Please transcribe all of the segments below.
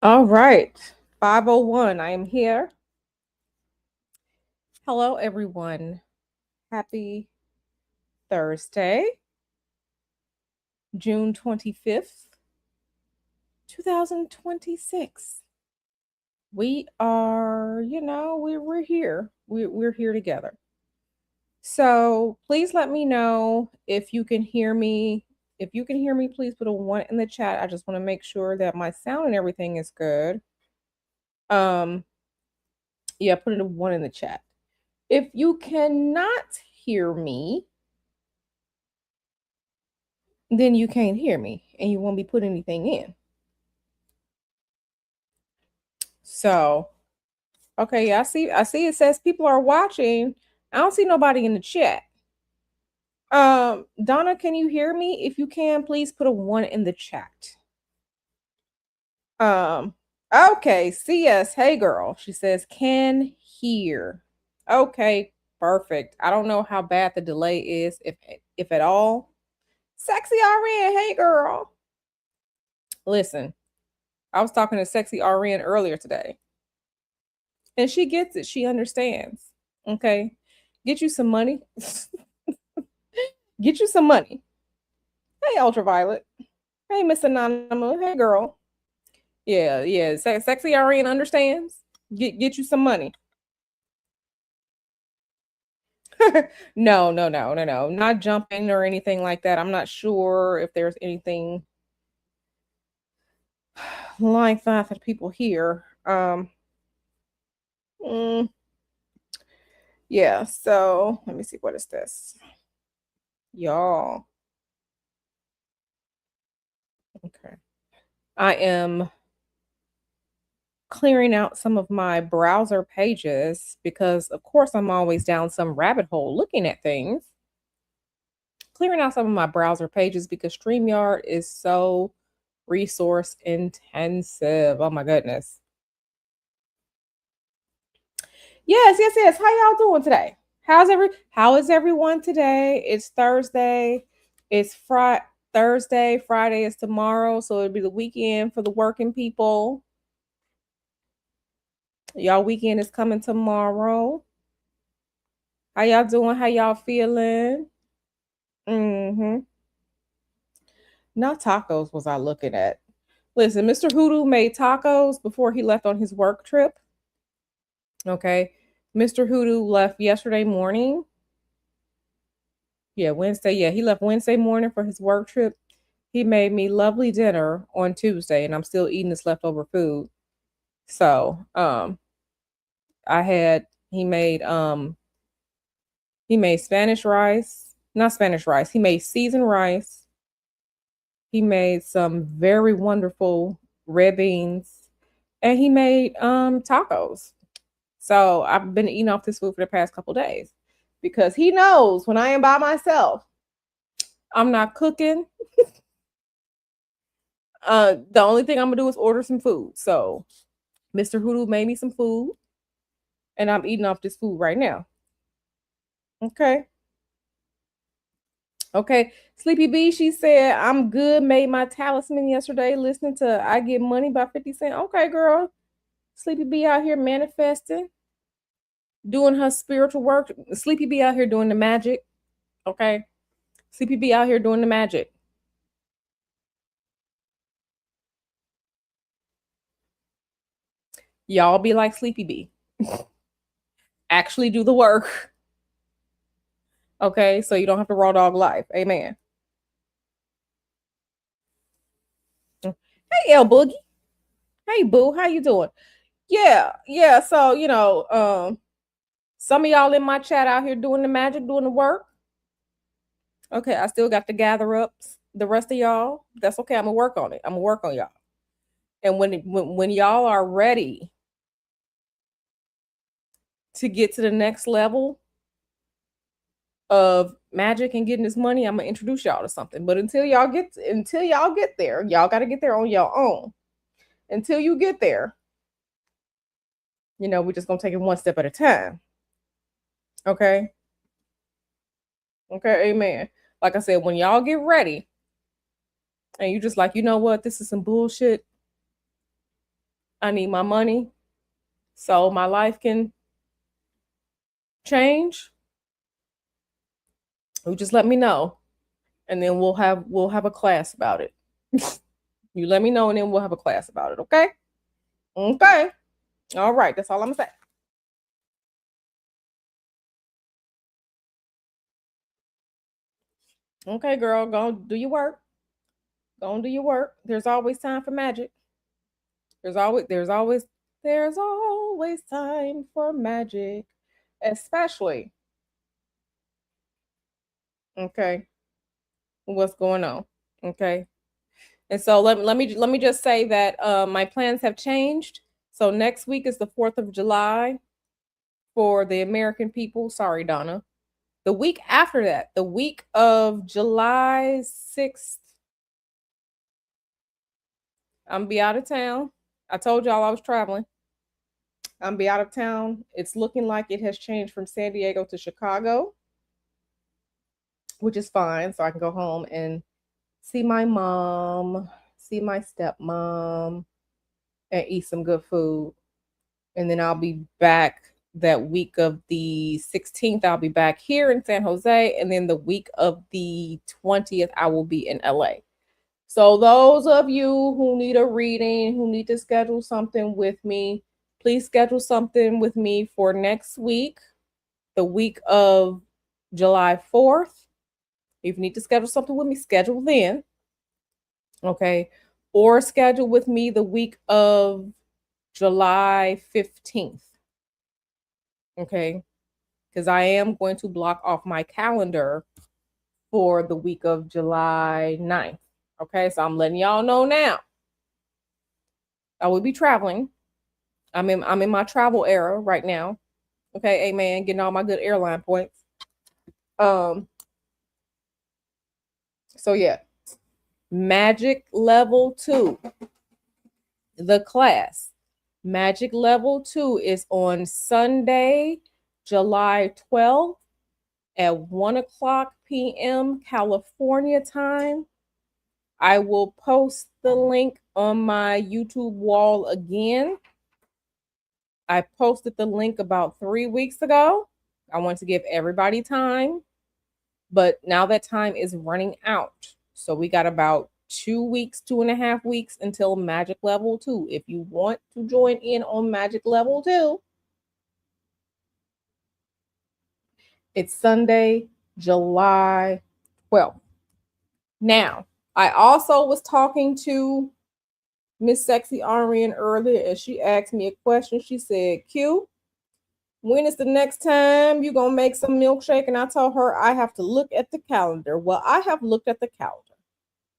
All right. 501. I am here. Hello, everyone. Happy Thursday, June 25th, 2026. We are, we're here. We're here together. So please let me know if you can hear me. If you can hear me, please put a one in the chat. I just want to make sure that my sound and everything is good. Um, yeah, put a one in the chat. If you cannot hear me, then you can't hear me and you won't be putting anything in. So, okay, yeah, I see it says people are watching. I don't see nobody in the chat. Donna, can you hear me? If you can, please put a one in the chat. Um, okay, CS, hey girl. She says can hear. Okay, perfect. I don't know how bad the delay is, if at all. Sexy RN, hey girl. Listen, I was talking to Sexy RN earlier today. And she gets it. She understands. Okay. Get you some money. Get you some money. Hey, Ultraviolet. Hey, Miss Anonymous. Hey, girl. Yeah, yeah. Sexy RN understands. Get you some money. No. Not jumping or anything like that. I'm not sure if there's anything like that people hear. Mm, yeah. So let me see. What is this, y'all? Okay. I am clearing out some of my browser pages because, of course, I'm always down some rabbit hole looking at things. Clearing out some of my browser pages because StreamYard is so resource intensive. Oh my goodness. Yes. How y'all doing today? How is everyone today? It's Thursday. It's Thursday. Friday is tomorrow, so it'll be the weekend for the working people. Y'all weekend is coming tomorrow. How y'all doing? How y'all feeling? Mm-hmm. Not tacos was I looking at. Listen, Mr. Hoodoo made tacos before he left on his work trip. Okay. Mr. Hoodoo left yesterday morning. Yeah, Wednesday. Yeah, he left Wednesday morning for his work trip. He made me lovely dinner on Tuesday, and I'm still eating this leftover food. So, I had he made Spanish rice, not Spanish rice. He made seasoned rice. He made some very wonderful red beans, and he made tacos. So I've been eating off this food for the past couple days because he knows when I am by myself, I'm not cooking. The only thing I'm gonna do is order some food. So Mr. Hoodoo made me some food, and I'm eating off this food right now. Okay. Okay. Sleepy B, she said, I'm good. Made my talisman yesterday listening to I Get Money by 50 Cent. Okay, girl. Sleepy B out here manifesting, doing her spiritual work. Sleepy B out here doing the magic. Okay. Sleepy B out here doing the magic. Y'all be like Sleepy B. Actually do the work. Okay. So you don't have to raw dog life. Amen. Hey, El Boogie. Hey, Boo. How you doing? Yeah. So, some of y'all in my chat out here doing the magic, doing the work. Okay, I still got to gather up the rest of y'all. That's okay. I'm gonna work on it. I'm gonna work on y'all. And when y'all are ready to get to the next level of magic and getting this money, I'm gonna introduce y'all to something. But until y'all get there, y'all got to get there on your own. Until you get there, we're just gonna take it one step at a time. Okay. Okay. Amen. Like I said, when y'all get ready, and you just like, you know what, this is some bullshit. I need my money so my life can change. You just let me know, and then we'll have a class about it. You let me know, and then we'll have a class about it. Okay? Okay. All right. That's all I'm gonna say. Okay, girl. Go do your work. Go do your work. There's always time for magic. There's always time for magic, especially okay. What's going on? Okay. And so let me just say that my plans have changed. So next week is the 4th of July for the American people. Sorry, Donna. The week after that, the week of July 6th, I'm be out of town. I told y'all I was traveling. I'm be out of town. It's looking like it has changed from San Diego to Chicago, which is fine. So I can go home and see my mom, see my stepmom, and eat some good food. And then I'll be back that week of the 16th. I'll be back here in San Jose. And then the week of the 20th, I will be in LA. So those of you who need a reading, who need to schedule something with me, please schedule something with me for next week, the week of July 4th. If you need to schedule something with me, schedule then. Okay. Or schedule with me the week of July 15th. Okay. Because I am going to block off my calendar for the week of July 9th. Okay. So I'm letting y'all know now. I will be traveling. I'm in my travel era right now. Okay, amen. Getting all my good airline points. So yeah. Magic level 2. The class. Magic level 2 is on Sunday, July 12th at 1 p.m. California time. I will post the link on my YouTube wall again. I posted the link about 3 weeks ago. I want to give everybody time, but now that time is running out. So we got about 2 weeks, 2.5 weeks until Magic Level 2. If you want to join in on Magic Level 2, it's Sunday, July 12th. Now, I also was talking to Miss Sexy Arian earlier, and she asked me a question. She said, Q, when is the next time you gonna make some milkshake? And I told her I have to look at the calendar. Well, I have looked at the calendar.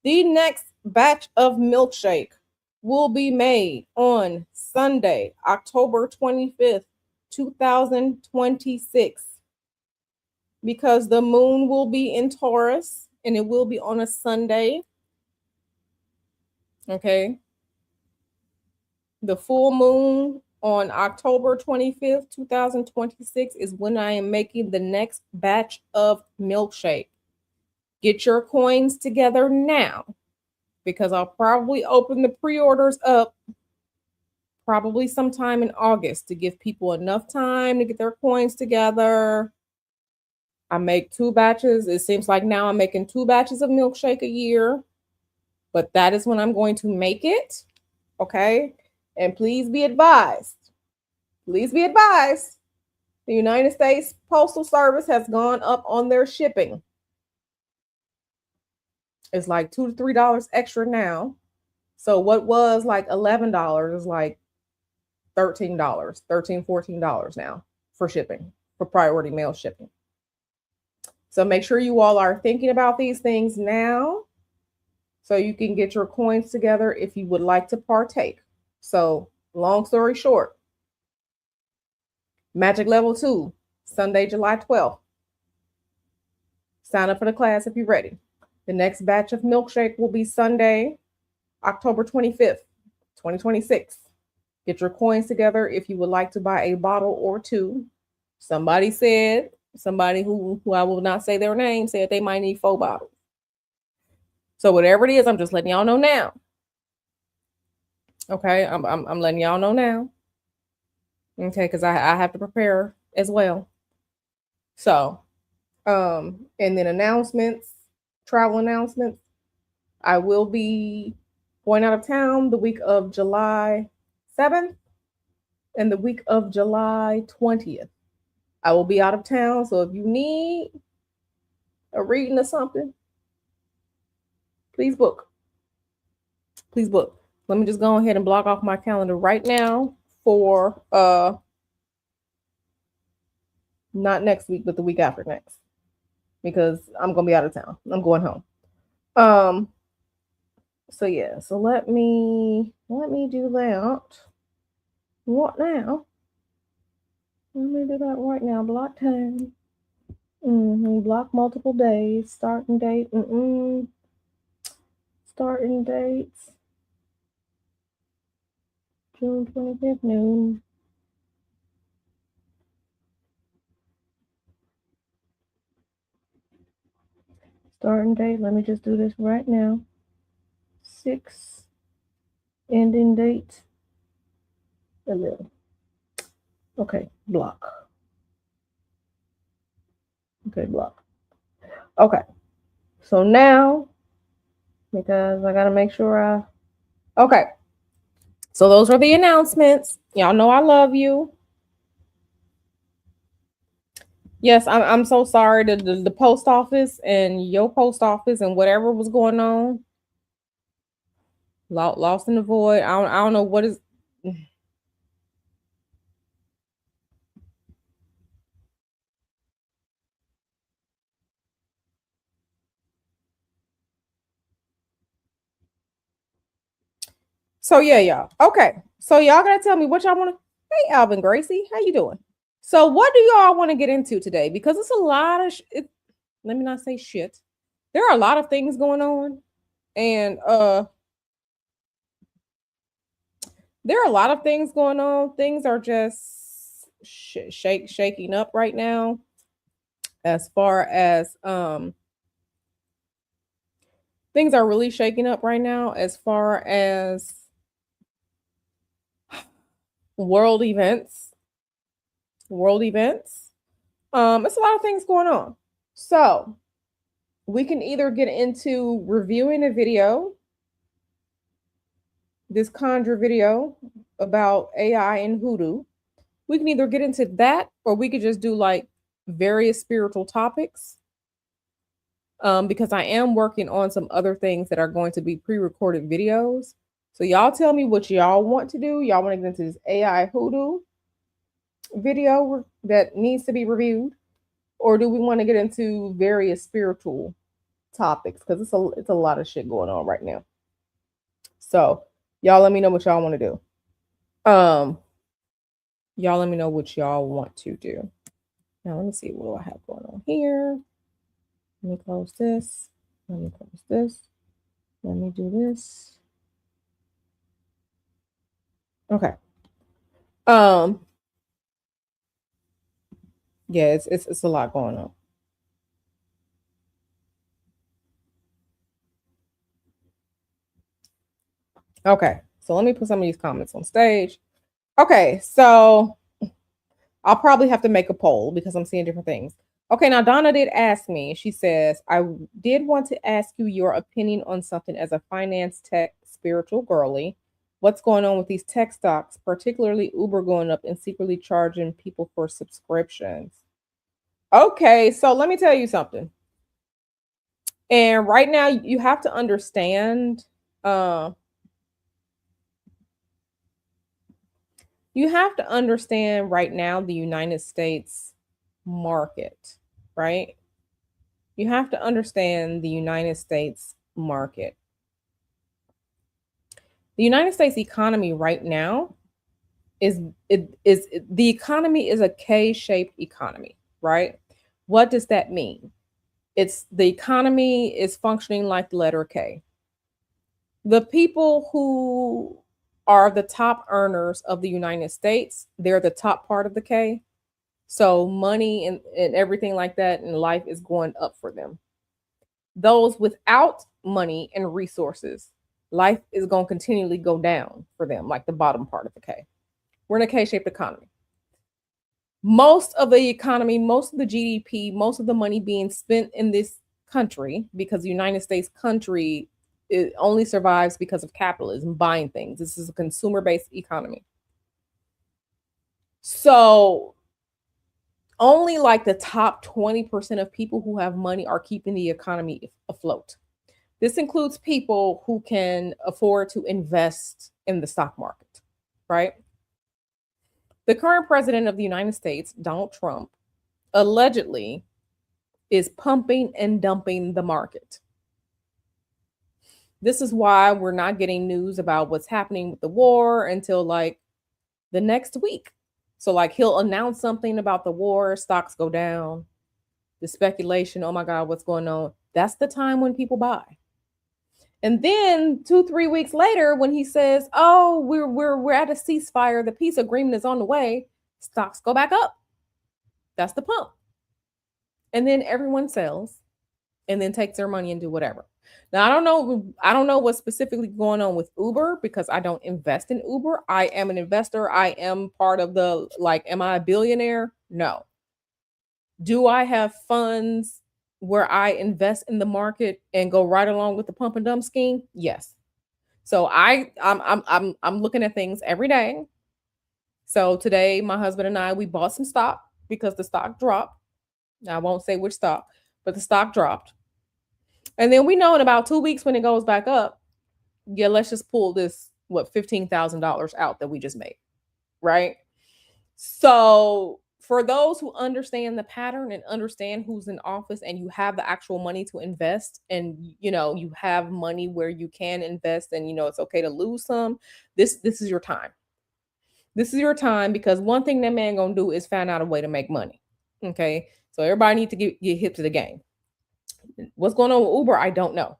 The next batch of milkshake will be made on Sunday, October 25th, 2026, because the moon will be in Taurus and it will be on a Sunday. Okay. The full moon on October 25th, 2026 is when I am making the next batch of milkshake. Get your coins together now because I'll probably open the pre-orders up probably sometime in August to give people enough time to get their coins together. I make 2 batches. It seems like now I'm making 2 batches of milkshake a year, but that is when I'm going to make it. Okay. And please be advised. Please be advised. The United States Postal Service has gone up on their shipping. It's like $2 to $3 extra now. So what was like $11 is like $13, $14 now for shipping, for priority mail shipping. So make sure you all are thinking about these things now so you can get your coins together if you would like to partake. So long story short, Magic Level 2, Sunday, July 12th. Sign up for the class if you're ready. The next batch of milkshake will be Sunday, October 25th, 2026. Get your coins together if you would like to buy a bottle or 2. Somebody who I will not say their name, said they might need 4 bottles. So whatever it is, I'm just letting y'all know now. Okay, I'm letting y'all know now. Okay, because I have to prepare as well. So, and then announcements, travel announcements. I will be going out of town the week of July 7th and the week of July 20th. I will be out of town, so if you need a reading or something, please book. Please book. Let me just go ahead and block off my calendar right now for not next week, but the week after next. Because I'm gonna be out of town. I'm going home. Um so yeah, so let me do that. What now? Let me do that right now. Block time. Block multiple days. Starting date. Starting dates. June 25th noon. Starting date. Let me just do this right now. 6. Ending date. 11. Okay, block. Okay, block. Okay. So now, because I gotta make sure okay. So those are the announcements. Y'all know I love you. Yes, I'm so sorry to the post office and your post office and whatever was going on. Lost in the void. I don't know what is. So yeah, y'all. Okay. So y'all gotta tell me what y'all want to. Hey, Alvin Gracie, how you doing? So what do y'all want to get into today? Because it's a lot of. Let me not say shit. There are a lot of things going on, and there are a lot of things going on. Things are just shaking up right now as far as things are really shaking up right now as far as world events world events. It's a lot of things going on, so we can either get into reviewing a video, this conjure video about AI and hoodoo. We can either get into that or we could just do like various spiritual topics, because I am working on some other things that are going to be pre-recorded videos. So y'all tell me what y'all want to do. Y'all want to get into this AI hoodoo video that needs to be reviewed, or do we want to get into various spiritual topics? Because it's a lot of shit going on right now. So y'all let me know what y'all want to do. Y'all let me know what y'all want to do. Now let me see what do I have going on here. Let me close this. Let me close this. Let me do this. Okay. Um. Yeah, it's a lot going on. Okay. So let me put some of these comments on stage. Okay. So I'll probably have to make a poll because I'm seeing different things. Okay. Now Donna did ask me. She says, I did want to ask you your opinion on something as a finance tech spiritual girly. What's going on with these tech stocks, particularly Uber going up and secretly charging people for subscriptions? Okay, so let me tell you something. And right now, you have to understand. Uh, you have to understand right now the United States market, right? You have to understand the United States market. The United States economy right now is the economy is a K-shaped economy, right? What does that mean? It's the economy is functioning like the letter K. The people who are the top earners of the United States, they're the top part of the K. So money and everything like that in life is going up for them. Those without money and resources, life is going to continually go down for them, like the bottom part of the K. We're in a K-shaped economy. Most of the economy, most of the GDP, most of the money being spent in this country, because the United States country, it only survives because of capitalism, buying things. This is a consumer-based economy. So only like the top 20% of people who have money are keeping the economy afloat. This includes people who can afford to invest in the stock market, right? The current president of the United States, Donald Trump, allegedly is pumping and dumping the market. This is why we're not getting news about what's happening with the war until like the next week. So, like, he'll announce something about the war, stocks go down, the speculation, oh my God, what's going on? That's the time when people buy. And then 2-3 weeks later, when he says, "Oh, we're at a ceasefire, the peace agreement is on the way," stocks go back up. That's the pump. And then everyone sells and then takes their money and do whatever. Now I don't know what's specifically going on with Uber because I don't invest in Uber. I am an investor. I am part of the, like, am I a billionaire? No. Do I have funds where I invest in the market and go right along with the pump and dump scheme? Yes. So I'm looking at things every day. So today my husband and I, we bought some stock because the stock dropped. I won't say which stock, but the stock dropped. And then we know in about 2 weeks when it goes back up, yeah, let's just pull this, what, $15,000 out that we just made, right? So for those who understand the pattern and understand who's in office and you have the actual money to invest, and you have money where you can invest, and it's okay to lose some, this is your time. This is your time, because one thing that man gonna do is find out a way to make money. Okay, so everybody need to get hip to the game. What's going on with Uber, I don't know.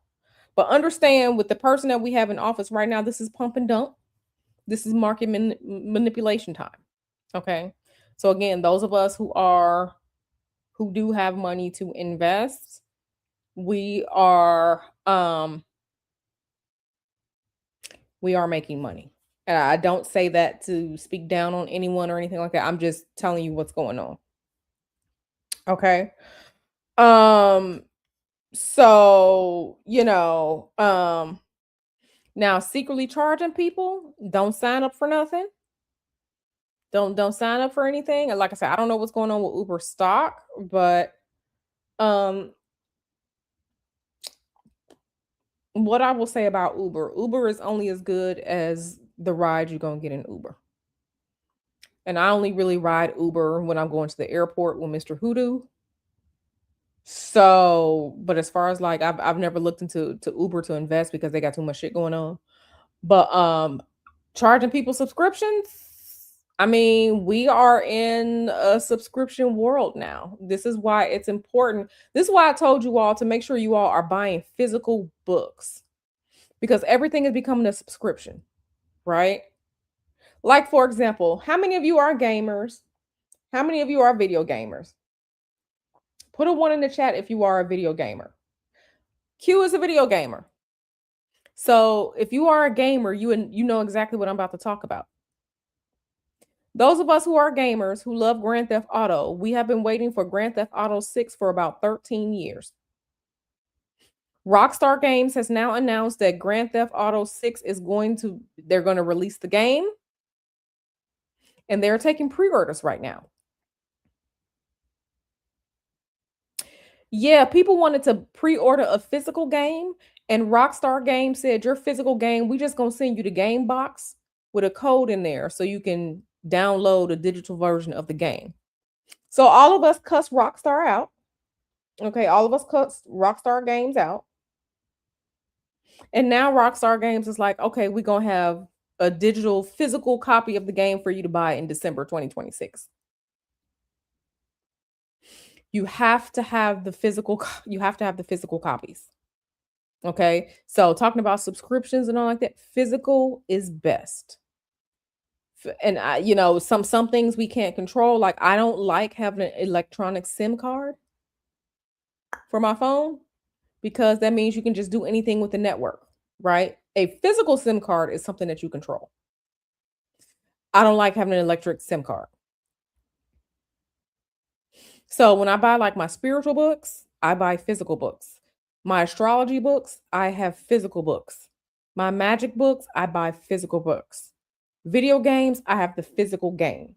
But understand, with the person that we have in office right now, this is pump and dump. This is market manipulation time. Okay. So again, those of us who do have money to invest, we are making money. And I don't say that to speak down on anyone or anything like that. I'm just telling you what's going on. Okay. So, now secretly charging people, don't sign up for nothing. Don't sign up for anything. And like I said, I don't know what's going on with Uber stock, but um what I will say about Uber is only as good as the ride you're gonna get in Uber. And I only really ride Uber when I'm going to the airport with Mr. Hoodoo. So, but as far as like, I've never looked into Uber to invest because they got too much shit going on. But charging people subscriptions, I mean, we are in a subscription world now. This is why it's important. This is why I told you all to make sure you all are buying physical books, because everything is becoming a subscription, right? Like, for example, how many of you are gamers? How many of you are video gamers? Put a 1 in the chat if you are a video gamer. Q is a video gamer. So if you are a gamer, you know exactly what I'm about to talk about. Those of us who are gamers who love Grand Theft Auto, we have been waiting for Grand Theft Auto 6 for about 13 years. Rockstar Games has now announced that Grand Theft Auto 6 they're going to release the game, and they're taking pre-orders right now. Yeah, people wanted to pre-order a physical game, and Rockstar Games said, your physical game, we just going to send you the game box with a code in there so you can download a digital version of the game. So all of us cuss Rockstar out. Okay, all of us cuss Rockstar Games out. And now Rockstar Games is like, okay, we're going to have a digital physical copy of the game for you to buy in December 2026. You have to have the physical copies. Okay? So talking about subscriptions and all like that, physical is best. And some things we can't control. Like, I don't like having an electronic SIM card for my phone, because that means you can just do anything with the network, right? A physical SIM card is something that you control. I don't like having an electric SIM card. So when I buy like my spiritual books, I buy physical books. My astrology books, I have physical books. My magic books, I buy physical books. Video games, I have the physical game,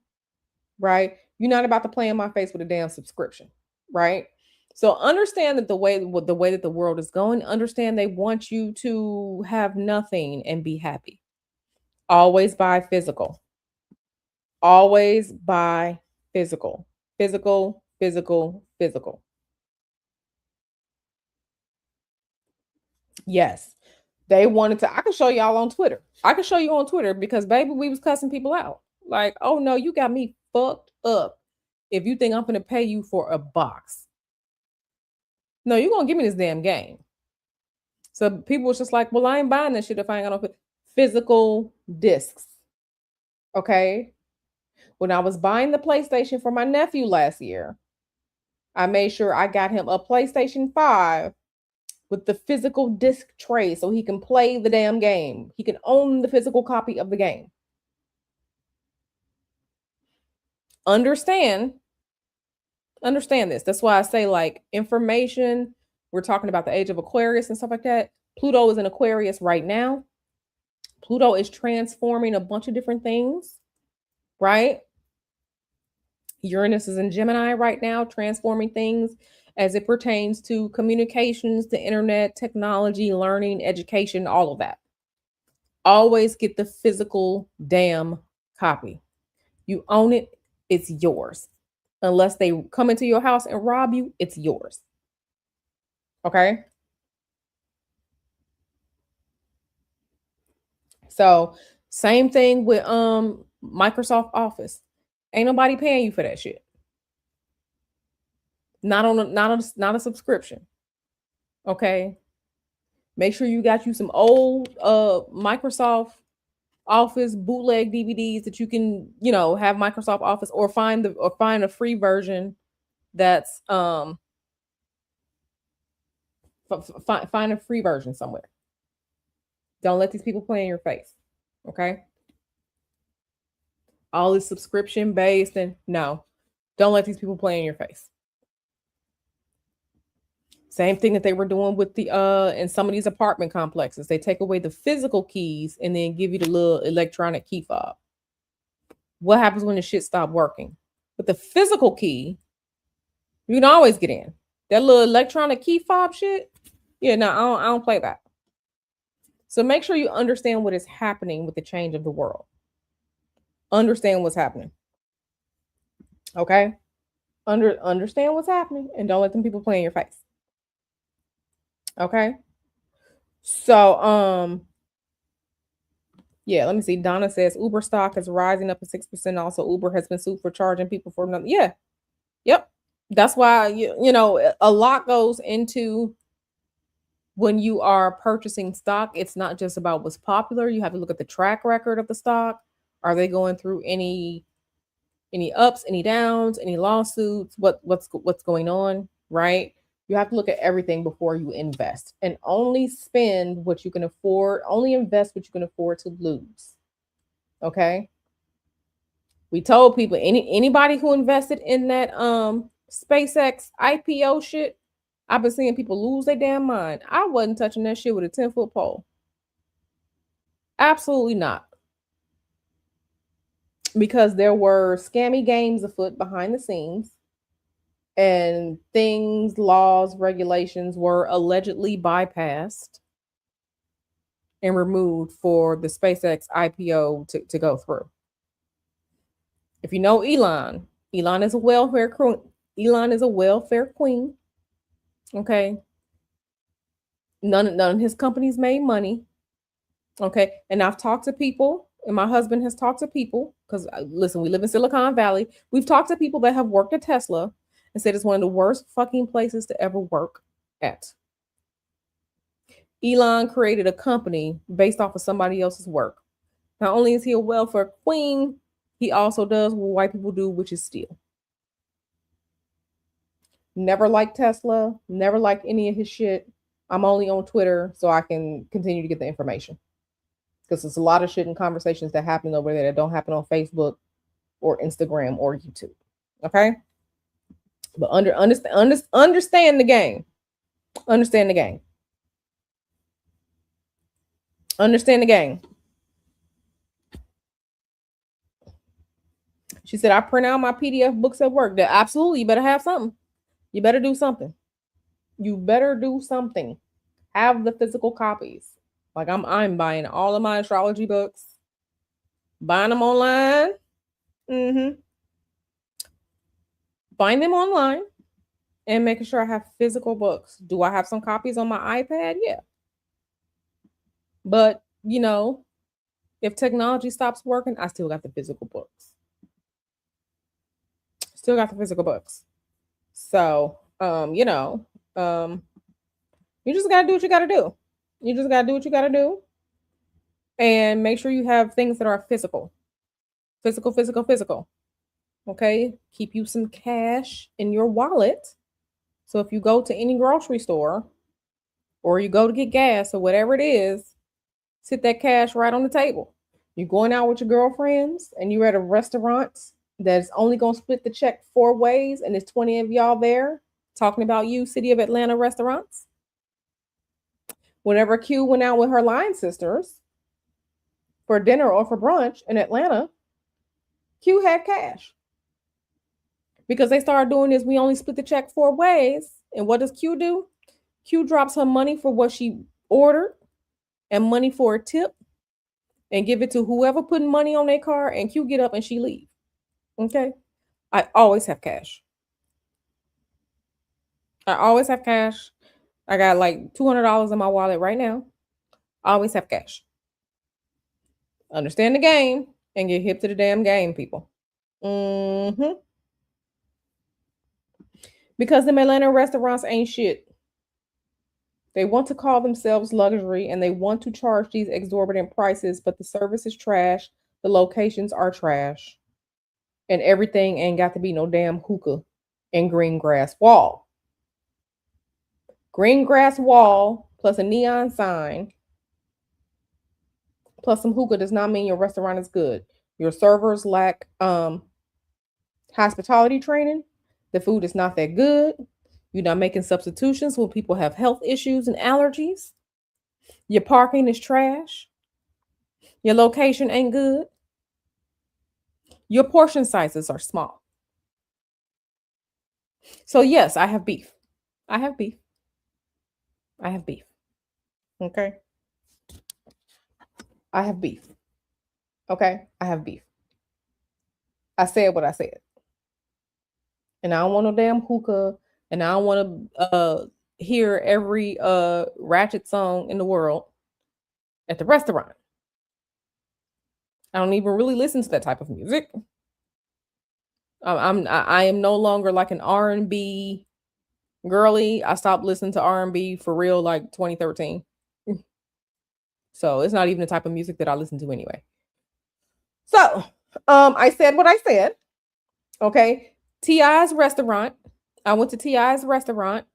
right? You're not about to play in my face with a damn subscription, right? So understand that the way that the world is going, understand they want you to have nothing and be happy. Always buy physical. Always buy physical. Physical, physical, physical. Yes. They wanted to. I can show y'all on Twitter. I can show you on Twitter because baby, we was cussing people out. Like, oh no, you got me fucked up. If you think I'm gonna pay you for a box. No, you're gonna give me this damn game. So people was just like, well, I ain't buying this shit if I ain't got no physical discs. Okay. When I was buying the PlayStation for my nephew last year, I made sure I got him a PlayStation 5 with the physical disc tray so he can play the damn game. He can own the physical copy of the game. Understand this. That's why I say, like, information. We're talking about the age of Aquarius and stuff like that. Pluto is in Aquarius right now. Pluto is transforming a bunch of different things, right? Uranus is in Gemini right now, transforming things as it pertains to communications, the internet, technology, learning, education, all of that. Always get the physical damn copy. You own it, it's yours. Unless they come into your house and rob you, it's yours. Okay? So, same thing with Microsoft Office. Ain't nobody paying you for that shit. Not a subscription. Okay? Make sure you got you some old Microsoft Office bootleg DVDs that you can, have Microsoft Office, or find a free version that's find a free version somewhere. Don't let these people play in your face. Okay? All is subscription based, and no. Don't let these people play in your face. Same thing that they were doing with the in some of these apartment complexes. They take away the physical keys and then give you the little electronic key fob. What happens when the shit stop working? With the physical key, you can always get in. That little electronic key fob shit, yeah, no, I don't play that. So make sure you understand what is happening with the change of the world. Understand what's happening. Okay? Understand what's happening and don't let them people play in your face. Okay? So yeah, let me see. Donna says Uber stock is rising up to 6%. Also, Uber has been sued for charging people for nothing. Yeah. Yep. That's why a lot goes into when you are purchasing stock. It's not just about what's popular. You have to look at the track record of the stock. Are they going through any ups, any downs, any lawsuits? What's going on, right? You have to look at everything before you invest, and only spend what you can afford, only invest what you can afford to lose. Okay? We told people, anybody who invested in that SpaceX IPO shit, I've been seeing people lose their damn mind. I wasn't touching that shit with a 10-foot pole. Absolutely not. Because there were scammy games afoot behind the scenes, and things, laws, regulations were allegedly bypassed and removed for the SpaceX IPO to go through. If you know Elon is a welfare queen. Elon is a welfare queen. Okay. None of his companies made money. Okay. And I've talked to people, and my husband has talked to people, because listen, we live in Silicon Valley. We've talked to people that have worked at Tesla and said it's one of the worst fucking places to ever work at. Elon created a company based off of somebody else's work. Not only is he a welfare queen, he also does what white people do, which is steal. Never liked Tesla, never liked any of his shit. I'm only on Twitter so I can continue to get the information. because there's a lot of shit and conversations that happen over there that don't happen on Facebook or Instagram or YouTube. Okay, but understand the game. Understand the game. Understand the game. She said, I print out my PDF books at work. That absolutely, you better have something. You better do something. You better do something. Have the physical copies. Like I'm buying all of my astrology books, buying them online. Mm-hmm. Buying them online and making sure I have physical books. Do I have some copies on my iPad? Yeah. But, if technology stops working, I still got the physical books. Still got the physical books. So, you just got to do what you got to do. You just got to do what you got to do. And make sure you have things that are physical. Physical, physical, physical. Okay? Keep you some cash in your wallet. So if you go to any grocery store or you go to get gas or whatever it is, sit that cash right on the table. You're going out with your girlfriends and you're at a restaurant that's only going to split the check 4 ways and there's 20 of y'all there talking about you, City of Atlanta restaurants. Whenever Q went out with her line sisters for dinner or for brunch in Atlanta, Q had cash. Because they started doing this, we only split the check 4 ways. And what does Q do? Q drops her money for what she ordered and money for a tip and give it to whoever putting money on their card, and Q get up and she leave. Okay? I always have cash. I always have cash. I got like $200 in my wallet right now. I always have cash. Understand the game and get hip to the damn game, people. Mm-hmm. Because the Atlanta restaurants ain't shit. They want to call themselves luxury and they want to charge these exorbitant prices, but the service is trash. The locations are trash. And everything ain't got to be no damn hookah and green grass wall. Green grass wall plus a neon sign plus some hookah does not mean your restaurant is good. Your servers lack hospitality training. The food is not that good. You're not making substitutions when people have health issues and allergies. Your parking is trash. Your location ain't good. Your portion sizes are small. So yes, I have beef. I have beef. I have beef. Okay. I have beef. Okay. I have beef. I said what I said. And I don't want no damn hookah. And I don't want to hear every ratchet song in the world at the restaurant. I don't even really listen to that type of music. I am no longer like an R&B girly. I stopped listening to R&B for real like 2013. So it's not even the type of music that I listen to anyway. So I said what I said. Okay. T.I.'s restaurant. I went to T.I.'s restaurant.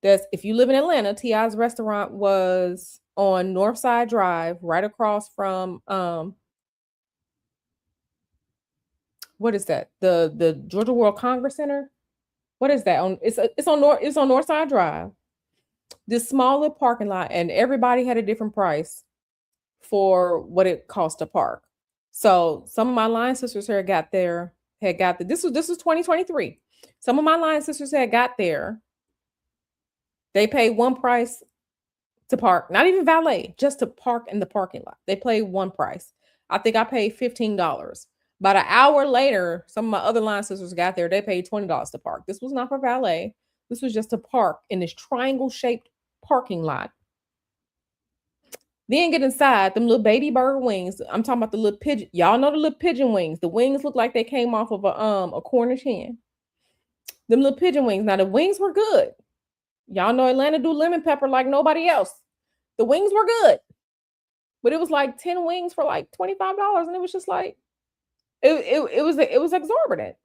That's if you live in Atlanta, T.I.'s restaurant was on Northside Drive, right across from what is that? The Georgia World Congress Center. What is that? It's on Northside Drive. This smaller parking lot, and everybody had a different price for what it cost to park. So some of my line sisters had got there. This was 2023. Some of my line sisters had got there. They paid one price to park, not even valet, just to park in the parking lot. They paid one price. I think I paid $15. About an hour later, some of my other line sisters got there. They paid $20 to park. This was not for valet. This was just to park in this triangle-shaped parking lot. Then get inside, them little baby bird wings. I'm talking about the little pigeon. Y'all know the little pigeon wings. The wings look like they came off of a Cornish hen. Them little pigeon wings. Now the wings were good. Y'all know Atlanta do lemon pepper like nobody else. The wings were good. But it was like 10 wings for like $25. And it was just like, it was exorbitant.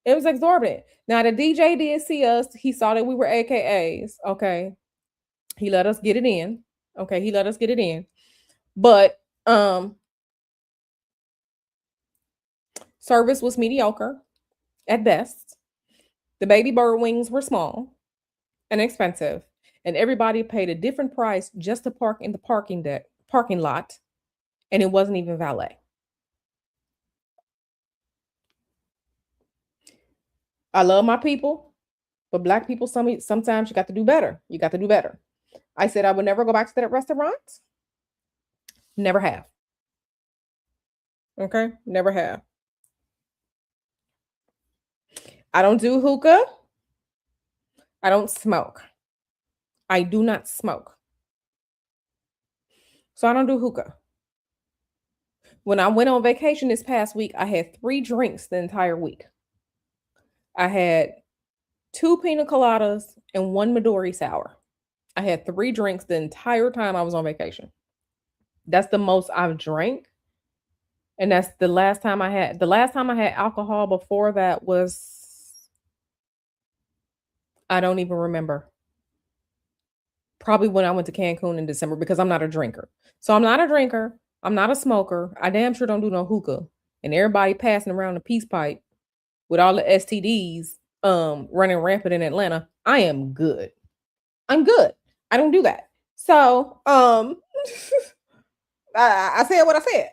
It was exorbitant. Now the DJ did see us. He saw that we were AKAs. Okay. He let us get it in. Okay. He let us get it in. But Um, Service was mediocre at best. The baby bird wings were small and expensive, and everybody paid a different price just to park in the parking lot, and it wasn't even valet. I love my people, but black people sometimes you got to do better. You got to do better. I said I would never go back to that restaurant. Never have. Okay? Never have. I don't do hookah. I don't smoke. I do not smoke. So I don't do hookah. When I went on vacation this past week, I had 3 drinks the entire week. I had 2 pina coladas and 1 Midori sour. I had 3 drinks the entire time I was on vacation. That's the most I've drank, and that's the last time I had alcohol before that was I don't even remember. Probably when I went to Cancun in December because I'm not a drinker. So I'm not a drinker, I'm not a smoker, I damn sure don't do no hookah, and everybody passing around a peace pipe with all the STDs, running rampant in Atlanta. I am good. I'm good. I don't do that. So, I said what I said.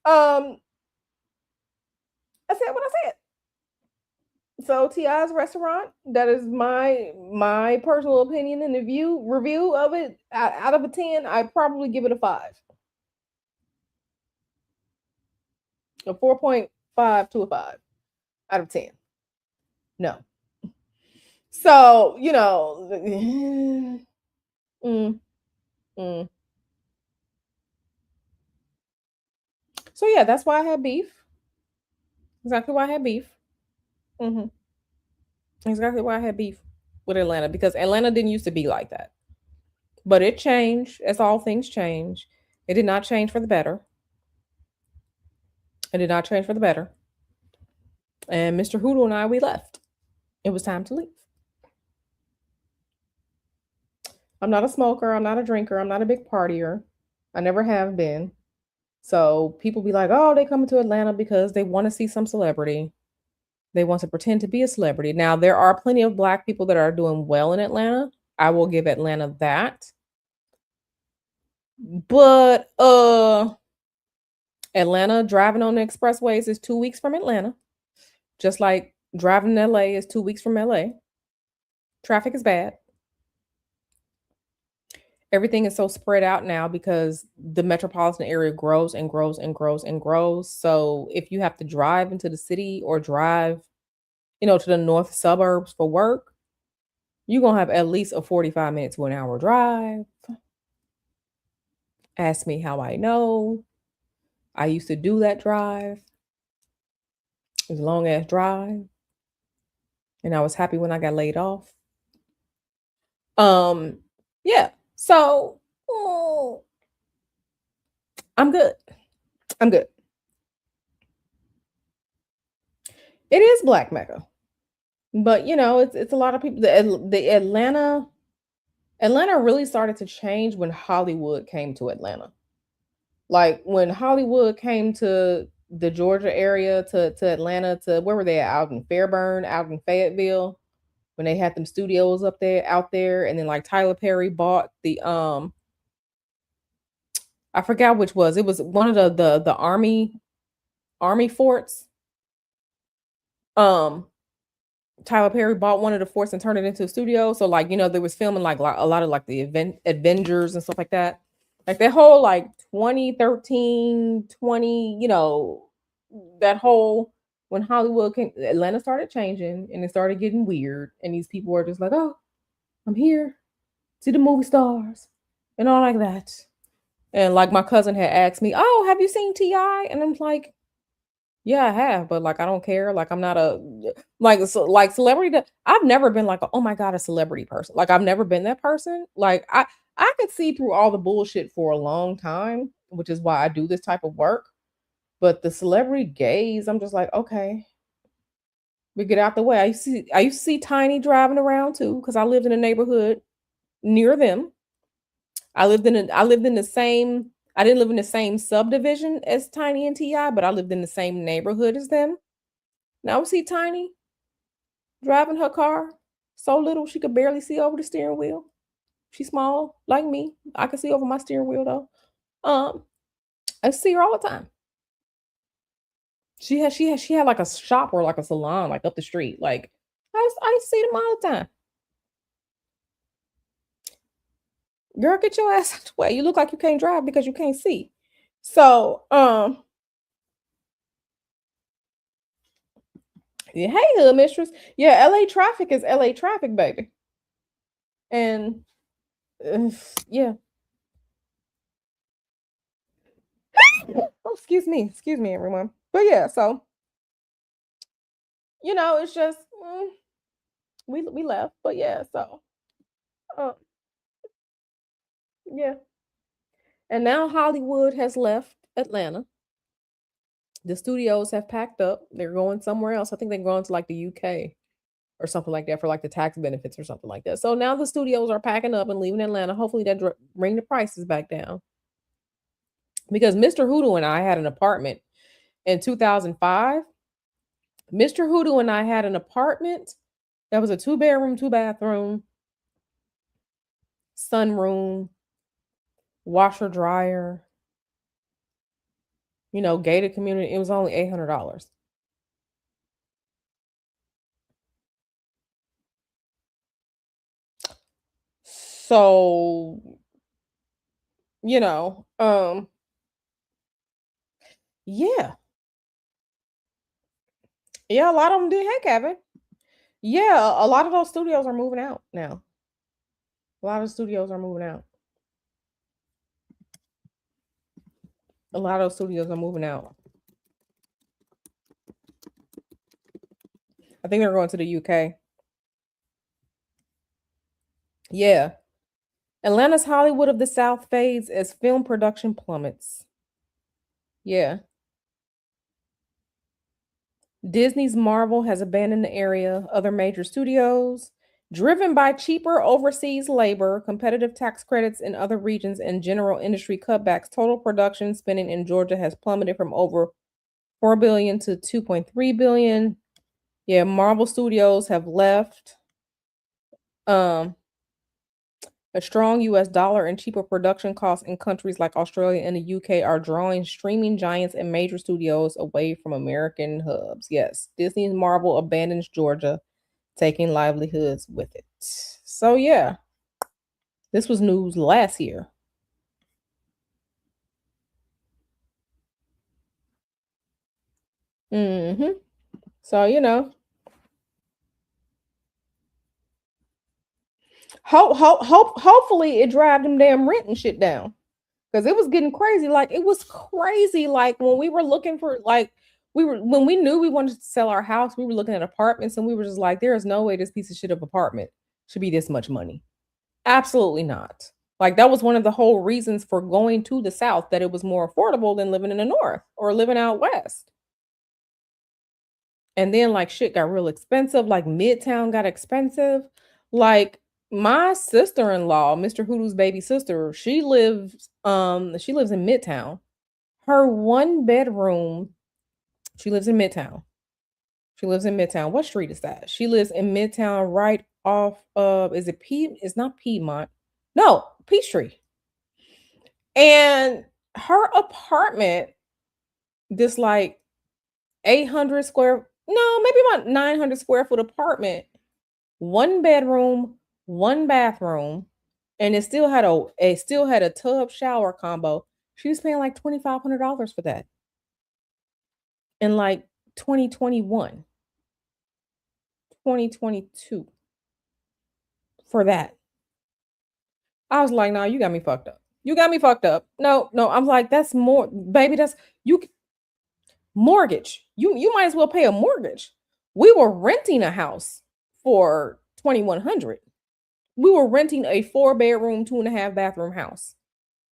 Um, I said what I said. So Ti's restaurant, that is my personal opinion and the view review of it. Out of a 10, I probably give it a 5. A 4.5 to a 5 out of 10. No. So, mm, mm. So yeah, that's why I had beef. Exactly why I had beef. Hmm. Exactly why I had beef with Atlanta because Atlanta didn't used to be like that. But it changed as all things change. It did not change for the better. It did not change for the better. And Mr. Hoodoo and I, we left. It was time to leave. I'm not a smoker. I'm not a drinker. I'm not a big partier. I never have been. So people be like, oh, they coming to Atlanta because they want to see some celebrity. They want to pretend to be a celebrity. Now, there are plenty of black people that are doing well in Atlanta. I will give Atlanta that. But Atlanta driving on the expressways is 2 weeks from Atlanta. Just like driving in LA is 2 weeks from LA. Traffic is bad. Everything is so spread out now because the metropolitan area grows and grows and grows and grows. So if you have to drive into the city or drive, to the north suburbs for work, you're going to have at least a 45 minute to an hour drive. Ask me how I know. I used to do that drive. It was a long ass drive. And I was happy when I got laid off. Um, yeah. So I'm good. I'm good. It is Black Mecca. But it's a lot of people. The Atlanta really started to change when Hollywood came to Atlanta. Like when Hollywood came to the Georgia area to Atlanta to where were they at? Out in Fairburn, out in Fayetteville, when they had them studios out there, and then like Tyler Perry bought the I forgot which was it was one of the army forts. Um Tyler Perry bought one of the forts and turned it into a studio. So like, there was filming like a lot of like the Avengers and stuff like that. Like that whole like 2013, 20, that whole when Hollywood came, Atlanta started changing and it started getting weird. And these people were just like, oh, I'm here, see the movie stars and all like that. And like my cousin had asked me, oh, have you seen T.I.? And I'm like, yeah, I have, but like I don't care. Like I'm not a like celebrity. I've never been like, oh my god, a celebrity person. Like I've never been that person. Like I could see through all the bullshit for a long time, which is why I do this type of work. But the celebrity gaze, I'm just like, okay, we get out the way. I used to see Tiny driving around too because I lived in a neighborhood near them. I lived in the same I didn't live in the same subdivision as Tiny and Ti, but I lived in the same neighborhood as them. Now we see Tiny driving her car so little she could barely see over the steering wheel. She's small like me. I can see over my steering wheel though. Um, I see her all the time. She had like a shop or like a salon like up the street. Like I see them all the time. Girl, get your ass out the way. You look like you can't drive because you can't see. So, yeah, hey, hood mistress. Yeah, LA traffic is LA traffic, baby. And uh, yeah. Oh, excuse me, everyone. But yeah, so it's just we left, but yeah, so uh, yeah. And now Hollywood has left Atlanta. The studios have packed up. They're going somewhere else. I think they're going to like the UK or something like that for like the tax benefits or something like that. So now the studios are packing up and leaving Atlanta. Hopefully that bring the prices back down. Because Mr. Hoodoo and I had an apartment in 2005. Mr. Hoodoo and I had an apartment that was a 2-bedroom, 2-bathroom, sunroom, washer dryer, gated community. It was only $800. So, you know, um, yeah. Yeah, a lot of them did. Hey, Kevin. Yeah, a lot of those studios are moving out now. A lot of studios are moving out. A lot of those studios are moving out. I think they're going to the UK. Yeah. Atlanta's Hollywood of the South fades as film production plummets. Yeah. Disney's Marvel has abandoned the area. Other major studios, driven by cheaper overseas labor, competitive tax credits in other regions, and general industry cutbacks, total production spending in Georgia has plummeted from over 4 billion to 2.3 billion. Yeah, Marvel Studios have left. Um, a strong US dollar and cheaper production costs in countries like Australia and the UK are drawing streaming giants and major studios away from American hubs. Yes, Disney's Marvel abandons Georgia, taking livelihoods with it. So, yeah, this was news last year. Hmm. So, hopefully it drive them damn rent and shit down. Because it was getting crazy. Like it was crazy. Like when we were looking for when we knew we wanted to sell our house, we were looking at apartments and we were just like, there is no way this piece of shit of apartment should be this much money. Absolutely not. Like that was one of the whole reasons for going to the South, that it was more affordable than living in the North or living out West. And then like shit got real expensive. Like Midtown got expensive. Like my sister-in-law, Mr. Hoodoo's baby sister, she lives in Midtown. Her one bedroom, she lives in Midtown. She lives in Midtown. What street is that? She lives in Midtown right off of, is it it's not Piedmont. No, Peachtree. And her apartment, this like 800 square, no, maybe about 900 square foot apartment, one bedroom, one bathroom, and it still had a tub shower combo. She was paying like $2,500 for that in like 2021, 2022 for that. I was like, "No, you got me fucked up. You got me fucked up." No, no, I'm like, that's more, baby. That's you mortgage. You might as well pay a mortgage. We were renting a house for 2,100. We were renting a 4-bedroom, 2.5 bathroom house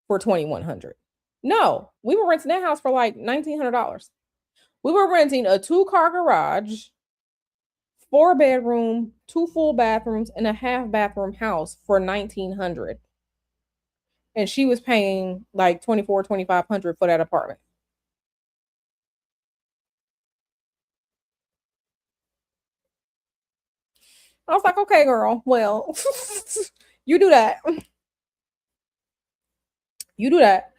for 2,100. No, we were renting that house for like $1,900. We were renting a 2-car garage, 4-bedroom, 2 full bathrooms, and a half bathroom house for 1,900. and she was paying like 24, 2500 for that apartment. I was like, okay, girl, well, you do that. You do that.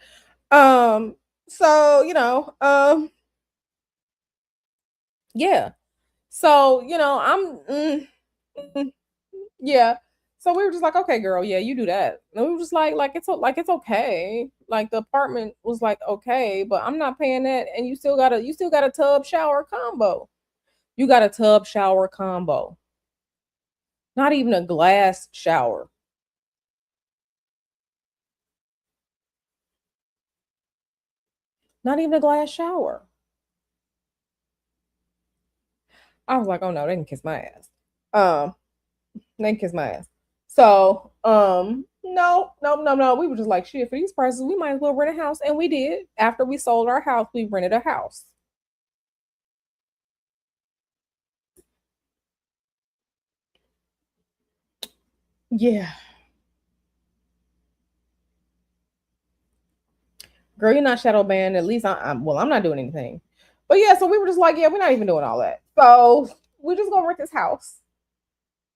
Um, so yeah. So, mm, yeah. So we were just like, okay, girl, yeah, you do that. And we were just like it's okay. Like the apartment was like okay, but I'm not paying that, and you still got a tub shower combo. You got a tub shower combo, not even a glass shower, not even a glass shower. I was like, oh no, they can kiss my ass. Um, they can kiss my ass. So, no, no, no, no. We were just like, shit, for these prices, we might as well rent a house. And we did. After we sold our house, we rented a house. Yeah. Girl, you're not shadow banned. At least I'm not doing anything. But yeah, so we were just like, yeah, we're not even doing all that. So we just gonna rent this house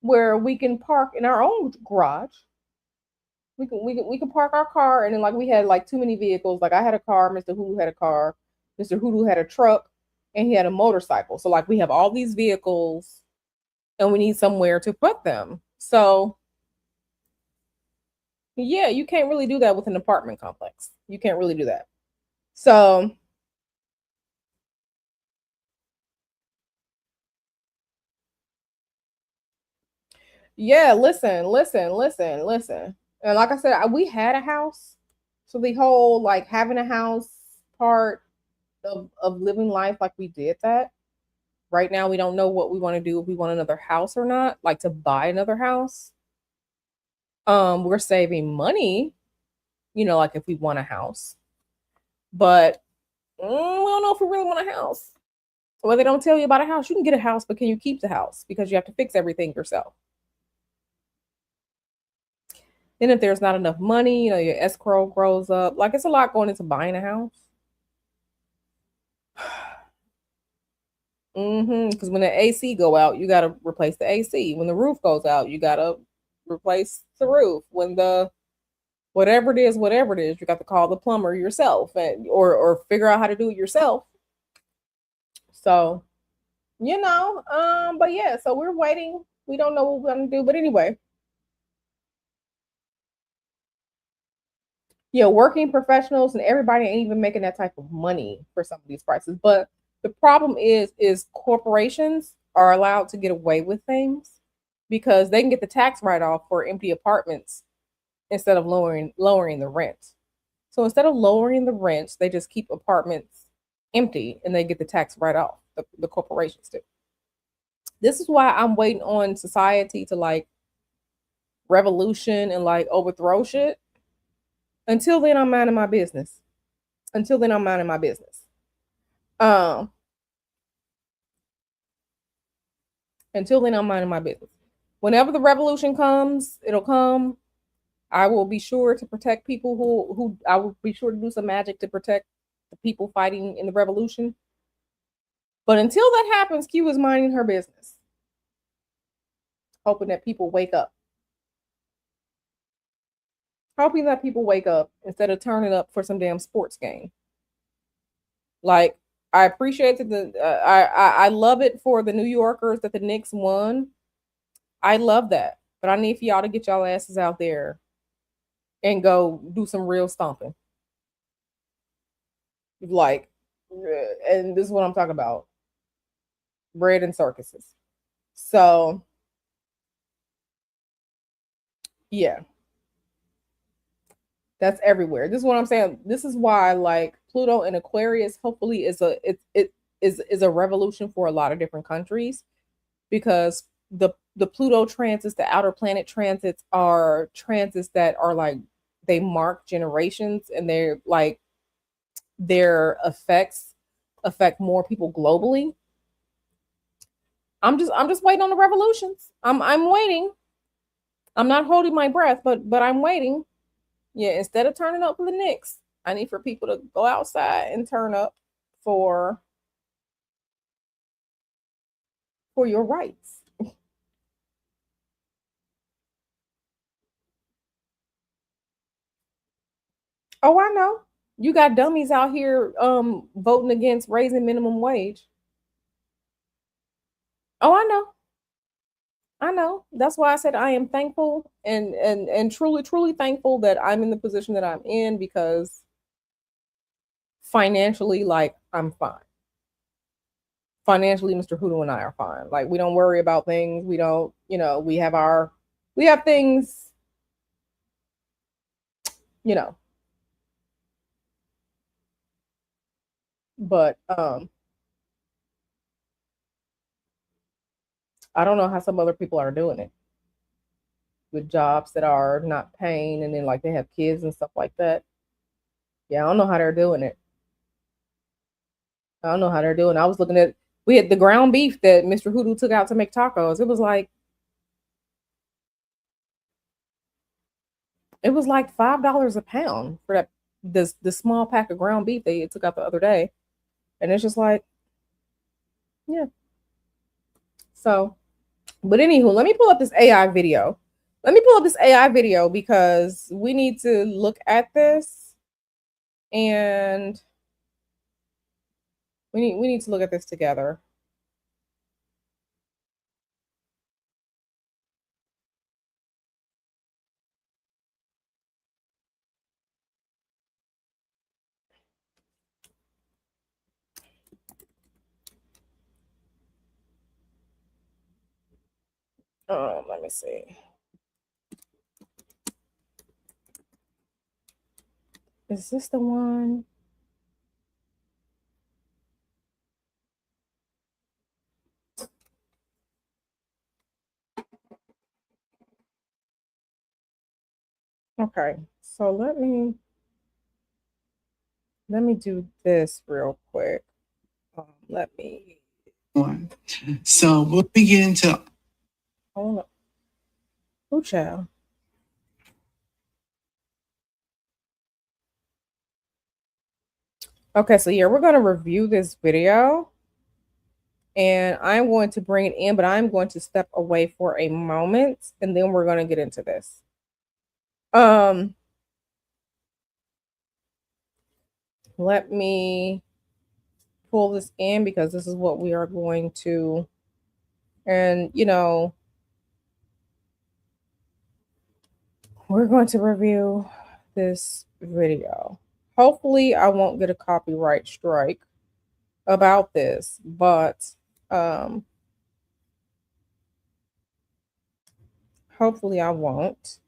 where we can park in our own garage. We can park our car, and then like we had like too many vehicles. Like I had a car, Mr. Hoodoo had a car, Mr. Hoodoo had a truck, and he had a motorcycle. So like we have all these vehicles, and we need somewhere to put them. So yeah, you can't really do that with an apartment complex. You can't really do that. So yeah, listen, listen, listen, listen. And like I said, we had a house. So the whole like having a house part of living life, like we did that. Right now, we don't know what we want to do, if we want another house or not, like to buy another house. We're saving money, like if we want a house. But we don't know if we really want a house. Well, they don't tell you about a house. You can get a house, but can you keep the house? Because you have to fix everything yourself. Then if there's not enough money, your escrow grows up. Like it's a lot going into buying a house. Because when the AC go out, you got to replace the AC. When the roof goes out, you got to replace the roof. When the whatever it is, you got to call the plumber yourself, and or figure out how to do it yourself. So but yeah, so we're waiting. We don't know what we're gonna do, but anyway, yeah, working professionals and everybody ain't even making that type of money for some of these prices. But the problem is corporations are allowed to get away with things because they can get the tax write off for empty apartments instead of lowering the rent. So instead of lowering the rents, they just keep apartments empty and they get the tax write off. The corporations do. This is why I'm waiting on society to like revolution and like overthrow shit. Until then, I'm minding my business. Until then, I'm minding my business. Um, until then, I'm minding my business. Whenever the revolution comes, it'll come. I will be sure to protect people who I will be sure to do some magic to protect the people fighting in the revolution. But until that happens, Q is minding her business, hoping that people wake up. Hoping that people wake up instead of turning up for some damn sports game. Like I appreciate that I love it for the New Yorkers that the Knicks won. I love that, but I need for y'all to get y'all asses out there and go do some real stomping. Like, and this is what I'm talking about: bread and circuses. So yeah, that's everywhere. This is what I'm saying. This is why like Pluto and Aquarius hopefully is a revolution for a lot of different countries because the Pluto transits, the outer planet transits are transits that are like they mark generations and they're like their effects affect more people globally. I'm just waiting on the revolutions. I'm waiting. I'm not holding my breath, but I'm waiting. Yeah, instead of turning up for the Knicks, I need for people to go outside and turn up for for your rights. Oh, I know. You got dummies out here voting against raising minimum wage. Oh, I know. I know. That's why I said I am thankful and truly truly thankful that I'm in the position that I'm in because financially like I'm fine. Financially Mr. Hoodoo and I are fine. Like we don't worry about things. We don't, we have things, you know, but I don't know how some other people are doing it with jobs that are not paying and then like they have kids and stuff like that. Yeah, I don't know how they're doing it. I don't know how they're doing. I was looking at we had the ground beef that Mr. Hoodoo took out to make tacos. It was like $5 a pound for that this the small pack of ground beef they took out the other day. And it's just like, yeah. So but anywho, let me pull up this AI video. Let me pull up this AI video because we need to look at this and we need to look at this together. Let me see. Is this the one? Okay, so let me do this real quick. Let me one. So we'll begin to hold up. Oh, child. Okay, so yeah, we're gonna review this video, and I'm going to bring it in, but I'm going to step away for a moment, and then we're gonna get into this. Um, let me pull this in because this is what we are going to, and we're going to review this video. Hopefully, I won't get a copyright strike about this, but um, hopefully I won't.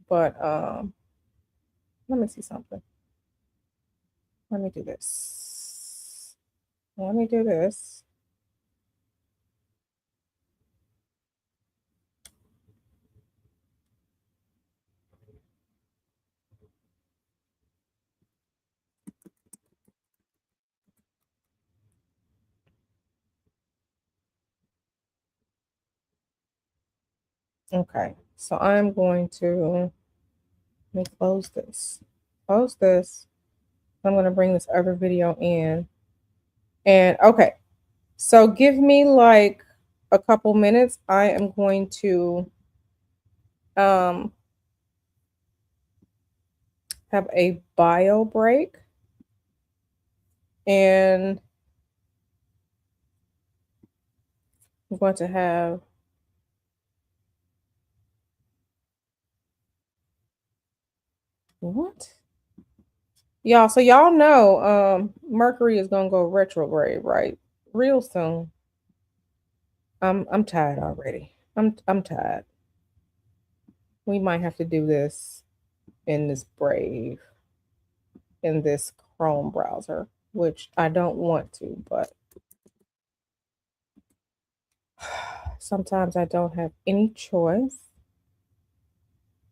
But let me see something. Let me do this. Let me do this. Okay, so I'm going to let me close this. Close this. I'm going to bring this other video in. And okay, so give me like a couple minutes. I am going to um have a bio break, and I'm going to have what? Y'all, so y'all know Mercury is gonna go retrograde, right? Real soon. I'm tired already. I'm tired. We might have to do this in this Brave, in this Chrome browser, which I don't want to, but sometimes I don't have any choice.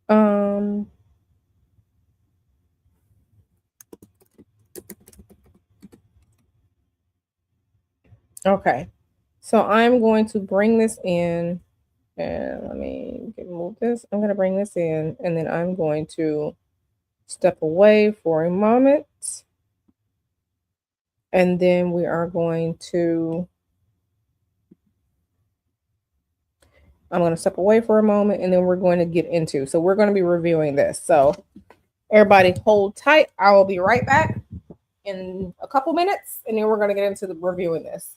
Um okay. So I'm going to bring this in and let me move hold this. I'm going to bring this in, and then I'm going to step away for a moment. And then we are going to, I'm going to step away for a moment, and then we're going to get into, so we're going to be reviewing this. So everybody hold tight. I will be right back in a couple minutes, and then we're going to get into the reviewing this.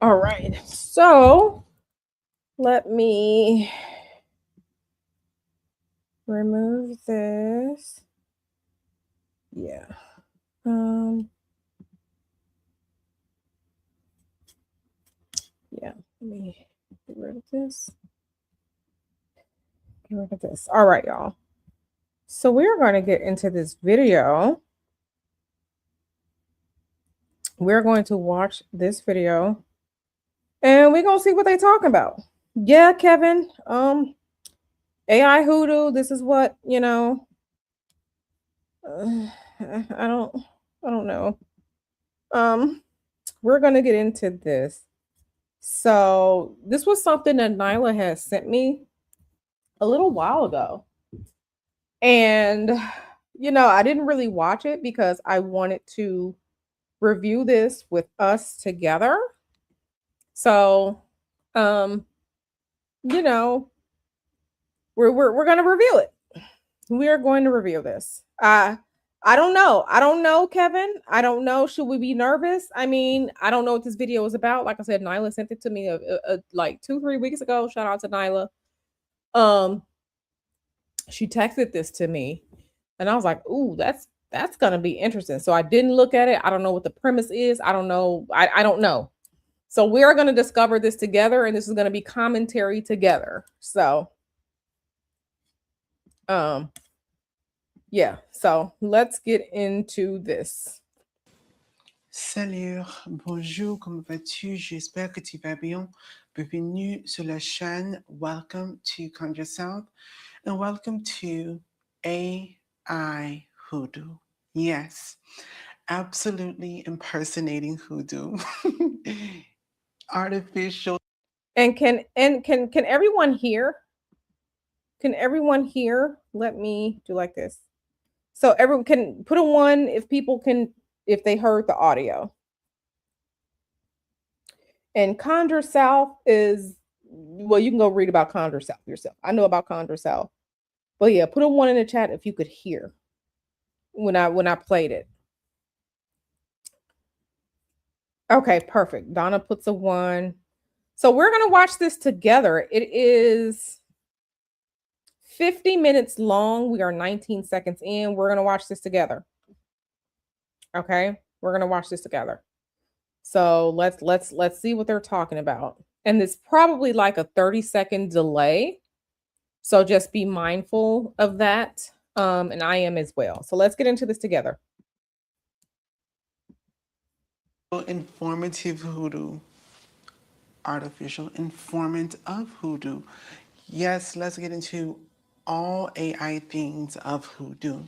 All right, so let me remove this. Yeah. Yeah, let me get rid of this. Get rid of this. All right, y'all. So we're going to get into this video. We're going to watch this video, and we're going to see what they're talking about. Yeah, Kevin. AI Hoodoo. This is what, I don't know. We're going to get into this. So this was something that Nyla has sent me a little while ago. And, I didn't really watch it because I wanted to review this with us together. So, you know, we're going to review it. We are going to review this. I don't know. I don't know, Kevin. I don't know. Should we be nervous? I mean, I don't know what this video is about. Like I said, Nyla sent it to me like 2-3 weeks ago. Shout out to Nyla. She texted this to me, and I was like, "Ooh, that's gonna be interesting." So I didn't look at it. I don't know what the premise is. I don't know. I don't know. So we are going to discover this together, and this is going to be commentary together. So, yeah. So let's get into this. Salut, bonjour, comment vas-tu? J'espère que tu vas bien. Bienvenue sur la chaîne. Welcome to Conjure South and welcome to AI Hoodoo. Yes, absolutely impersonating Hoodoo. Artificial. And can everyone hear? Can everyone hear? Let me do like this. So everyone can put a 1 if people can, if they heard the audio. And Conjure South is, well, you can go read about Conjure South yourself. I know about Conjure South. But yeah, put a 1 in the chat if you could hear when I played it. Okay, perfect. Donna puts a 1. So we're going to watch this together. It is 50 minutes long. We are 19 seconds in. We're going to watch this together. Okay? We're going to watch this together. So let's see what they're talking about. And it's probably like a 30-second delay. So just be mindful of that. And I am as well. So let's get into this together. Informative Hoodoo. Artificial informant of Hoodoo. Yes, let's get into all AI things of Hoodoo.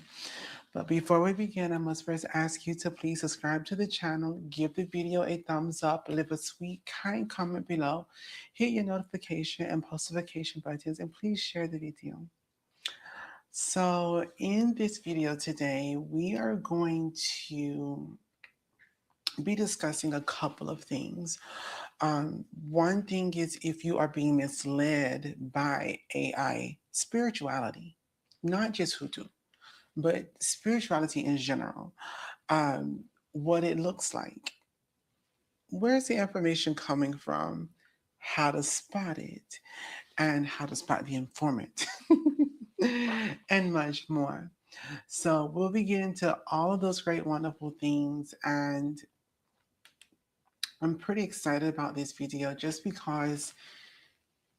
But before we begin, I must first ask you to please subscribe to the channel, give the video a thumbs up, leave a sweet, kind comment below, hit your notification and post notification buttons, and please share the video. So, in this video today, we are going to be discussing a couple of things. One thing is if you are being misled by AI spirituality, not just Hoodoo, but spirituality in general, what it looks like, where's the information coming from, how to spot it, and how to spot the informant, and much more. So we'll be getting into all of those great, wonderful things, and I'm pretty excited about this video just because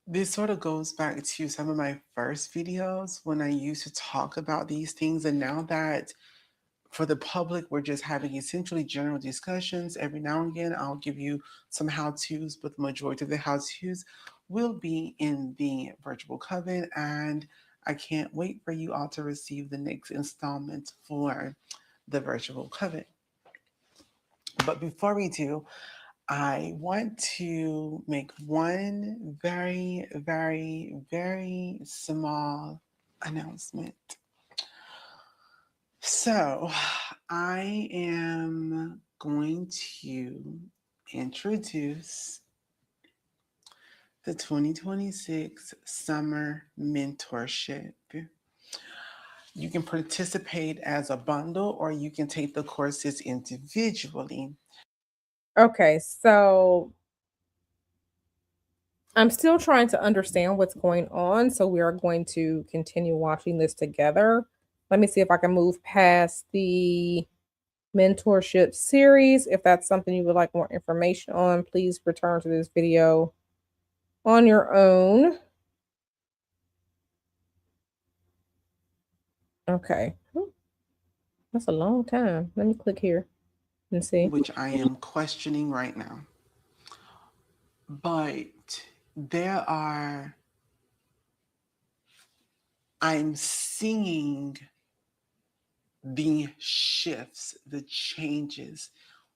this sort of goes back to some of my first videos when I used to talk about these things. And now that for the public, we're just having essentially general discussions. Every now and again, I'll give you some how to's, but the majority of the how to's will be in the virtual coven. And I can't wait for you all to receive the next installment for the virtual coven. But before we do, I want to make one very, very, very small announcement. So, I am going to introduce the 2026 Summer Mentorship. You can participate as a bundle or you can take the courses individually. Okay, so I'm still trying to understand what's going on, so we are going to continue watching this together. Let me see if I can move past the mentorship series. If that's something you would like more information on, please return to this video on your own. Okay. That's a long time. Let me click here and see. Which I am questioning right now. But there are, I'm seeing the shifts, the changes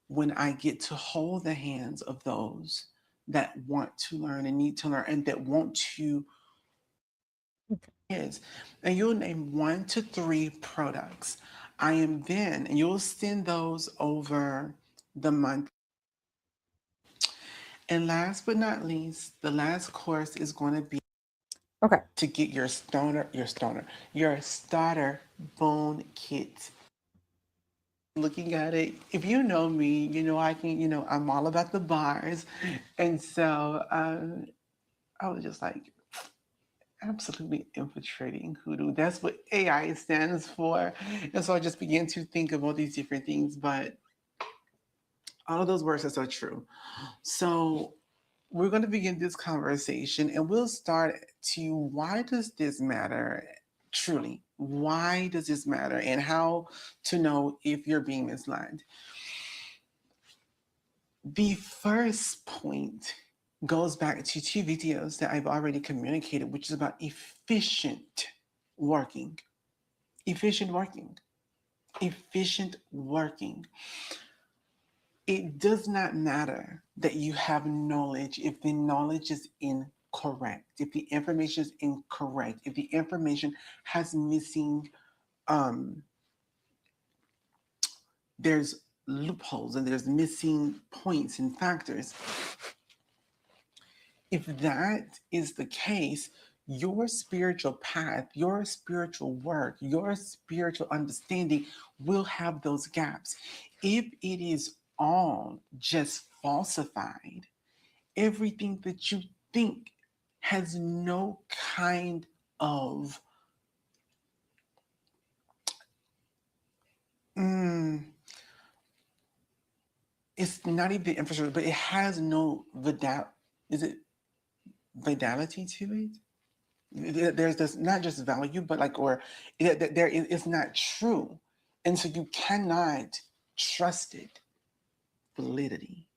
when I get to hold the hands of those that want to learn and need to learn and that want to is. And you'll name 1 to 3 products. I am then, and you'll send those over the month. And last but not least, the last course is going to be Okay. to get your starter bone kit. Looking at it, if you know me, you know I can, I'm all about the bars, and so I was just like absolutely infiltrating Hoodoo. That's what AI stands for, and so I just began to think of all these different things, but all of those words are so true. So we're going to begin this conversation, and we'll start to why does this matter? Truly, why does this matter, and how to know if you're being misled? The first point goes back to 2 videos that I've already communicated, which is about efficient working. Efficient working. Efficient working. It does not matter that you have knowledge if the knowledge is incorrect, if the information is incorrect, if the information has missing, um, there's loopholes and there's missing points and factors. If that is the case, your spiritual path, your spiritual work, your spiritual understanding will have those gaps. If it is all just falsified, everything that you think has no kind of mm, it's not even infrastructure, but it has no is it vitality to it? There's this not just value, but like, or it's not true. And so you cannot trust it. Validity.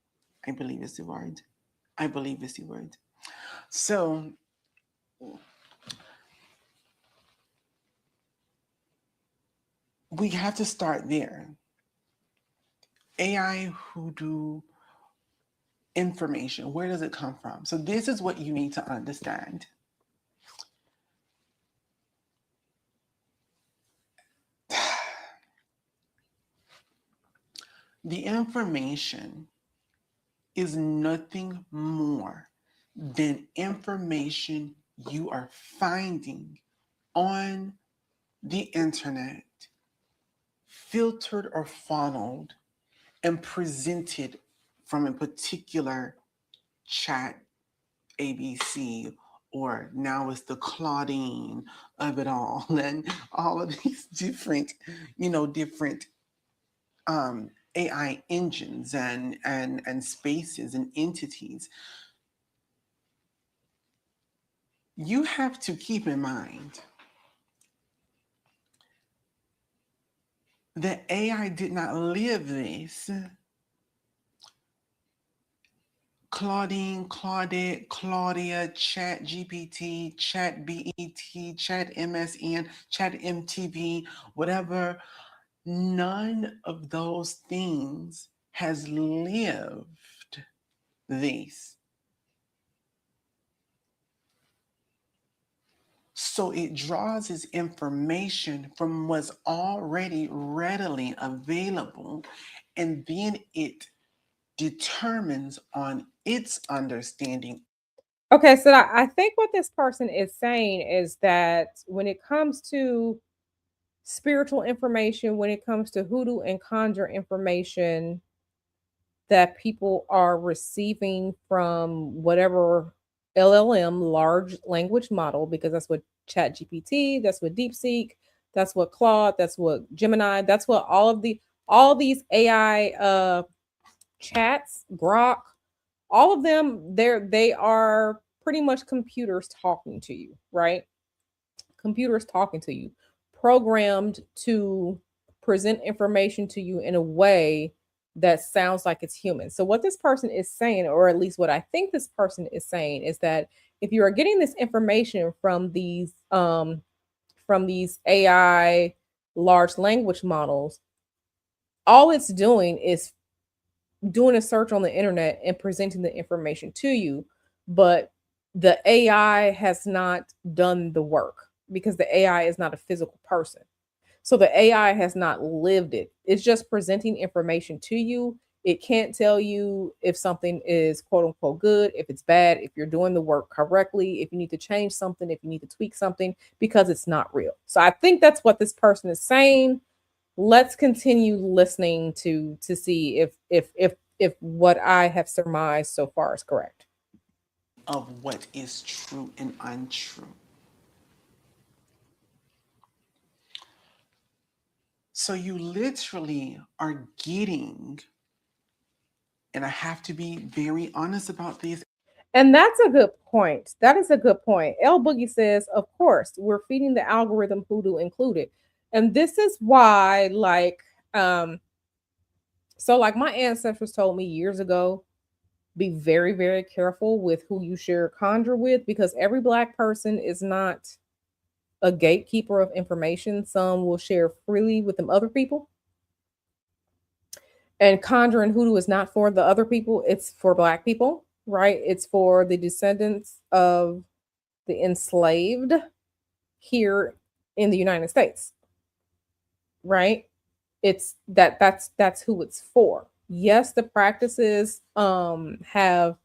I believe is the word. I believe is the word. So we have to start there. AI hoodoo information, where does it come from? So, this is what you need to understand. The information is nothing more than information you are finding on the internet, filtered or funneled, and presented from a particular chat ABC, or now it's the Claudine of it all, and all of these different, different AI engines and spaces and entities. You have to keep in mind that AI did not live this. Claudine, Claudette, Claudia, Chat GPT, Chat BET, Chat MSN, Chat MTV, whatever, none of those things has lived this. So it draws its information from what's already readily available, and then it determines on its understanding. Okay, so I think what this person is saying is that when it comes to spiritual information, when it comes to hoodoo and conjure information that people are receiving from whatever LLM, large language model, because that's what Chat GPT, that's what DeepSeek, that's what Claude, that's what Gemini, that's what all these AI chats, Grok, all of them, they are pretty much computers talking to you, right? Computers talking to you, programmed to present information to you in a way that sounds like it's human. So what this person is saying, or at least what I think this person is saying, is that if you are getting this information from these AI large language models, all it's doing is doing a search on the internet and presenting the information to you, but the AI has not done the work because the AI is not a physical person. So the AI has not lived it. It's just presenting information to you. It can't tell you if something is quote unquote good, if it's bad, if you're doing the work correctly, if you need to change something, if you need to tweak something, because it's not real. So I think that's what this person is saying. Let's continue listening to see if what I have surmised so far is correct. Of what is true and untrue. So you literally are getting, and I have to be very honest about this. And that's a good point. That is a good point. L Boogie says, of course, we're feeding the algorithm hoodoo included. And this is why, like my ancestors told me years ago, be very, very careful with who you share conjure with, because every black person is not a gatekeeper of information. Some will share freely with them other people. And conjure and hoodoo is not for the other people, it's for black people, right? It's for the descendants of the enslaved here in the United States, right? That's who it's for. Yes, the practices have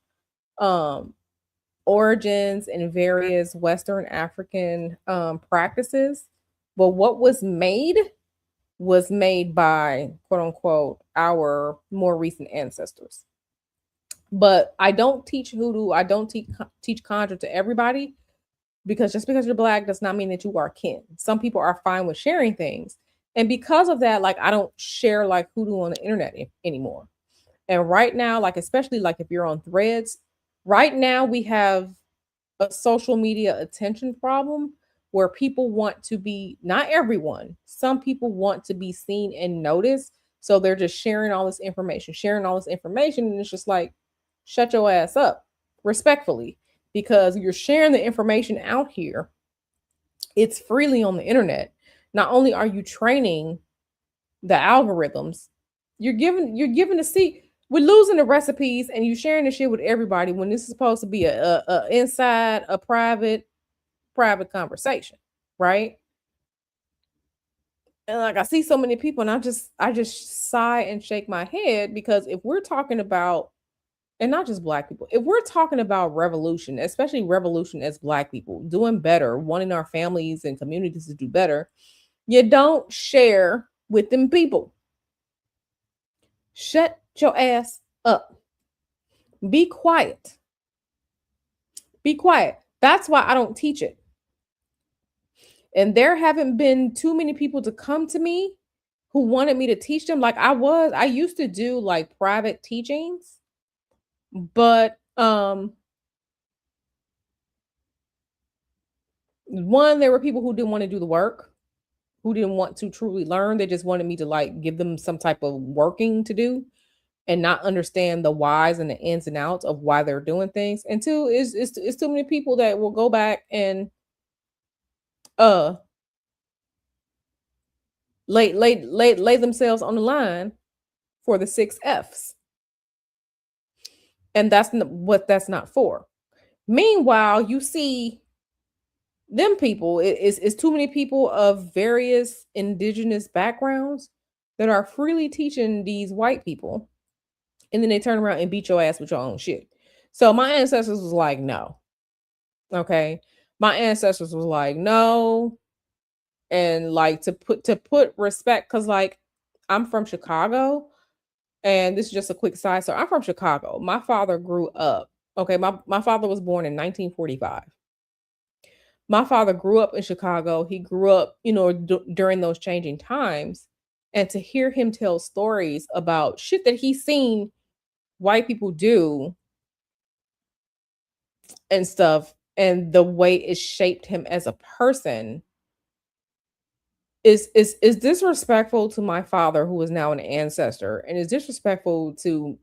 um origins in various Western African practices, but what was made by quote unquote our more recent ancestors. But I don't teach hoodoo. I don't teach conjure to everybody, because just because you're black does not mean that you are kin. Some people are fine with sharing things, and because of that, like I don't share like hoodoo on the internet anymore. And right now, like especially like if you're on Threads, right now we have a social media attention problem where people want to be, not everyone, some people want to be seen and noticed. So they're just sharing all this information. And it's just like, shut your ass up, respectfully, because you're sharing the information out here. It's freely on the internet. Not only are you training the algorithms. You're giving the see. We're losing the recipes, and you sharing the shit with everybody when this is supposed to be a inside a private conversation, right? And like I see so many people, and I just sigh and shake my head because if we're talking about, and not just black people, if we're talking about revolution, especially revolution as black people doing better, wanting our families and communities to do better, you don't share with them people. Shut your ass up. Be quiet. Be quiet. That's why I don't teach it. And there haven't been too many people to come to me who wanted me to teach them. Like I used to do like private teachings, but one, there were people who didn't want to do the work, who didn't want to truly learn. They just wanted me to like give them some type of working to do and not understand the whys and the ins and outs of why they're doing things. And two, is too many people that will go back and uh lay themselves on the line for the six F's. And what that's not for. Meanwhile, you see them people, it's too many people of various indigenous backgrounds that are freely teaching these white people, and then they turn around and beat your ass with your own shit. So my ancestors was like, no. Okay. My ancestors was like, no. And like to put respect, because like I'm from Chicago, and this is just a quick side. So I'm from Chicago. My father grew up. Okay, my father was born in 1945. My father grew up in Chicago. He grew up, during those changing times. And to hear him tell stories about shit that he's seen white people do and stuff, and the way it shaped him as a person is disrespectful to my father, who is now an ancestor, and is disrespectful to,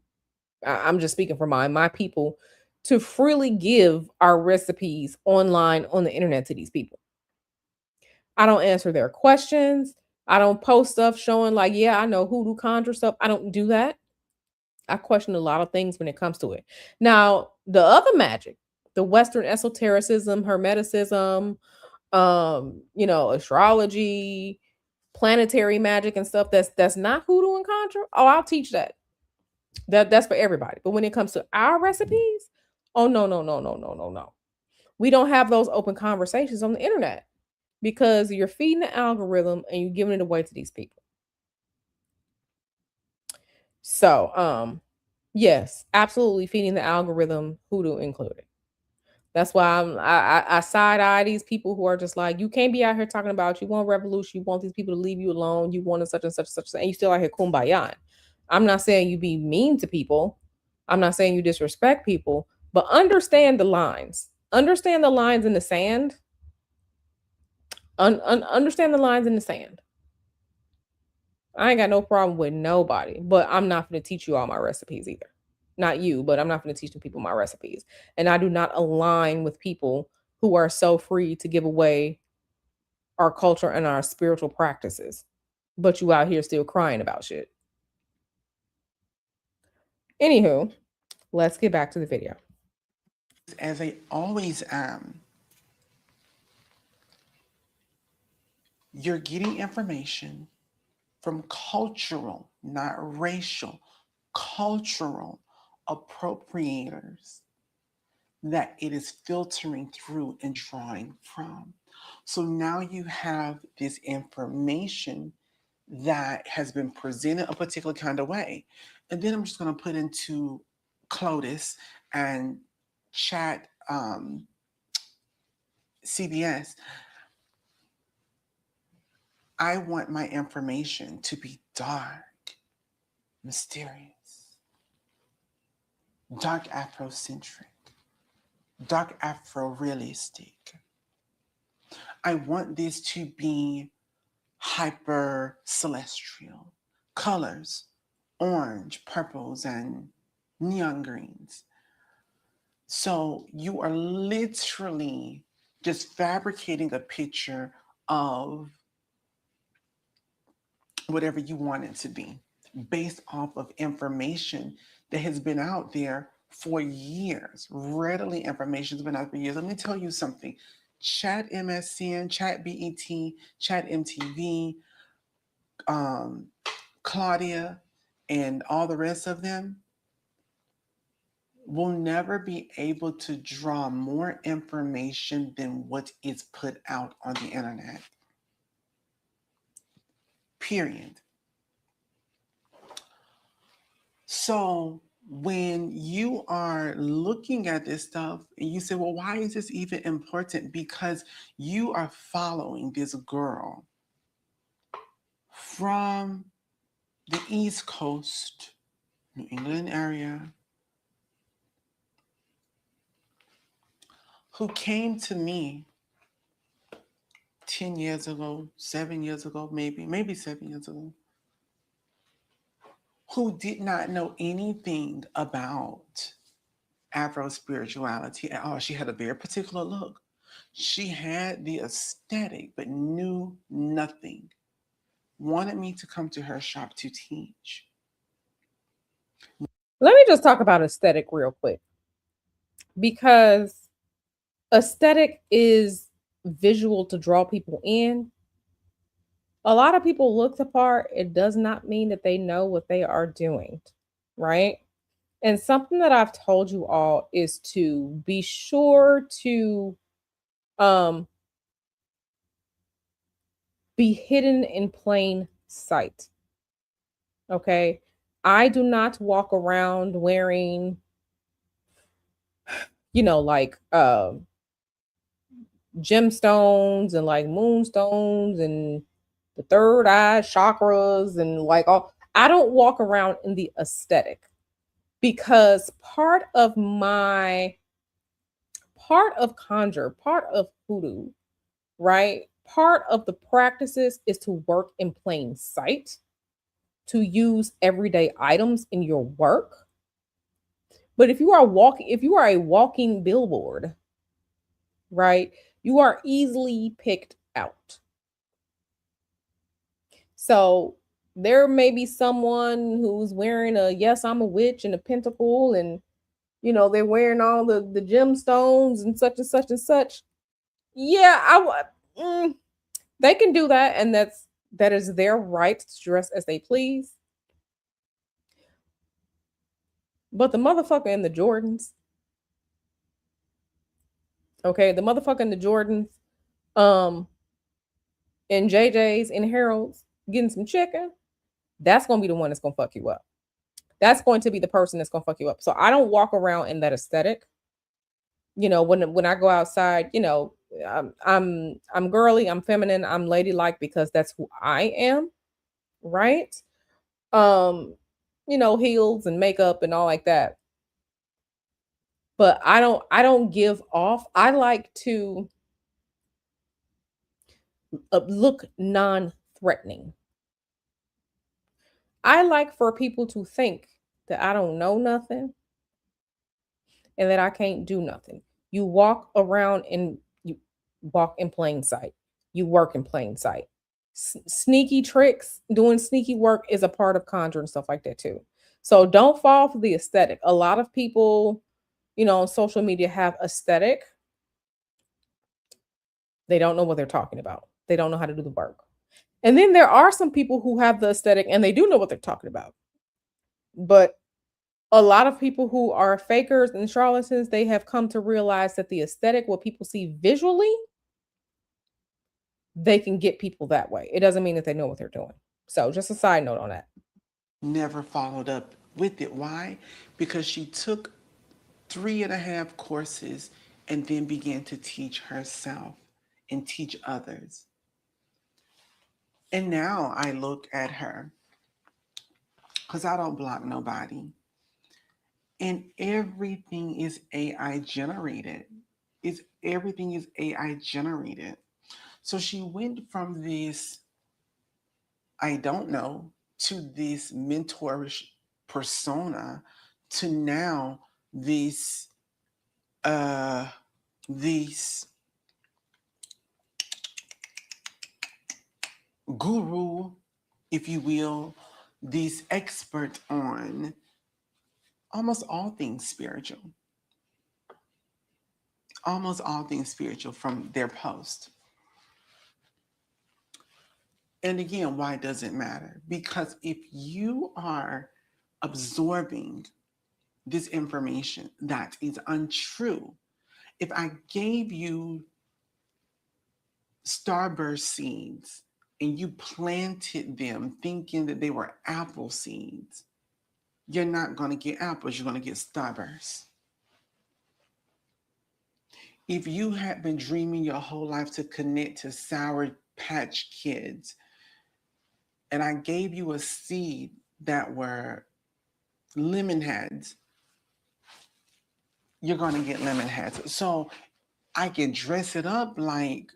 I'm just speaking for my people, to freely give our recipes online on the internet to these people. I don't answer their questions. I don't post stuff showing like, yeah, I know hoodoo conjure stuff. I don't do that. I question a lot of things when it comes to it. Now, the other magic, the Western esotericism, hermeticism, astrology, planetary magic and stuff that's not hoodoo and conjure. Oh, I'll teach that. That's for everybody. But when it comes to our recipes, oh no, no, no, no, no, no, no. We don't have those open conversations on the internet because you're feeding the algorithm and you're giving it away to these people. So, yes, absolutely feeding the algorithm, hoodoo included. That's why I side eye these people who are just like, you can't be out here talking about you want revolution, you want these people to leave you alone, you want such and such and such, and you still out here kumbaya. I'm not saying you be mean to people. I'm not saying you disrespect people, but understand the lines. Understand the lines in the sand. Understand the lines in the sand. I ain't got no problem with nobody, but I'm not going to teach you all my recipes either. Not you, but I'm not going to teach the people my recipes. And I do not align with people who are so free to give away our culture and our spiritual practices, but you out here still crying about shit. Anywho, let's get back to the video. As I always am, you're getting information from cultural, not racial, cultural appropriators that it is filtering through and drawing from. So now you have this information that has been presented a particular kind of way. And then I'm just going to put into Clotus and chat CBS. I want my information to be dark, mysterious, dark Afrocentric, dark Afro realistic. I want this to be hyper celestial colors, orange, purples, and neon greens. So you are literally just fabricating a picture of whatever you want it to be based off of information that has been out there for years. Readily information has been out for years. Let me tell you something. Chat MSN, Chat BET, Chat MTV, um, Claudia, and all the rest of them will never be able to draw more information than what is put out on the internet. Period. So when you are looking at this stuff and you say, well, why is this even important? Because you are following this girl from the East Coast, New England area, who came to me 10 years ago, 7 years ago, maybe 7 years ago, who did not know anything about Afro spirituality at all. She had a very particular look. She had the aesthetic, but knew nothing. Wanted me to come to her shop to teach. Let me just talk about aesthetic real quick because aesthetic is visual to draw people in. A lot of people look the part. It does not mean that they know what they are doing, right? And something that I've told you all is to be sure to um be hidden in plain sight. Okay? I do not walk around wearing, like gemstones and like moonstones and the third eye chakras and like all. I don't walk around in the aesthetic because part of conjure, part of hoodoo, right? Part of the practices is to work in plain sight, to use everyday items in your work. But if you are a walking billboard, right? You are easily picked out. So there may be someone who's wearing a yes, I'm a witch and a pentacle, and they're wearing all the gemstones and such and such and such. Yeah, they can do that, and that is their right to dress as they please. But the motherfucker in the Jordans, okay, the motherfucker in the Jordans, um, and JJ's and Harold's getting some chicken, that's gonna be the one that's gonna fuck you up. That's going to be the person that's gonna fuck you up. So I don't walk around in that aesthetic. When I go outside, I'm girly, I'm feminine, I'm ladylike because that's who I am, right? Um, heels and makeup and all like that. But I don't give off. I like to look non-threatening. I like for people to think that I don't know nothing and that I can't do nothing. You walk around and you walk in plain sight. You work in plain sight. Sneaky tricks, doing sneaky work is a part of conjure and stuff like that too. So don't fall for the aesthetic. A lot of people, on social media have aesthetic. They don't know what they're talking about. They don't know how to do the work. And then there are some people who have the aesthetic and they do know what they're talking about. But a lot of people who are fakers and charlatans, they have come to realize that the aesthetic, what people see visually, they can get people that way. It doesn't mean that they know what they're doing. So, just a side note on that. Never followed up with it. Why? Because she took 3.5 courses and then began to teach herself and teach others. And now I look at her because I don't block nobody. And everything is AI generated. Everything is AI generated. So she went from this I don't know to this mentorish persona to now this uh this guru if you will, this expert on almost all things spiritual, almost all things spiritual from their post. And again, why does it matter? Because if you are absorbing this information that is untrue, if I gave you starburst seeds and you planted them thinking that they were apple seeds, you're not going to get apples, you're going to get starburst. If you had been dreaming your whole life to connect to Sour Patch Kids, and I gave you a seed that were lemon heads, you're going to get lemon heads. So I can dress it up like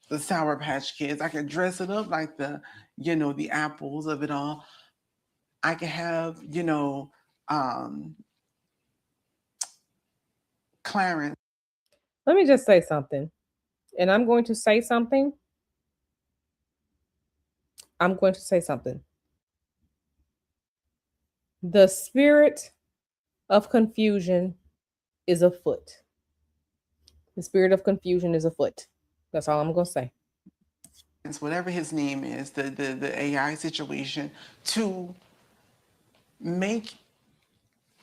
the Sour Patch Kids. I can dress it up like the apples of it all. I can have, um, Clarence. Let me just say something. And I'm going to say something. I'm going to say something. The spirit of confusion is afoot. The spirit of confusion is afoot. That's all I'm going to say. Whatever his name is, the AI situation, to make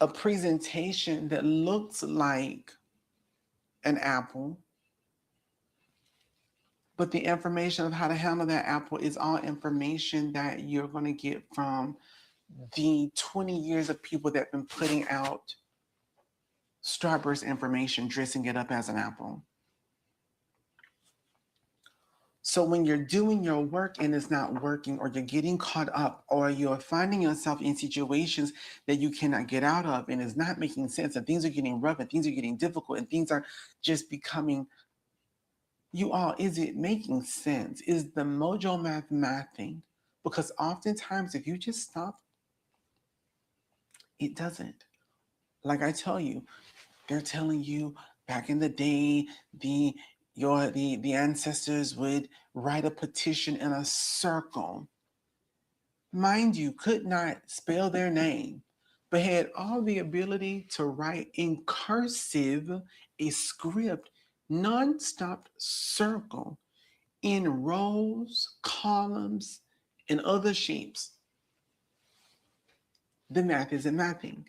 a presentation that looks like an apple, but the information of how to handle that apple is all information that you're going to get from the 20 years of people that have been putting out Starburst information, dressing it up as an apple. So when you're doing your work and it's not working, or you're getting caught up, or you're finding yourself in situations that you cannot get out of, and it's not making sense, and things are getting rough, and things are getting difficult, and things are just becoming, you all, is it making sense? Is the mojo math mathing? Because oftentimes, if you just stop, it doesn't. Like I tell you, they're telling you back in the day, the ancestors would write a petition in a circle. Mind you, could not spell their name, but had all the ability to write in cursive a script, non-stop circle in rows, columns, and other shapes. The math isn't mapping.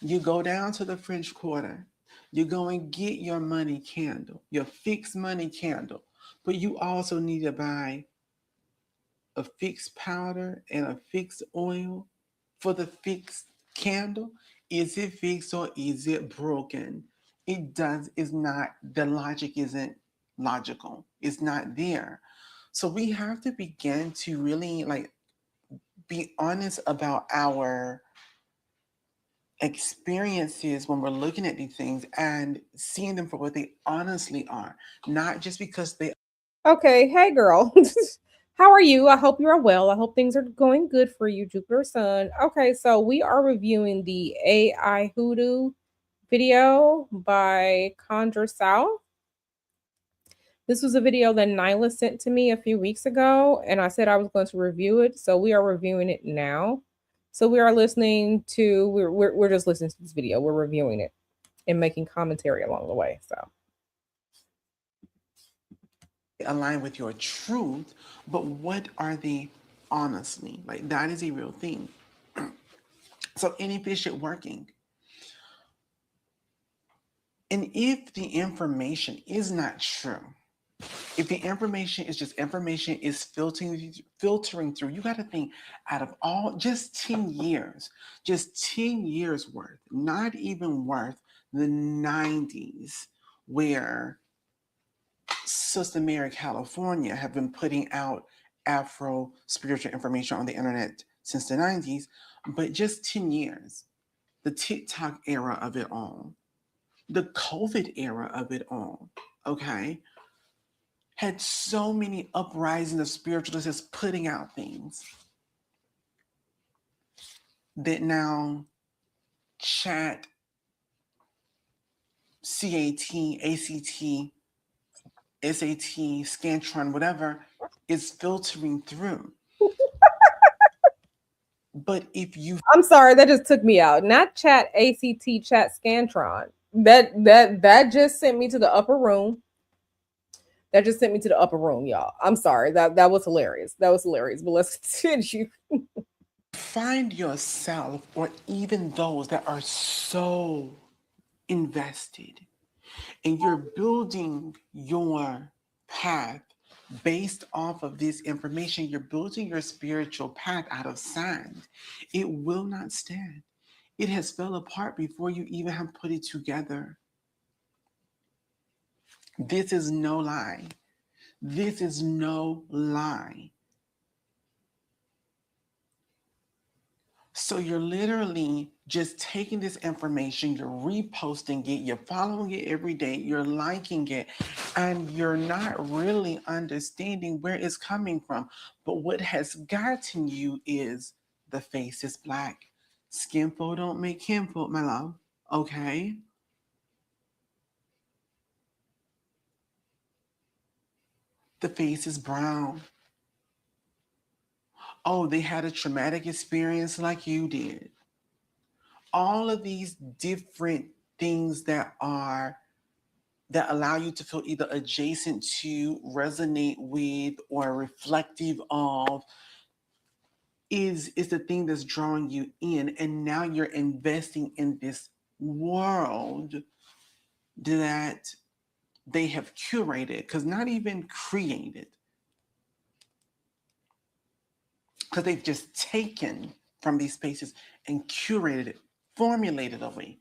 You go down to the French Quarter, you go and get your money candle, your fixed money candle, but you also need to buy a fixed powder and a fixed oil for the fixed candle. Is it fixed or is it broken? It does, is not, the logic isn't logical. It's not there. So we have to begin to really like be honest about our experiences when we're looking at these things and seeing them for what they honestly are, not just because they. Okay, hey girl. How are you? I hope you are well. I hope things are going good for you, Jupiter Sun. Okay, so we are reviewing the AI Hoodoo video by Conjure South. This was a video that Nyla sent to me a few weeks ago, and I said I was going to review it. So we are reviewing it now. So we are listening to we're just listening to this video. We're reviewing it and making commentary along the way. So align with your truth, but what are they honestly? Like that is a real thing. So inefficient working. And if the information is not true, if the information is just information is filtering through, you got to think, out of all just 10 years, just 10 years worth, not even worth the 90s, where Sister Mary California have been putting out Afro spiritual information on the internet since the 90s, but just 10 years, the TikTok era of it all, the COVID era of it all, okay, had so many uprisings of spiritualists putting out things that now chat, CAT, ACT, SAT, Scantron, whatever, is filtering through. But if you I'm sorry, that just took me out. Not chat ACT chat Scantron. That just sent me to the upper room. That just sent me to the upper room, y'all. I'm sorry. That was hilarious. That was hilarious. But let's continue. find yourself, or even those that are so invested, and you're building your path based off of this information, you're building your spiritual path out of sand, it will not stand. It has fell apart before you even have put it together. This is no lie. This is no lie. So you're literally just taking this information, you're reposting it, you're following it every day, you're liking it, and you're not really understanding where it's coming from. But what has gotten you is the face is black. Skinfo don't make kinfolk, my love. Okay? The face is brown. Oh, they had a traumatic experience like you did. All of these different things that allow you to feel either adjacent to, resonate with, or reflective of is the thing that's drawing you in. And now you're investing in this world that they have curated, because not even created, because they've just taken from these spaces and curated it, formulated a way.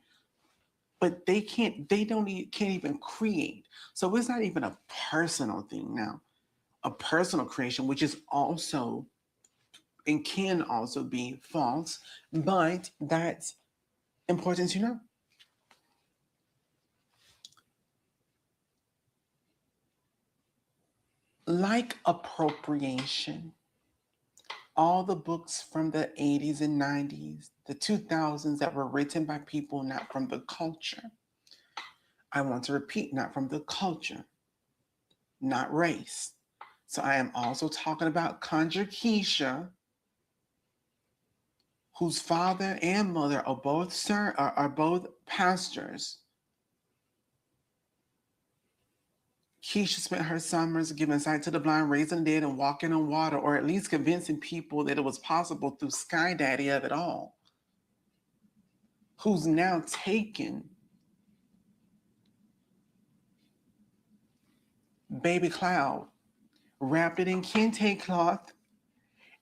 But they don't can't even create. So it's not even a personal thing now, a personal creation, which is also and can also be false, but that's important to know. Like appropriation, all the books from the 80s and 90s, the 2000s that were written by people not from the culture. I want to repeat, not from the culture, not race. So I am also talking about Conjure Keisha, whose father and mother are both pastors. Keisha spent her summers giving sight to the blind, raising the dead, and walking on water, or at least convincing people that it was possible through Sky Daddy of it all, who's now taken Baby Cloud, wrapped it in kente cloth,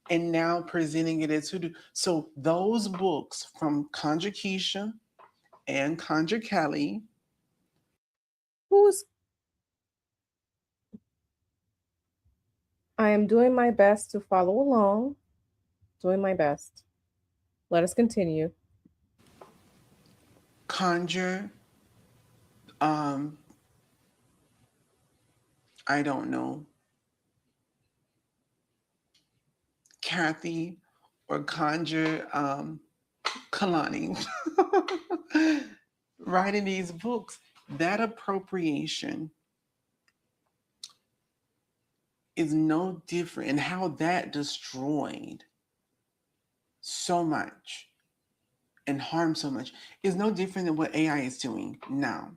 and now presenting it as Hoodoo. So those books from Conjure Keisha and Conjure Kelly. Who's I am doing my best to follow along. Doing my best. Let us continue. Conjure, um, I don't know, Kathy, or Conjure Kalani, writing these books. That appropriation is no different, and how that destroyed so much and harmed so much is no different than what AI is doing now.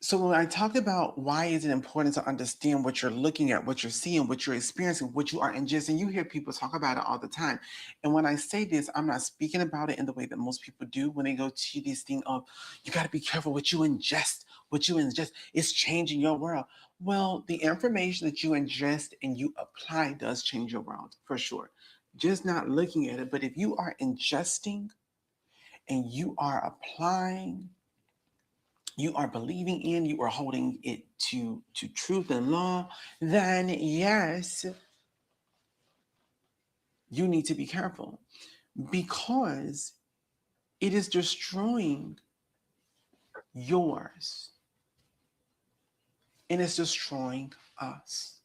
So when I talk about why is it important to understand what you're looking at, what you're seeing, what you're experiencing, what you are ingesting, you hear people talk about it all the time. And when I say this, I'm not speaking about it in the way that most people do when they go to this thing of you got to be careful what you ingest, what you ingest. It's changing your world. Well, the information that you ingest and you apply does change your world for sure. Just not looking at it, but if you are ingesting and you are applying, you are believing in, you are holding it to truth and law, then yes, you need to be careful, because it is destroying yours and it's destroying us.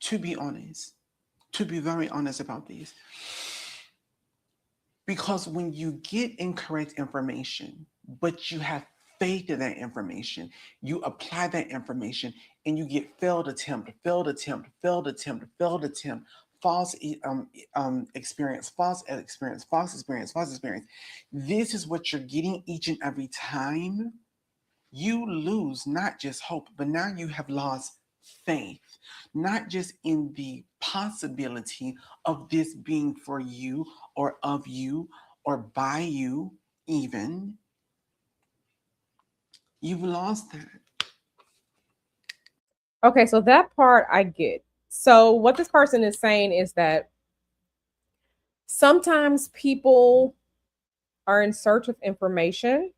To be honest, to be very honest about this, because when you get incorrect information, but you have faith in that information. You apply that information and you get failed attempt, failed attempt, failed attempt, failed attempt, experience, false experience, false experience, false experience. This is what you're getting each and every time. You lose not just hope, but now you have lost faith, not just in the possibility of this being for you or of you or by you, even. You've lost that. Okay, so that part I get. So what this person is saying is that sometimes people are in search of information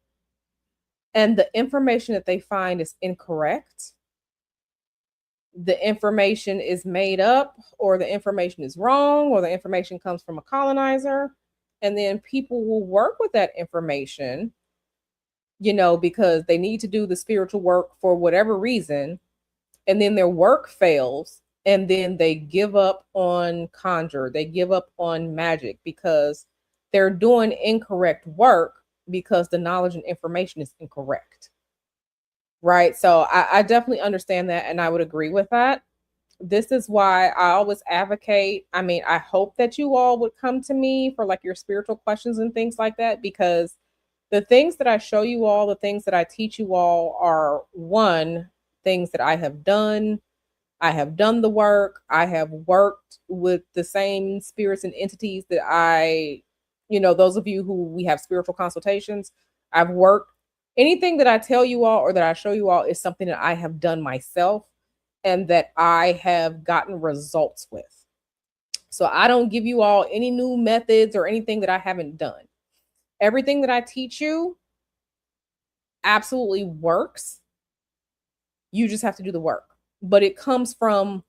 and the information that they find is incorrect. The information is made up, or the information is wrong, or the information comes from a colonizer. And then people will work with that information, because they need to do the spiritual work for whatever reason. And then their work fails. And then they give up on conjure, they give up on magic because they're doing incorrect work because the knowledge and information is incorrect. Right. So I definitely understand that. And I would agree with that. This is why I always advocate. I mean, I hope that you all would come to me for like your spiritual questions and things like that, because the things that I show you all, the things that I teach you all are one, things that I have done. I have done the work. I have worked with the same spirits and entities that those of you who we have spiritual consultations, I've worked. Anything that I tell you all or that I show you all is something that I have done myself and that I have gotten results with. So I don't give you all any new methods or anything that I haven't done. Everything that I teach you absolutely works. You just have to do the work. But it comes from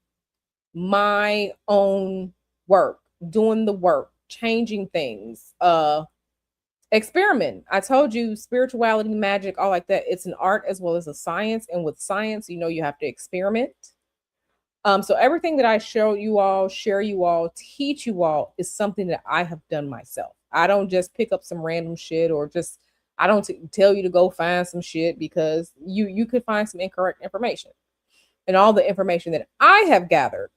my own work, doing the work, changing things, experiment. I told you spirituality, magic, all like that. It's an art as well as a science. And with science, you have to experiment. So everything that I show you all, share you all, teach you all is something that I have done myself. I don't just pick up some random shit or just I don't tell you to go find some shit because you could find some incorrect information. And all the information that I have gathered,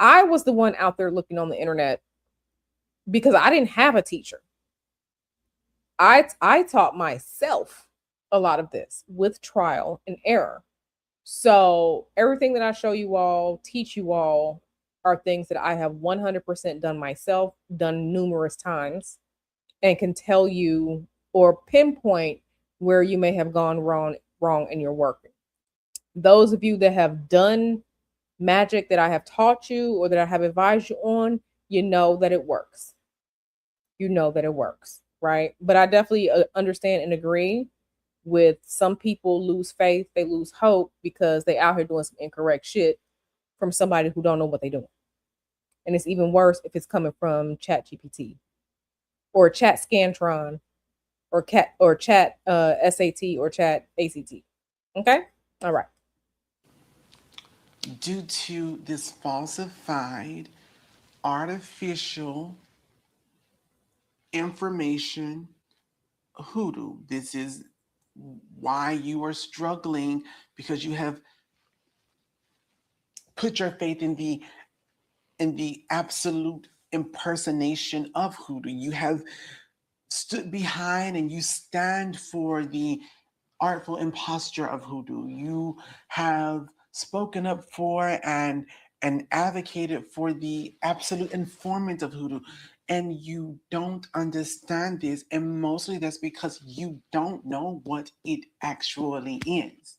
I was the one out there looking on the internet because I didn't have a teacher. I taught myself a lot of this with trial and error. So everything that I show you all, teach you all, are things that I have 100% done myself, done numerous times, and can tell you or pinpoint where you may have gone wrong in your work. Those of you that have done magic that I have taught you or that I have advised you on, you know that it works. You know that it works, right? But I definitely understand and agree with some people lose faith, they lose hope because they out here doing some incorrect shit from somebody who don't know what they're doing. And it's even worse if it's coming from Chat GPT or Chat Scantron or Chat SAT or Chat ACT. Okay? All right. Due to this falsified, artificial information hoodoo. This is why you are struggling because you have put your faith in the absolute impersonation of hoodoo. You have stood behind and you stand for the artful imposture of hoodoo. You have spoken up for and advocated for the absolute informant of hoodoo. And you don't understand this. And mostly that's because you don't know what it actually is.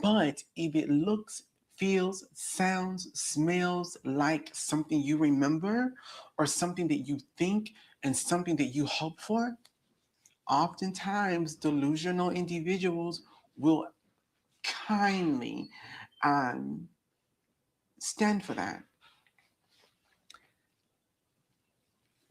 But if it looks, feels, sounds, smells like something you remember or something that you think and something that you hope for, oftentimes delusional individuals will kindly um, stand for that.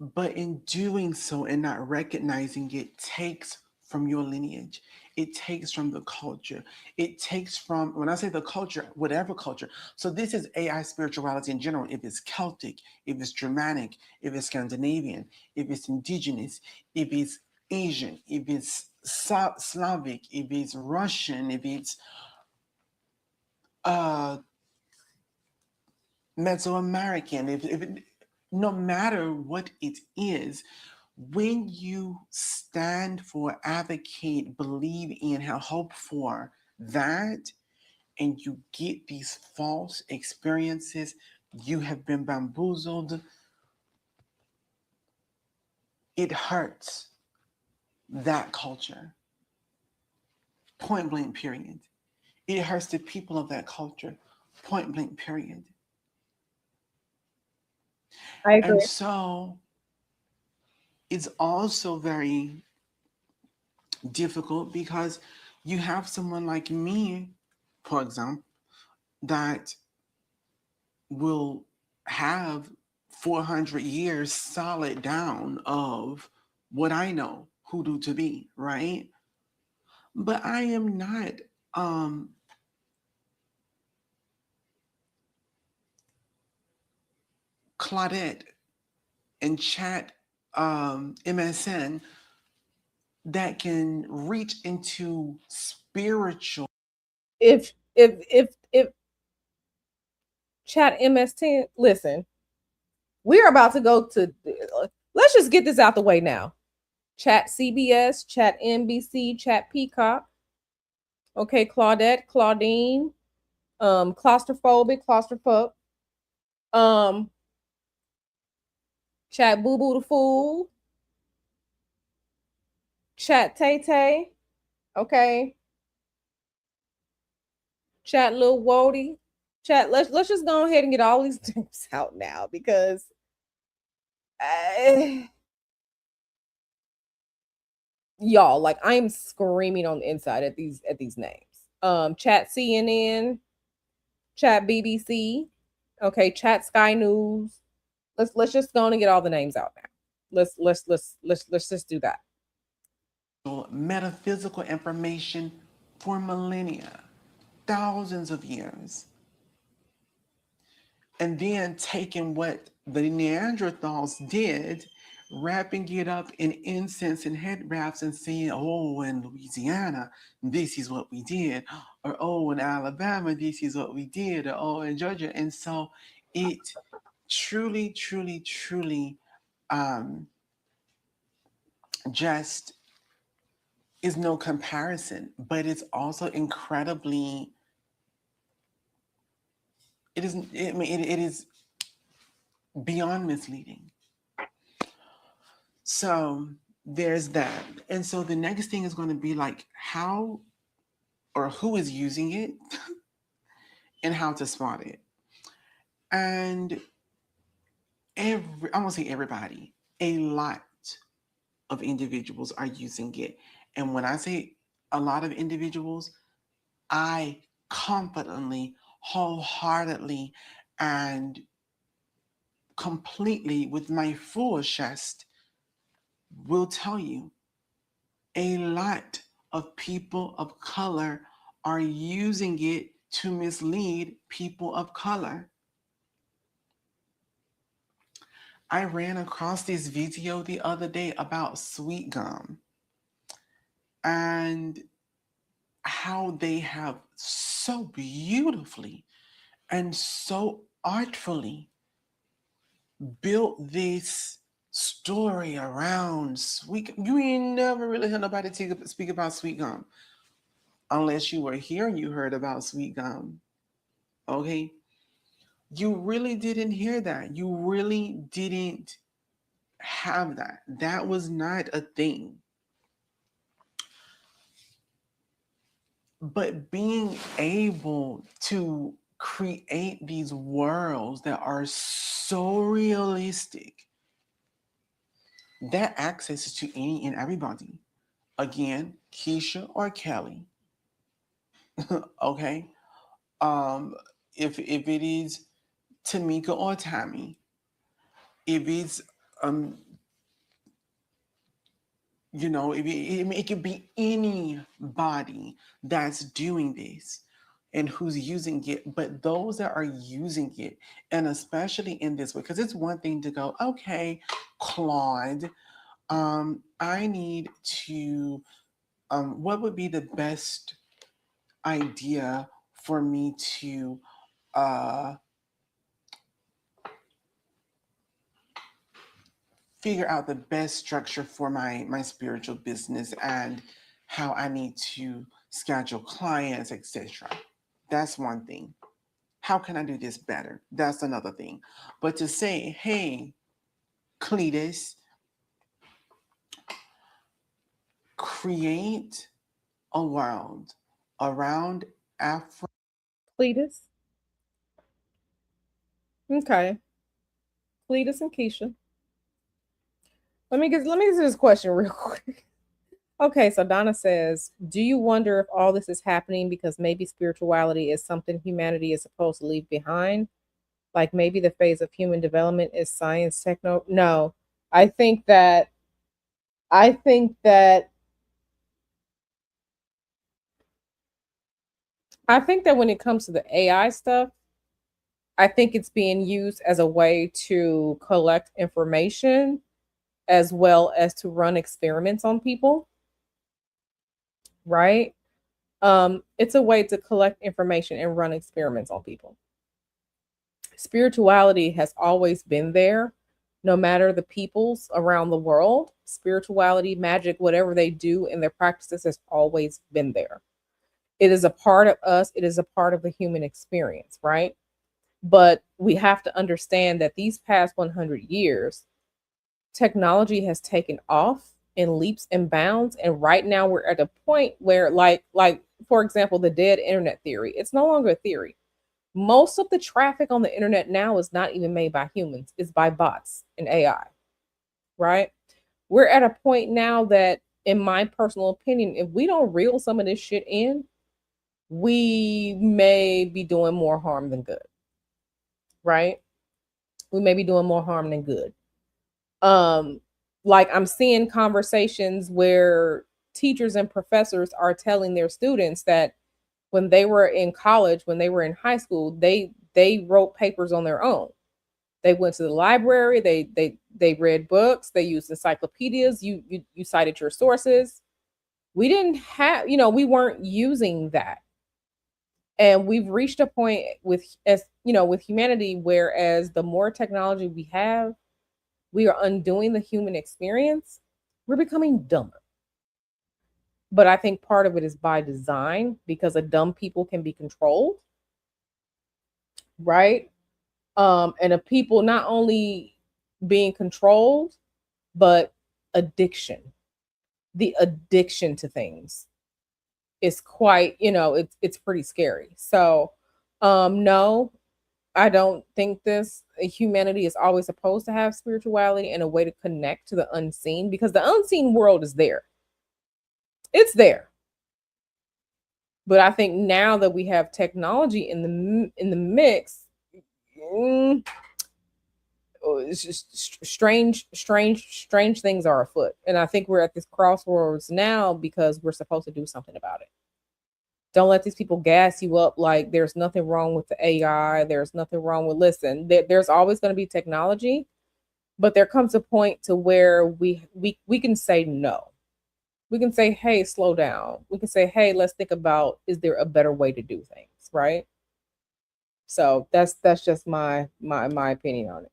But in doing so and not recognizing it takes from your lineage. It takes from the culture. It takes from, when I say the culture, whatever culture. So this is AI spirituality in general. If it's Celtic, if it's Germanic, if it's Scandinavian, if it's indigenous, if it's Asian, if it's Slavic, if it's Russian, if it's uh, Mesoamerican, if it, no matter what it is, when you stand for, advocate, believe in, have hope for that, and you get these false experiences, you have been bamboozled, it hurts that culture. Point blank, period. It hurts the people of that culture. Point blank, period. I And agree. so it's also very difficult because you have someone like me, for example, that will have 400 years solid down of what I know hoodoo to be, right? But I am not um Claudette and chat MSN that can reach into spiritual. If chat MS10, listen, we're about to go to, let's just get this out the way now. Chat CBS, chat NBC, chat Peacock, okay, Claudette, Claudine, claustrophobic, claustrophobe, um, chat Boo Boo the Fool, chat Tay Tay, okay, chat Lil Wody, chat. Let's just go ahead and get all these names out now because uh, y'all, like, I'm screaming on the inside at these names. Chat CNN, chat BBC, okay, chat Sky News. Let's just go on and get all the names out now. Let's just do that. metaphysical information for millennia, thousands of years, and then taking what the Neanderthals did, wrapping it up in incense and head wraps and saying, oh, in Louisiana, this is what we did, or oh, in Alabama, this is what we did, or oh, in Georgia. And so it truly, truly, truly um, just is no comparison, but it's also incredibly, it is, I mean, it is beyond misleading. So there's that. And so the next thing is going to be like how or who is using it and how to spot it. And I won't say everybody, a lot of individuals are using it. And when I say a lot of individuals, I confidently, wholeheartedly, and completely with my full chest will tell you a lot of people of color are using it to mislead people of color. I ran across this video the other day about sweet gum and how they have so beautifully and so artfully built this story around sweet. You ain't never really heard nobody speak about sweet gum unless you were here and you heard about sweet gum. Okay, you really didn't hear that. You really didn't have that. That was not a thing. But being able to create these worlds that are so realistic, that access to any and everybody. Again, Keisha or Kelly. Okay. Um, if it is Tamika or Tammy, if it's um, it could be anybody that's doing this and who's using it, but those that are using it, and especially in this way, because it's one thing to go, okay, Claude, I need to. What would be the best idea for me to uh, figure out the best structure for my spiritual business and how I need to schedule clients, etc. That's one thing. How can I do this better? That's another thing. But to say, hey, Cletus, create a world around Afro. Cletus. Okay. Cletus and Keisha. Let me get this question real quick. Okay, so Donna says, "Do you wonder if all this is happening because maybe spirituality is something humanity is supposed to leave behind? Like maybe the phase of human development is science techno?" No. I think that I think that I think that when it comes to the AI stuff, I think it's being used as a way to collect information as well as to run experiments on people, right? It's a way to collect information and run experiments on people. Spirituality has always been there, no matter the peoples around the world. Spirituality, magic, whatever they do in their practices has always been there. It is a part of us, it is a part of the human experience, right? But we have to understand that these past 100 years, technology has taken off in leaps and bounds. And right now we're at a point where, like, for example, the dead internet theory, it's no longer a theory. Most of the traffic on the internet now is not even made by humans, it's by bots and AI, right? We're at a point now that, in my personal opinion, if we don't reel some of this shit in, we may be doing more harm than good, right? We may be doing more harm than good. Um, like I'm seeing conversations where teachers and professors are telling their students that when they were in college, when they were in high school, they wrote papers on their own. They went to the library, they read books, they used encyclopedias, you cited your sources. We didn't have, we weren't using that. And we've reached a point with, as with humanity, whereas the more technology we have, we are undoing the human experience. We're becoming dumber. But I think part of it is by design because a dumb people can be controlled, right? And a people not only being controlled, but addiction. The addiction to things is quite, it's pretty scary. So, no, I don't think this humanity is always supposed to have spirituality and a way to connect to the unseen, because the unseen world is there. It's there. But I think now that we have technology in the mix, mm, it's just strange things are afoot. And I think we're at this crossroads now because we're supposed to do something about it. Don't let these people gas you up like there's nothing wrong with the AI. There's nothing wrong with, listen, there's always going to be technology, but there comes a point to where we can say no. We can say, hey, slow down. We can say, hey, let's think about, is there a better way to do things, right? So that's just my opinion on it.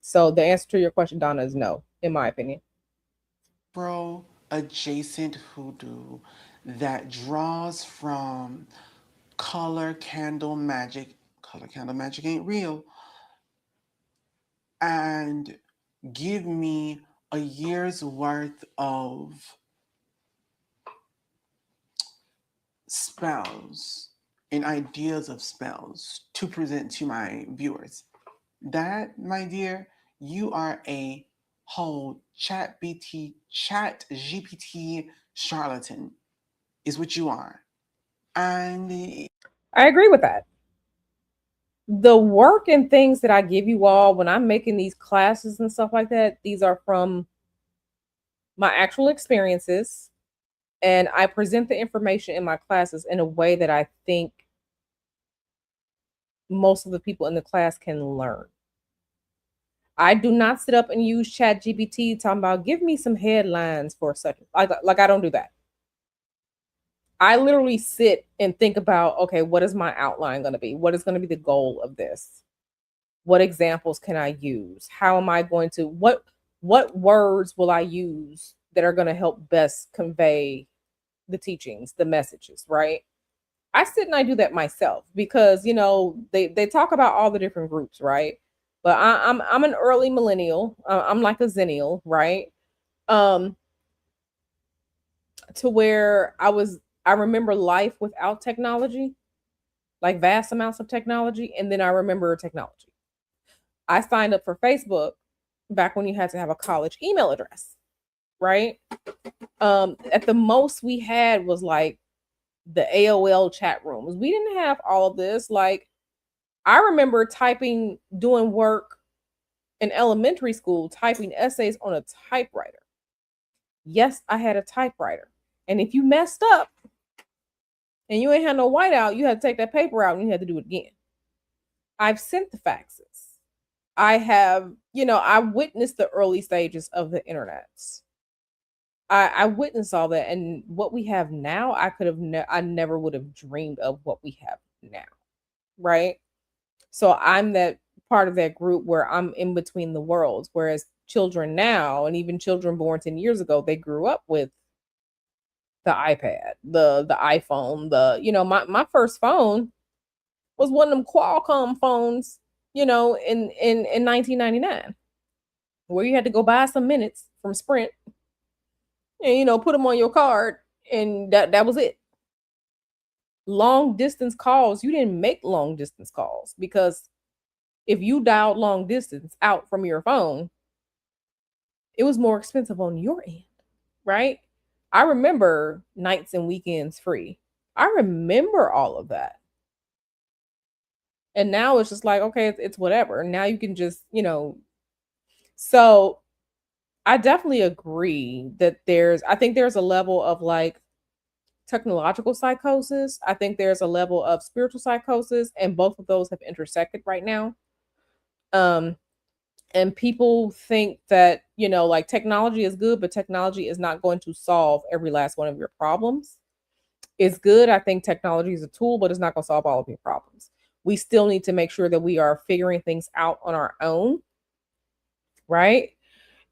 So the answer to your question, Donna, is no, in my opinion. Afro adjacent hoodoo that draws from color candle magic. Color candle magic ain't real. And give me a year's worth of spells and ideas of spells to present to my viewers. That, my dear, you are a whole chat GPT charlatan is what you are. And I agree with that. The work and things that I give you all when I'm making these classes and stuff like that, these are from my actual experiences. And I present the information in my classes in a way that I think most of the people in the class can learn. I do not sit up and use Chat GPT talking about give me some headlines for a second. Like I don't do that. I literally sit and think about, okay, what is my outline going to be? What is going to be the goal of this? What examples can I use? How am I going to what words will I use that are going to help best convey the teachings, the messages, right? I sit and I do that myself because they talk about all the different groups, right? But I'm an early millennial. I'm like a zennial, right? Um, to where I remember life without technology, like vast amounts of technology, and then I remember technology. I signed up for Facebook back when you had to have a college email address, right? At the most we had was like the AOL chat rooms. We didn't have all of this. Like I remember doing work in elementary school, typing essays on a typewriter. Yes, I had a typewriter. And if you messed up and you ain't had no whiteout, you had to take that paper out and you had to do it again. I've sent the faxes. I have, I witnessed the early stages of the internet. I witnessed all that, and what we have now, I never would have dreamed of what we have now, right? So I'm that part of that group where I'm in between the worlds. Whereas children now, and even children born 10 years ago, they grew up with the iPad, the iPhone, my first phone was one of them Qualcomm phones, in 1999, where you had to go buy some minutes from Sprint and put them on your card, and that was it. Long distance calls, you didn't make long distance calls because if you dialed long distance out from your phone, it was more expensive on your end, right? I remember nights and weekends free. I remember all of that. And now it's just like, okay, it's whatever. Now you can just, so I definitely agree that I think there's a level of like technological psychosis. I think there's a level of spiritual psychosis, and both of those have intersected right now. Um, and people think that, like technology is good, but technology is not going to solve every last one of your problems. It's good. I think technology is a tool, but it's not going to solve all of your problems. We still need to make sure that we are figuring things out on our own, right?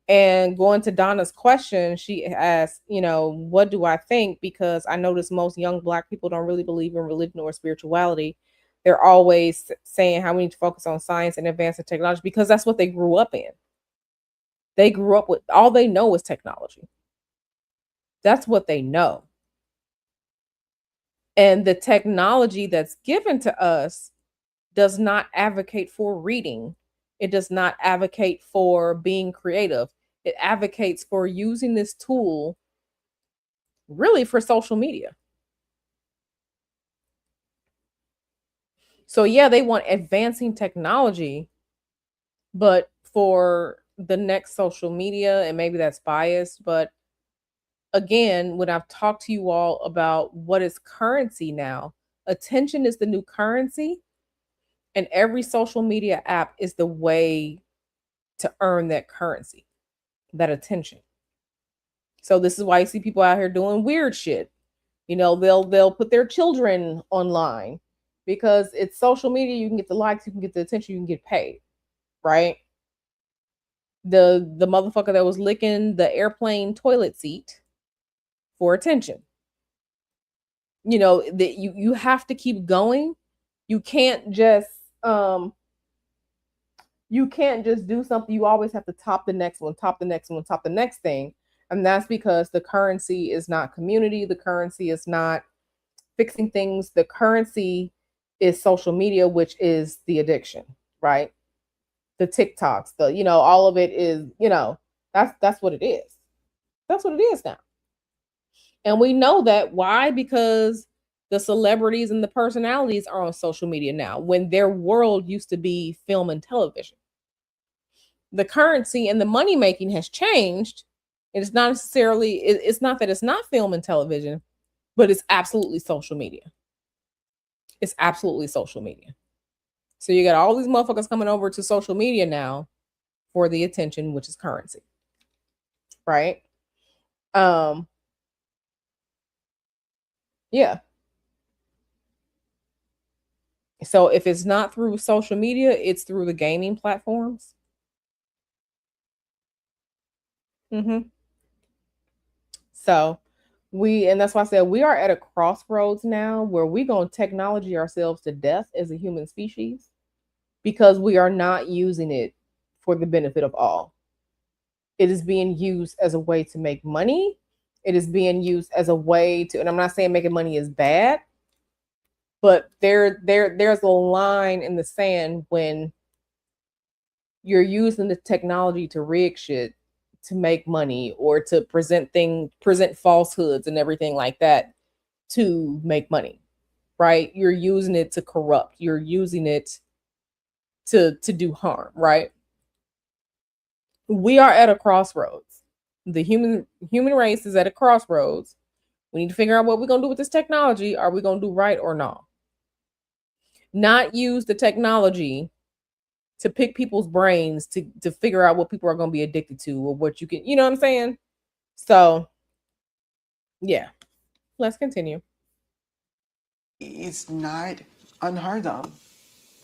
And going to Donna's question, she asked, what do I think? Because I notice most young Black people don't really believe in religion or spirituality. They're always saying how we need to focus on science and advancing technology because that's what they grew up in. They grew up with all they know is technology. That's what they know. And the technology that's given to us does not advocate for reading. It does not advocate for being creative. It advocates for using this tool really for social media. So yeah, they want advancing technology, but for the next social media, and maybe that's biased, but again, when I've talked to you all about what is currency now, attention is the new currency, and every social media app is the way to earn that currency, that attention. So this is why you see people out here doing weird shit. They'll put their children online because it's social media. You can get the likes, you can get the attention, you can get paid, right? The motherfucker that was licking the airplane toilet seat for attention. That you have to keep going. You can't just um you can't just do something. You always have to top the next one, top the next one, top the next thing. And that's because the currency is not community. The currency is not fixing things. The currency is social media, which is the addiction, right? The TikToks, all of it is, that's what it is. That's what it is now. And we know that. Why? Because the celebrities and the personalities are on social media now when their world used to be film and television. The currency and the money making has changed. It's not necessarily, it's not that it's not film and television, but it's absolutely social media. It's absolutely social media. So you got all these motherfuckers coming over to social media now for the attention, which is currency, right? Um, yeah. So if it's not through social media, it's through the gaming platforms. Hmm. So and that's why I said we are at a crossroads now where we're going to technology ourselves to death as a human species because we are not using it for the benefit of all. It is being used as a way to make money. It is being used as a way to, and I'm not saying making money is bad, but there's a line in the sand when you're using the technology to rig shit to make money or to present falsehoods and everything like that to make money, right? You're using it to corrupt. You're using it to do harm, right? We are at a crossroads. The human race is at a crossroads. We need to figure out what we're gonna do with this technology. Are we gonna do right or not? Not use the technology to pick people's brains to figure out what people are gonna be addicted to or what you can, you know what I'm saying? So yeah, let's continue. It's not unheard of.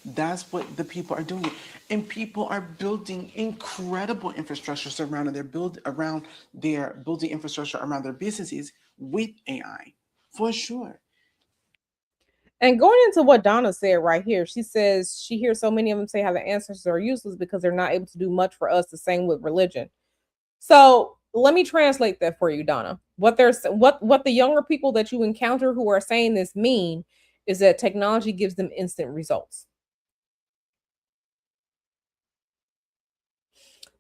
That's what the people are doing. And people are building incredible infrastructures around their building infrastructure around their businesses with AI. For sure. And going into what Donna said right here, she says she hears so many of them say how the ancestors are useless because they're not able to do much for us. The same with religion. So let me translate that for you, Donna. What the younger people that you encounter who are saying this mean is that technology gives them instant results.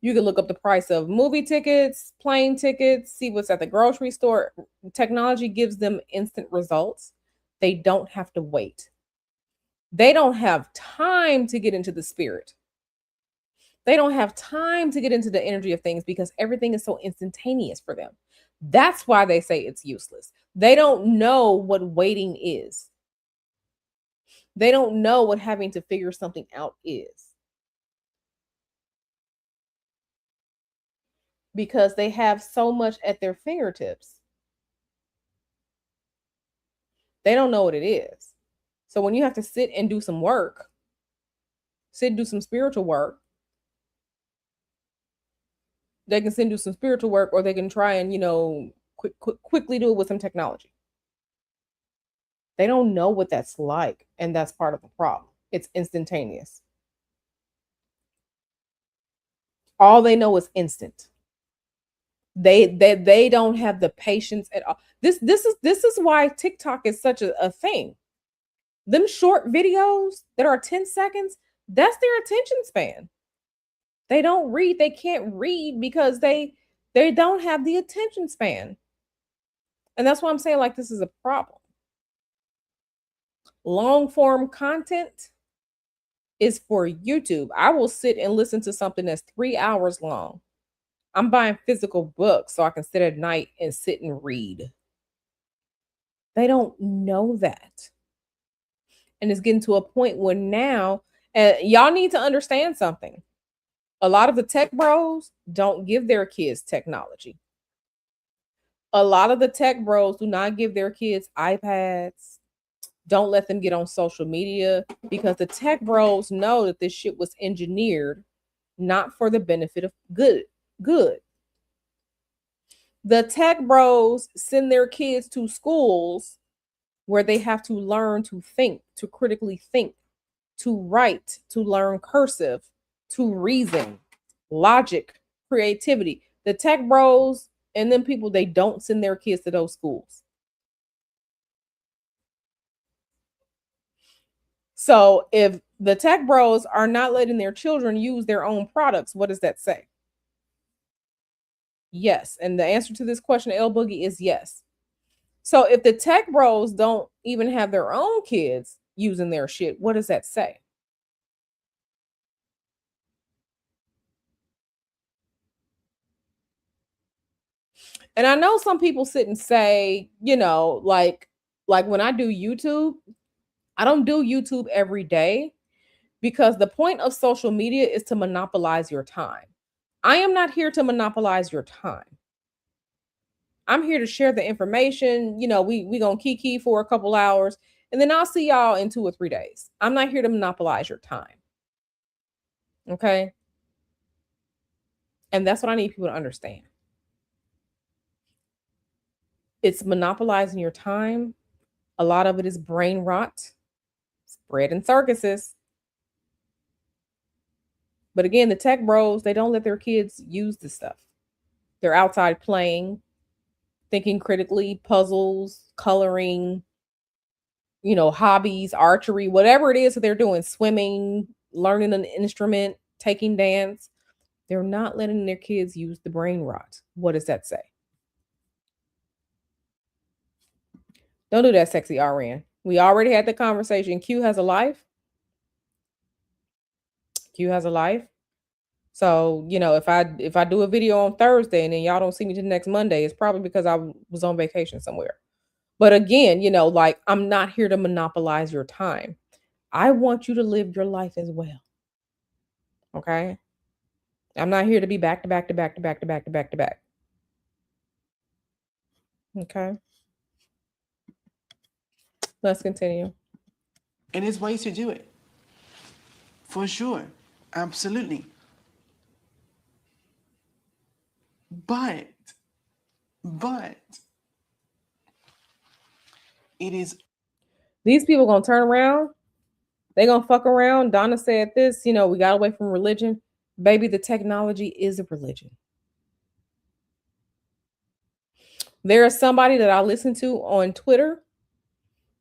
You can look up the price of movie tickets, plane tickets, see what's at the grocery store. Technology gives them instant results. They don't have to wait. They don't have time to get into the spirit. They don't have time to get into the energy of things because everything is so instantaneous for them. That's why they say it's useless. They don't know what waiting is. They don't know what having to figure something out is because they have so much at their fingertips. They don't know what it is. So when you have to sit and do some work, sit and do some spiritual work, they can sit and do some spiritual work or they can try and, quickly do it with some technology. They don't know what that's like. And that's part of the problem. It's instantaneous. All they know is instant. They don't have the patience at all. This is why TikTok is such a thing. Them short videos that are 10 seconds, that's their attention span. They don't read, they can't read because they don't have the attention span. And that's why I'm saying like this is a problem. Long form content is for YouTube. I will sit and listen to something that's 3 hours long. I'm buying physical books so I can sit at night and sit and read. They don't know that. And it's getting to a point where now, and y'all need to understand something. A lot of the tech bros don't give their kids technology. A lot of the tech bros do not give their kids iPads. Don't let them get on social media because the tech bros know that this shit was engineered not for the benefit of good. The tech bros send their kids to schools where they have to learn to think, to critically think, to write, to learn cursive, to reason, logic, creativity. The tech bros and them people, they don't send their kids to those schools. So if the tech bros are not letting their children use their own products, what does that say? Yes. And the answer to this question, L Boogie, is yes. So if the tech bros don't even have their own kids using their shit, what does that say? And I know some people sit and say, like when I do YouTube, I don't do YouTube every day because the point of social media is to monopolize your time. I am not here to monopolize your time. I'm here to share the information. We gonna kiki for a couple hours, and then I'll see y'all in 2 or 3 days. I'm not here to monopolize your time. Okay, and that's what I need people to understand. It's monopolizing your time. A lot of it is brain rot, spread in circuses. But again, the tech bros, they don't let their kids use this stuff. They're outside playing, thinking critically, puzzles, coloring, hobbies, archery, whatever it is that they're doing, swimming, learning an instrument, taking dance. They're not letting their kids use the brain rot. What does that say? Don't do that, sexy RN. We already had the conversation. Q has a life. Q has a life. So, if I do a video on Thursday and then y'all don't see me till next Monday, it's probably because I was on vacation somewhere. But again, like I'm not here to monopolize your time. I want you to live your life as well. Okay? I'm not here to be back to back to back to back to back to back to back. Okay? Let's continue. And there's ways to do it. For sure. Absolutely. But, but, it is These people gonna turn around. They gonna fuck around. Donna said this, we got away from religion. Baby, the technology is a religion. There is somebody that I listen to on Twitter,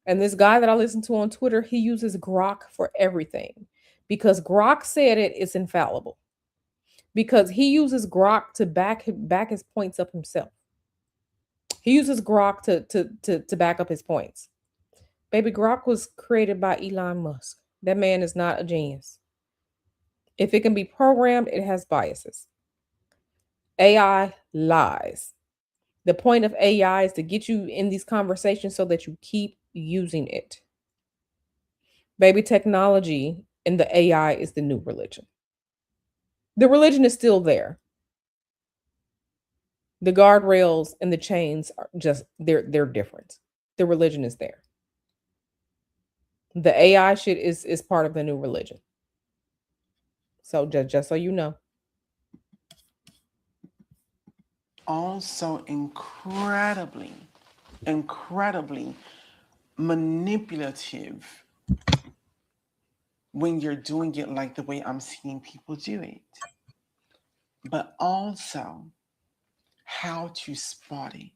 and this guy that I listen to on Twitter, he uses Grok for everything because Grok said it's infallible. Because he uses Grok to back his points up himself. He uses Grok to back up his points. Baby, Grok was created by Elon Musk. That man is not a genius. If it can be programmed, it has biases. AI lies. The point of AI is to get you in these conversations so that you keep using it. Baby, technology and the AI is the new religion. The religion is still there. The guardrails and the chains are just they're different. The religion is there. The AI shit is part of the new religion. So just so you know. also incredibly manipulative when you're doing it like the way I'm seeing people do it. But also how to spot it.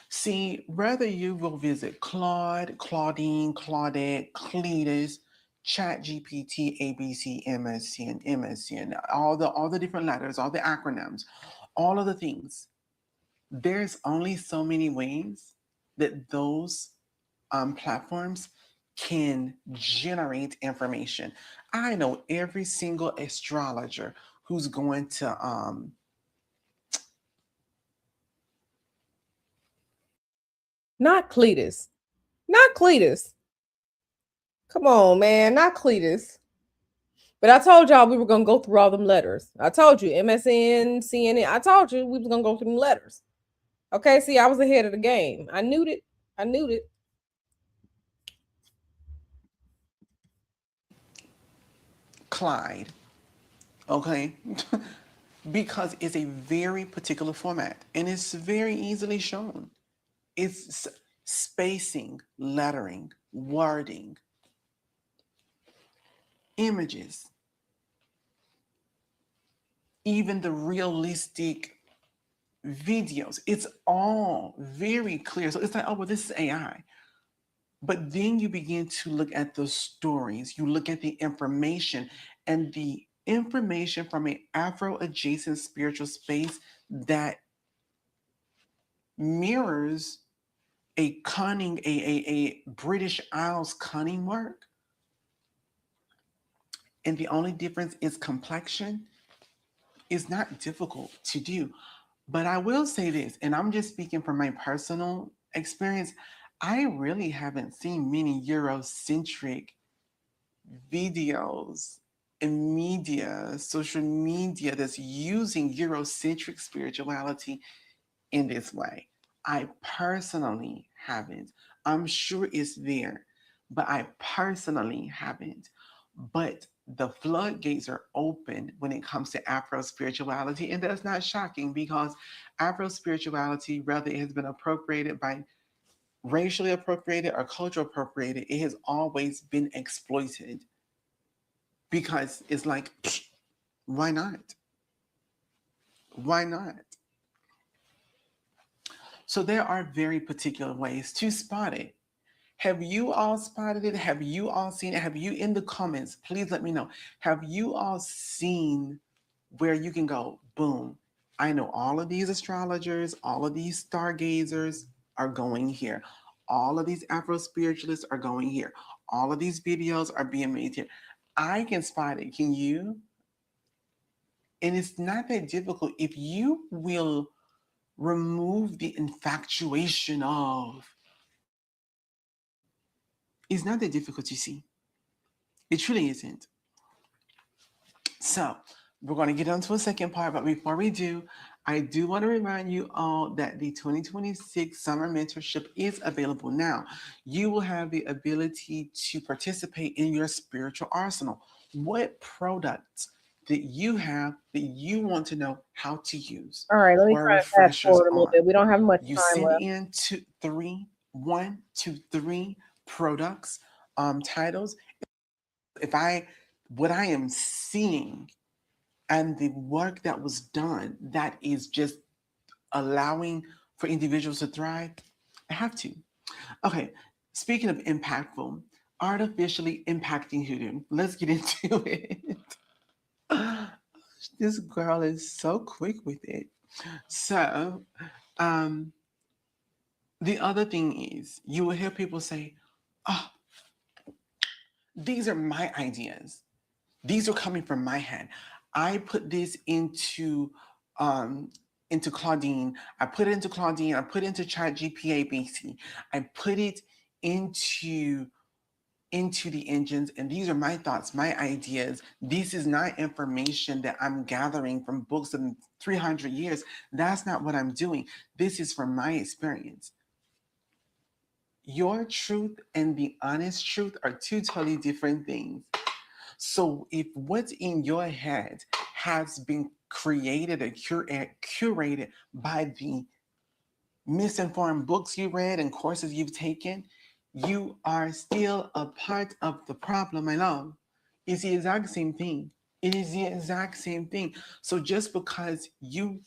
See, whether you will visit Claude, Claudine, Claudette, Cletus, Chat GPT, ABC, MSN, MSN, all the different letters, all the acronyms, all of the things. There's only so many ways that those platforms can generate information. I know every single astrologer who's going to Not Cletus. Not Cletus. Come on, man. Not Cletus. But I told y'all we were gonna go through all them letters. I told you, MSN, CNN. I told you we was gonna go through them letters. Okay, see, I was ahead of the game. I knew it. I knew it. Clyde, okay? Because it's a very particular format and it's very easily shown. It's spacing, lettering, wording, images, even the realistic videos. It's all very clear. So it's like, oh, well, this is AI. But then you begin to look at the stories, you look at the information, and the information from an Afro adjacent spiritual space that mirrors a cunning, a British Isles cunning work. And the only difference is complexion is not difficult to do. But I will say this, and I'm just speaking from my personal experience. I really haven't seen many Eurocentric videos and media, social media that's using Eurocentric spirituality in this way. I personally haven't. I'm sure it's there, but I personally haven't. But the floodgates are open when it comes to Afro spirituality, and that's not shocking because Afro spirituality, whether it has been appropriated by racially appropriated or cultural appropriated, it has always been exploited because it's like, why not? Why not? So there are very particular ways to spot it. Have you all spotted it? Have you all seen it? Have you in the comments? Please let me know. Have you all seen where you can go, boom, I know all of these astrologers, all of these stargazers are going here. All of these Afro spiritualists are going here. All of these videos are being made here. I can spot it. Can you? And it's not that difficult if you will remove the infatuation of. It's not that difficult to see. It truly isn't. So we're going to get on to a second part, but before we do, I do want to remind you all that the 2026 summer mentorship is available now. You will have the ability to participate in your spiritual arsenal. What products that you have that you want to know how to use All right, let me or try to fast refreshers forward a little on? bit. We don't have much You time send left. in one, two, three products, titles. If I, what I am seeing and the work that was done that is just allowing for individuals to thrive, I have to. Okay, speaking of impactful, artificially impacting Hoodoo. Let's get into it. This girl is so quick with it. So, um, the other thing is, you will hear people say, "Oh, these are my ideas. These are coming from my head. I put this um into Claudine. I put it into Claudine. I put it into Chat GPA BC. I put it into into the engines, and these are my thoughts, my ideas. This is not information that I'm gathering from books of 300 years. That's not what I'm doing. This is from my experience. Your truth and the honest truth are two totally different things. So if what's in your head has been created or curated by the misinformed books you read and courses you've taken, you are still a part of the problem, my love. It's the exact same thing. It is the exact same thing. So just because you,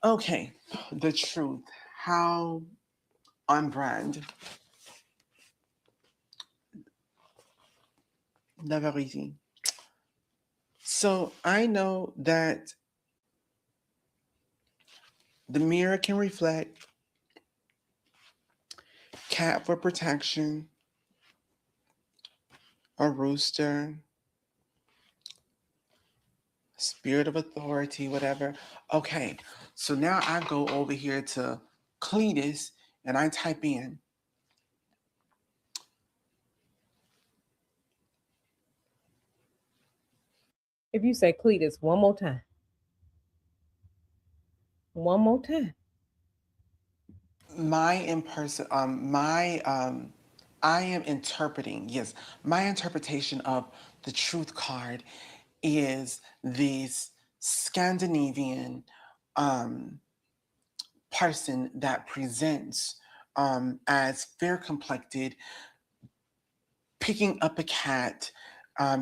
okay, the truth, how on brand, la vérité. So I know that the mirror can reflect, cat for protection, a rooster, spirit of authority, whatever. Okay, so now I go over here to Cletus and I type in. If you say Cletus one more time, one more time. My in person, I am interpreting, yes, my interpretation of the truth card is this Scandinavian um, person that presents as fair complected, picking up a cat,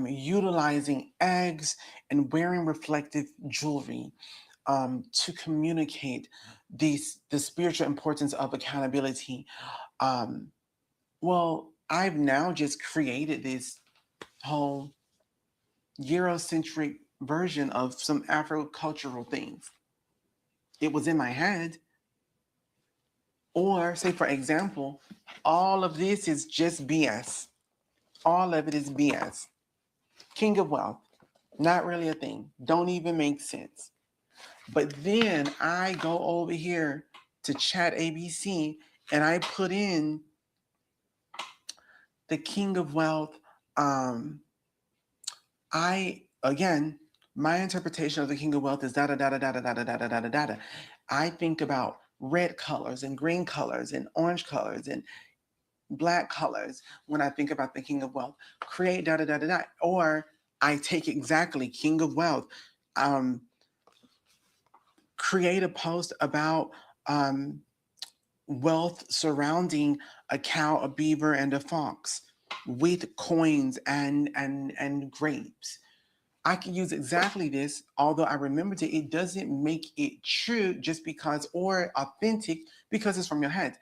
utilizing eggs, and wearing reflective jewelry to communicate the spiritual importance of accountability. Um, well, I've now just created this whole Eurocentric version of some Afro cultural things. It was in my head. Or, say, for example, all of this is just BS. All of it is BS. King of Wealth, not really a thing. Don't even make sense. But then I go over here to Chat ABC and I put in the King of Wealth, um, I again, my interpretation of the King of Wealth is da da da da da da da da da da da da da. I think about red colors and green colors and orange colors and black colors when I think about the King of Wealth. Create da da da da da. Or I take exactly King of Wealth. Um, Create a post about um, wealth surrounding a cow, a beaver, and a fox with coins and grapes. I can use exactly this, although I remembered it. It doesn't make it true just because, or authentic because it's from your head.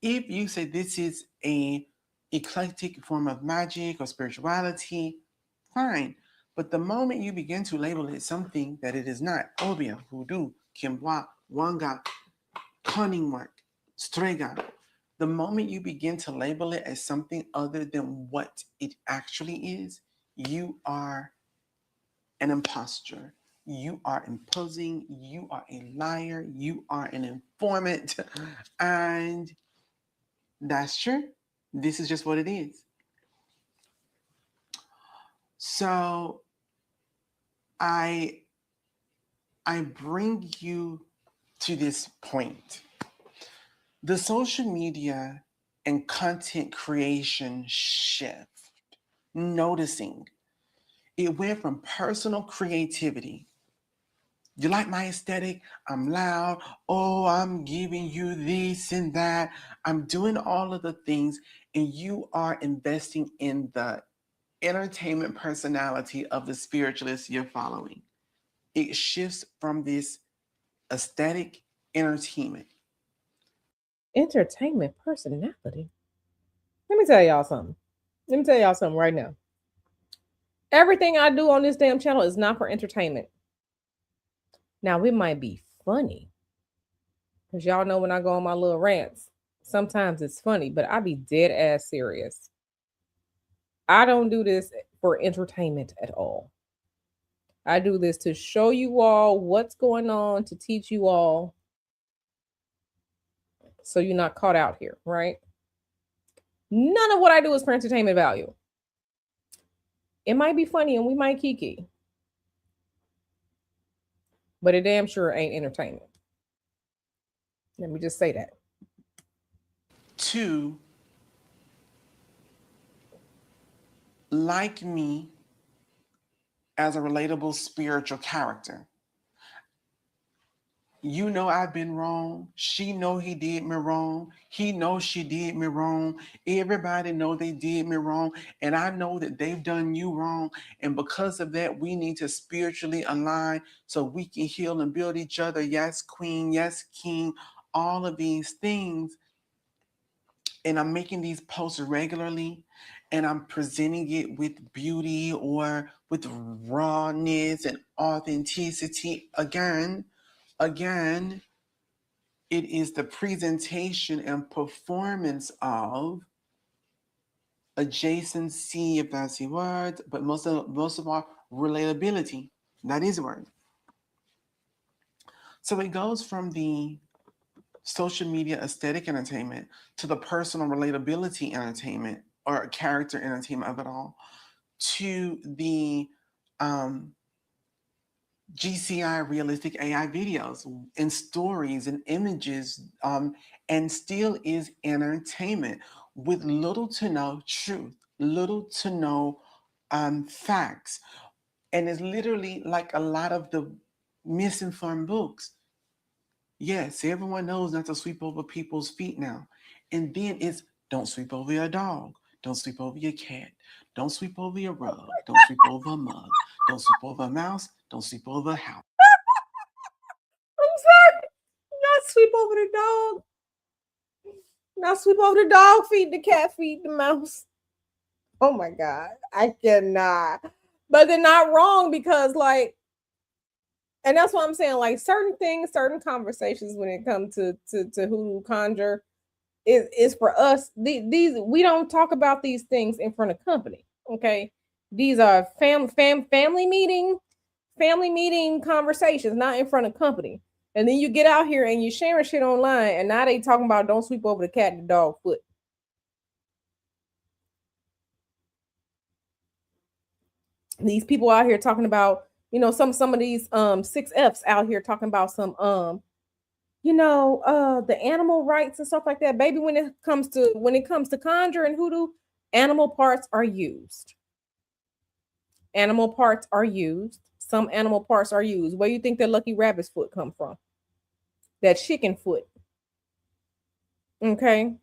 If you say this is a eclectic form of magic or spirituality, fine. But the moment you begin to label it something that it is not, obia, hoodoo, kimwa, wanga, cunning work, strega, the moment you begin to label it as something other than what it actually is, you are an imposter. You are imposing. You are a liar. You are an informant. And that's true. This is just what it is. So I I bring you to this point. The social media and content creation shift. Noticing it went from personal creativity. You like my aesthetic? I'm loud. Oh, I'm giving you this and that. I'm doing all of the things, and you are investing in the entertainment personality of the spiritualist you're following. It shifts from this aesthetic entertainment. Entertainment personality. Let me tell y'all something. Let me tell y'all something right now. Everything I do on this damn channel is not for entertainment. Now, it might be funny, because y'all know when I go on my little rants, sometimes it's funny, but I be dead ass serious. I don't do this for entertainment at all. I do this to show you all what's going on, to teach you all so you're not caught out here, right? None of what I do is for entertainment value. It might be funny and we might kiki, but it damn sure ain't entertainment. Let me just say that. Two, like me as a relatable spiritual character. You know I've been wrong. She know he did me wrong. He knows she did me wrong. Everybody know they did me wrong, and I know that they've done you wrong. And because of that, we need to spiritually align so we can heal and build each other. Yes, queen. Yes, king. All of these things, and I'm making these posts regularly, and I'm presenting it with beauty or with rawness and authenticity. Again, it is the presentation and performance of adjacency, if that's the word, but most of all, relatability. That is a word. So it goes from the social media aesthetic entertainment to the personal relatability entertainment or character entertainment of it all to the um, GCI realistic AI videos and stories and images, and still is entertainment with little to no truth, little to no facts. And it's literally like a lot of the misinformed books. Yes, everyone knows not to sweep over people's feet now. And then it's don't sweep over your dog, don't sweep over your cat, don't sweep over your rug, don't sweep over a mug, don't sweep over a mouse, don't sweep over a house. I'm sorry. Not sweep over the dog. Not sweep over the dog feed, the cat feed, the mouse. Oh my God. I cannot. But they're not wrong because, like, and that's what I'm saying. Like, certain things, certain conversations when it comes to Hoodoo Conjure is for us. These we don't talk about these things in front of company. Okay. These are family meeting conversations, not in front of company. And then you get out here and you sharing shit online, and now they talking about don't sweep over the cat and the dog foot. These people out here talking about, some of these 6Fs out here talking about some the animal rights and stuff like that. Baby, when it comes to conjure and hoodoo, animal parts are used. Animal parts are used. Some animal parts are used. Where you think that lucky rabbit's foot come from? That chicken foot. Okay.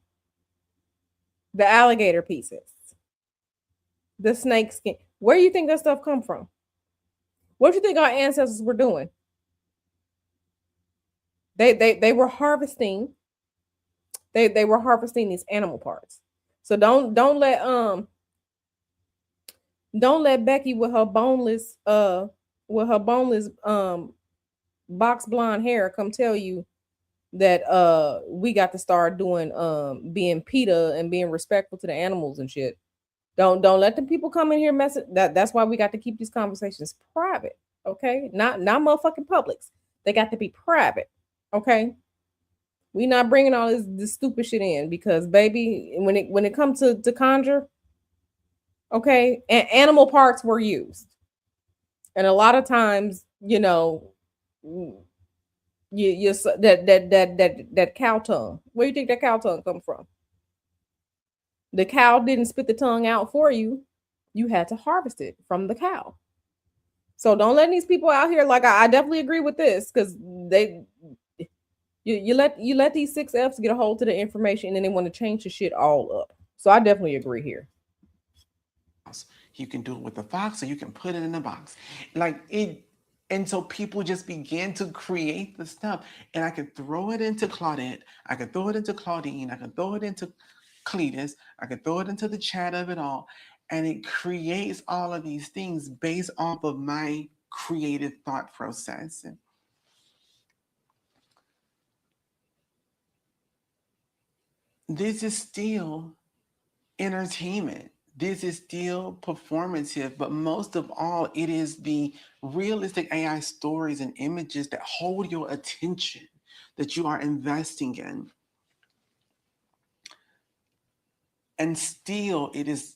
The alligator pieces. The snake skin. Where do you think that stuff come from? What do you think our ancestors were doing? They were harvesting. They were harvesting these animal parts. So don't let Becky with her boneless box blonde hair come tell you that we got to start doing being PETA and being respectful to the animals and shit. Don't let the people come in here mess it. That's why we got to keep these conversations private. Okay, not motherfucking publics. They got to be private. Okay, we not bringing all this stupid shit in because baby, when it comes to conjure, okay, animal parts were used, and a lot of times, that cow tongue. Where do you think that cow tongue come from? The cow didn't spit the tongue out for you. You had to harvest it from the cow. So don't let these people out here, like, I definitely agree with this, because you let these 6Fs get a hold to the information, and then they want to change the shit all up. So I definitely agree here. You can do it with a box, or you can put it in a box. Like it, and so people just begin to create the stuff. And I could throw it into Claudette, I could throw it into Claudine, I could throw it into Cletus, I could throw it into the chat of it all. And it creates all of these things based off of my creative thought process. And this is still entertainment. This is still performative, but most of all, it is the realistic AI stories and images that hold your attention, that you are investing in. And still, it is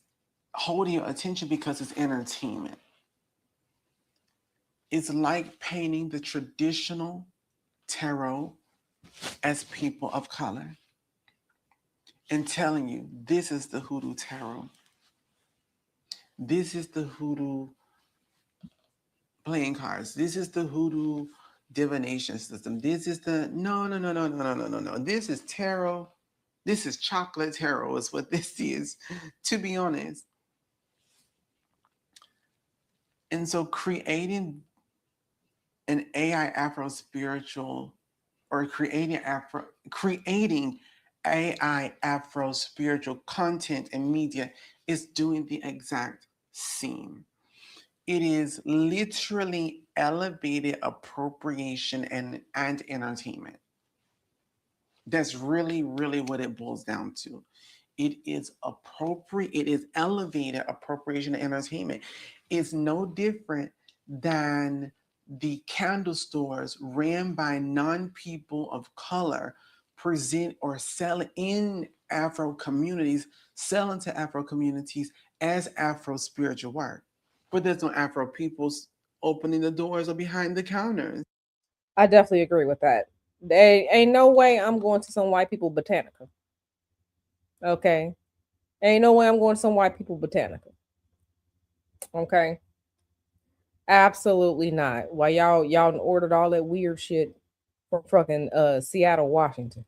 holding your attention because it's entertainment. It's like painting the traditional tarot as people of color and telling you this is the Hoodoo tarot. This is the Hoodoo playing cards. This is the Hoodoo divination system. This is the no, no, no, no, no, no, no, no, no. This is tarot. This is chocolate tarot, is what this is, to be honest. And so an AI Afro spiritual, or creating AI Afro spiritual content and media is doing the exact same. It is literally elevated appropriation and entertainment. That's really, really what it boils down to. It is appropriate, it is elevated appropriation and entertainment. It's no different than the candle stores ran by non-people of color present or sell in Afro communities, selling to Afro communities as Afro spiritual work. But there's no Afro peoples opening the doors or behind the counters. I definitely agree with that. There ain't no way I'm going to some white people botanica. Okay. Ain't no way I'm going to some white people botanica. Okay. Absolutely not. Why y'all ordered all that weird shit from fucking Seattle, Washington.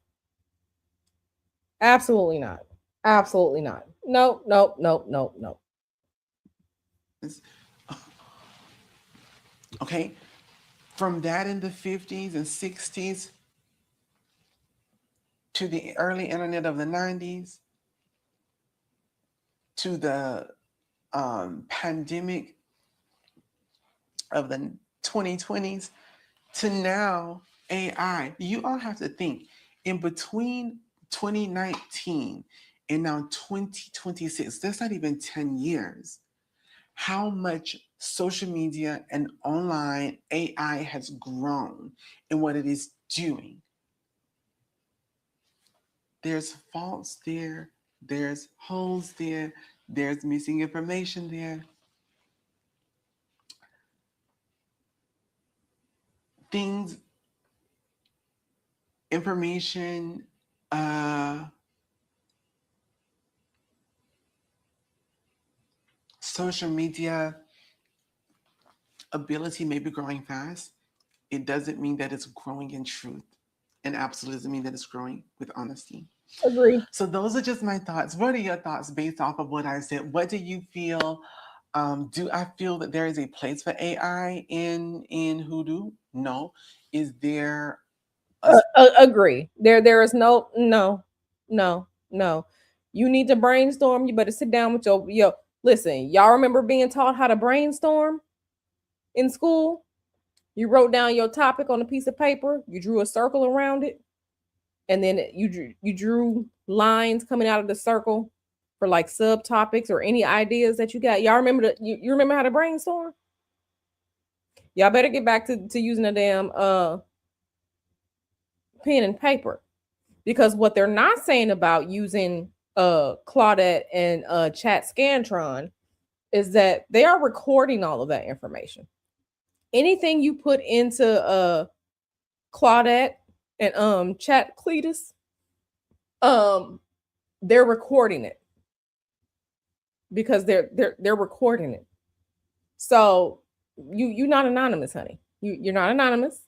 Absolutely not. Absolutely not. Nope, nope, nope, nope, nope. Okay, from that in the 50s and 60s to the early internet of the 90s to the pandemic of the 2020s to now AI. You all have to think, in between 2019 and now 2026, that's not even 10 years. How much social media and online AI has grown and what it is doing. There's faults there, there's holes there, there's missing information there. Things, information, uh, social media ability may be growing fast. It doesn't mean that it's growing in truth. And absolute doesn't mean that it's growing with honesty. Agree. So those are just my thoughts. What are your thoughts based off of what I said? What do you feel? Do I feel that there is a place for AI in Hoodoo? No. Is there a Agree. There is no. You need to brainstorm. You better sit down with your. Listen, y'all remember being taught how to brainstorm in school? You wrote down your topic on a piece of paper. You drew a circle around it, and then you drew lines coming out of the circle for like subtopics or any ideas that you got. Y'all remember you remember how to brainstorm? Y'all better get back to using a damn pen and paper, because what they're not saying about using Claudette and Chat Scantron is that they are recording all of that information. Anything you put into Claudette and Chat Cletus, um they're recording it, because they're recording it. So you're not anonymous, honey. You're not anonymous.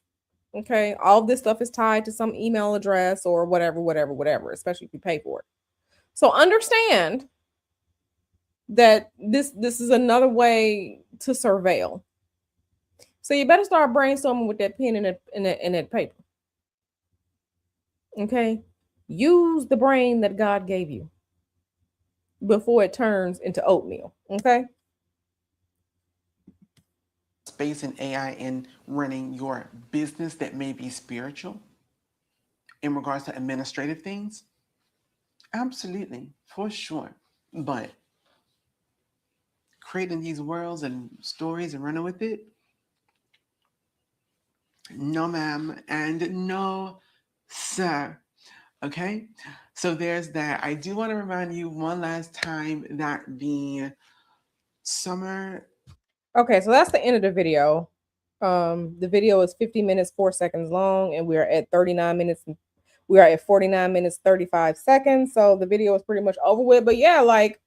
Okay, all of this stuff is tied to some email address or whatever, especially if you pay for it. So understand that this is another way to surveil. So you better start brainstorming with that pen and that paper. Okay, use the brain that God gave you before it turns into oatmeal. Okay. space in AI in running your business that may be spiritual in regards to administrative things? Absolutely, for sure. But creating these worlds and stories and running with it, no, ma'am, and no, sir. Okay, so there's that. I do want to remind you one last time that the summer. Okay, so that's the end of the video. The video is 50 minutes 4 seconds long, and we are at 39 minutes. We are at 49 minutes 35 seconds. So the video is pretty much over with. But yeah, like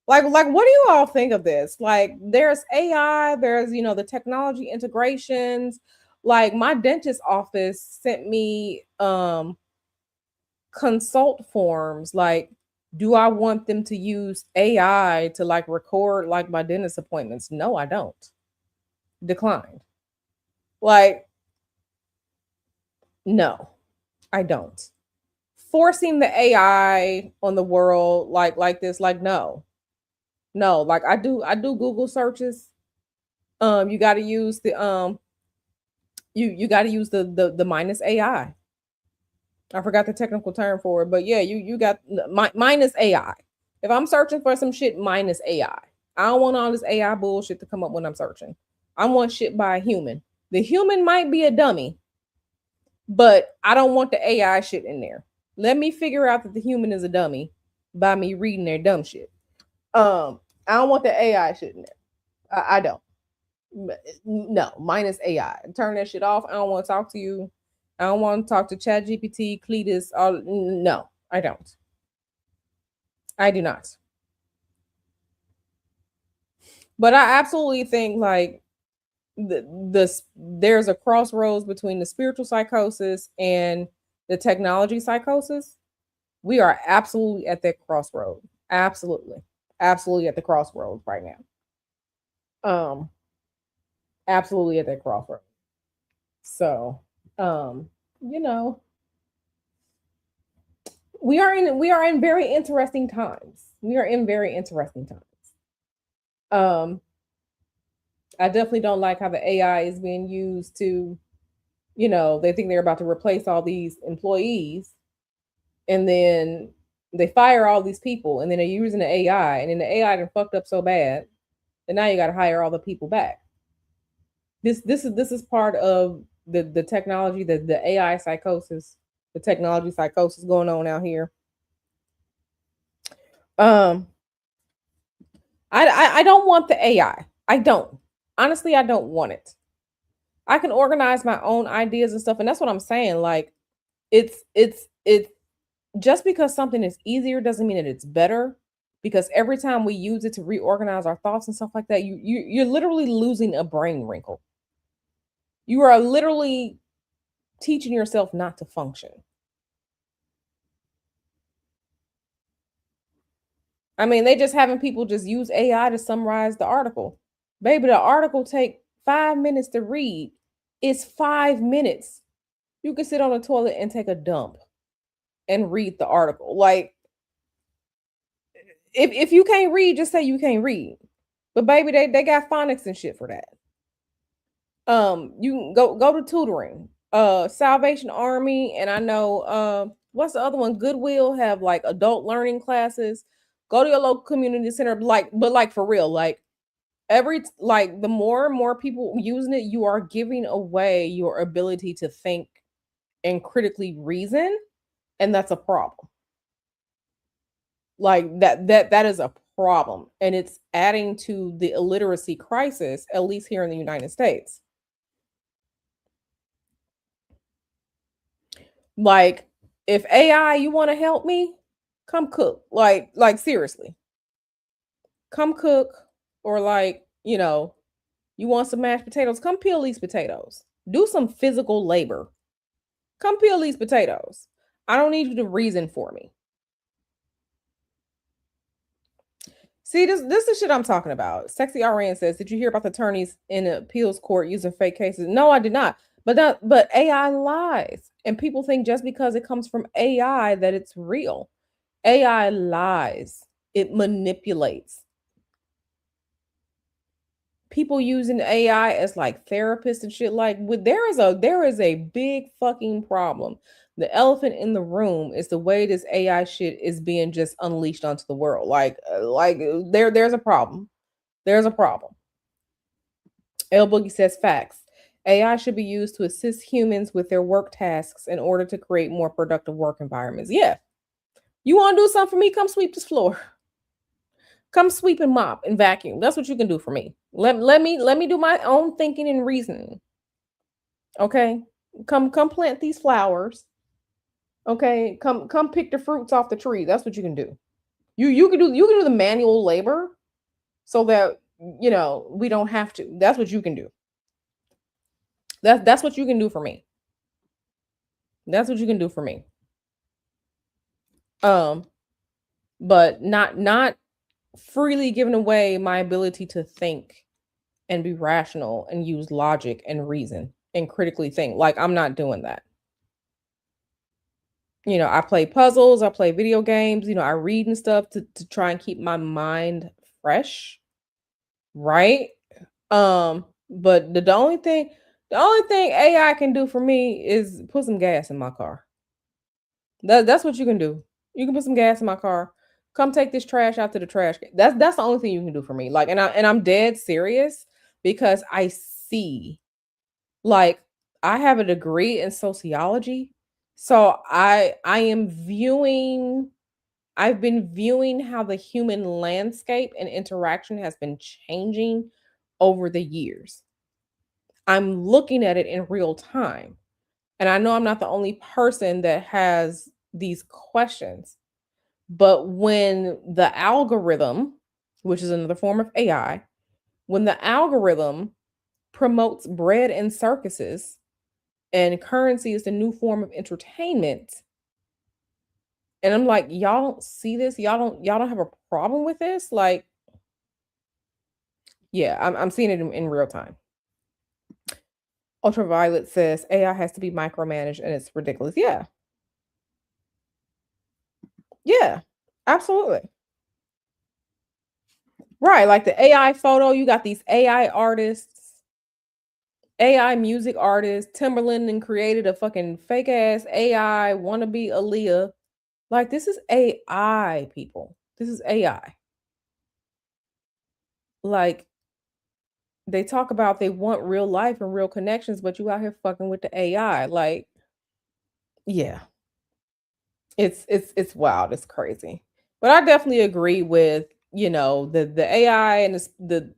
what do you all think of this? Like, there's AI, there's the technology integrations. Like, my dentist office sent me consult forms, like, do I want them to use AI to like record like my dentist appointments? No, I don't. Declined. Like, no, I don't. Forcing the AI on the world like this, like, no. No, like, I do Google searches. You got to use you got to use the minus AI. I forgot the technical term for it, but yeah, you got minus AI. If I'm searching for some shit, minus AI. I don't want all this AI bullshit to come up when I'm searching. I want shit by a human. The human might be a dummy, but I don't want the AI shit in there. Let me figure out that the human is a dummy by me reading their dumb shit. I don't want the AI shit in there. I don't. No, minus AI. Turn that shit off. I don't want to talk to you. I don't want to talk to ChatGPT, Cletus. All no, I don't. I do not. But I absolutely think, like, there's a crossroads between the spiritual psychosis and the technology psychosis. We are absolutely at that crossroad. Absolutely. Absolutely at the crossroads right now. Absolutely at that crossroad. So, um, you know, we are in very interesting times. We are in very interesting times. Um, I definitely don't like how the AI is being used to, they think they're about to replace all these employees, and then they fire all these people, and then they're using the AI, and then the AI done fucked up so bad. and now you got to hire all the people back. This is part of the technology, the AI psychosis, the technology psychosis going on out here. Um, I don't want the AI. I don't. Honestly, I don't want it. I can organize my own ideas and stuff, and that's what I'm saying. Like, it's just because something is easier doesn't mean that it's better. Because every time we use it to reorganize our thoughts and stuff like that, you're literally losing a brain wrinkle. You are literally teaching yourself not to function. I mean, they just having people just use AI to summarize the article. Baby, the article take 5 minutes to read. It's 5 minutes. You can sit on the toilet and take a dump and read the article. Like, if you can't read, just say you can't read. But baby, they got phonics and shit for that. You can go to tutoring. Salvation Army, and I know what's the other one? Goodwill have like adult learning classes. Go to your local community center, like, but like for real, like like the more and more people using it, you are giving away your ability to think and critically reason, and that's a problem. Like that is a problem, and it's adding to the illiteracy crisis, at least here in the United States. Like, if AI, you want to help me, come cook. Like seriously, come cook, or like, you want some mashed potatoes, come peel these potatoes. Do some physical labor. Come peel these potatoes. I don't need you to reason for me. See, this is shit I'm talking about. Sexy RN says, "Did you hear about the attorneys in the appeals court using fake cases?" No, I did not. But AI lies, and people think just because it comes from AI that it's real. AI lies. It manipulates. People using AI as like therapists and shit, like, there is a big fucking problem. The elephant in the room is the way this AI shit is being just unleashed onto the world. There's a problem. There's a problem. El Boogie says facts. AI should be used to assist humans with their work tasks in order to create more productive work environments. Yeah. You want to do something for me? Come sweep this floor. Come sweep and mop and vacuum. That's what you can do for me. Let me do my own thinking and reasoning. Okay? Come plant these flowers. Okay? Come pick the fruits off the tree. That's what you can do. You can do the manual labor so that we don't have to. That's what you can do. That's what you can do for me. That's what you can do for me. Um but not freely giving away my ability to think and be rational and use logic and reason and critically think. Like, I'm not doing that. I play puzzles, I play video games, I read and stuff to try and keep my mind fresh, right? But the only thing AI can do for me is put some gas in my car. That's what you can do. You can put some gas in my car. Come take this trash out to the trash can. That's the only thing you can do for me. Like, and I'm dead serious, because I see, like, I have a degree in sociology. So I've been viewing how the human landscape and interaction has been changing over the years. I'm looking at it in real time. And I know I'm not the only person that has these questions. But when the algorithm, which is another form of AI, when the algorithm promotes bread and circuses, and currency is the new form of entertainment, and I'm like, y'all don't see this? Y'all don't have a problem with this? Like, yeah, I'm seeing it in real time. Ultraviolet says AI has to be micromanaged and it's ridiculous. Yeah. Yeah. Absolutely. Right. Like the AI photo, you got these AI artists, AI music artists. Timberland and created a fucking fake ass AI wannabe Aaliyah. Like, this is AI, people. This is AI. Like, They talk about they want real life and real connections, but you out here fucking with the AI. Like, yeah, it's wild. It's crazy. But I definitely agree with, the AI and the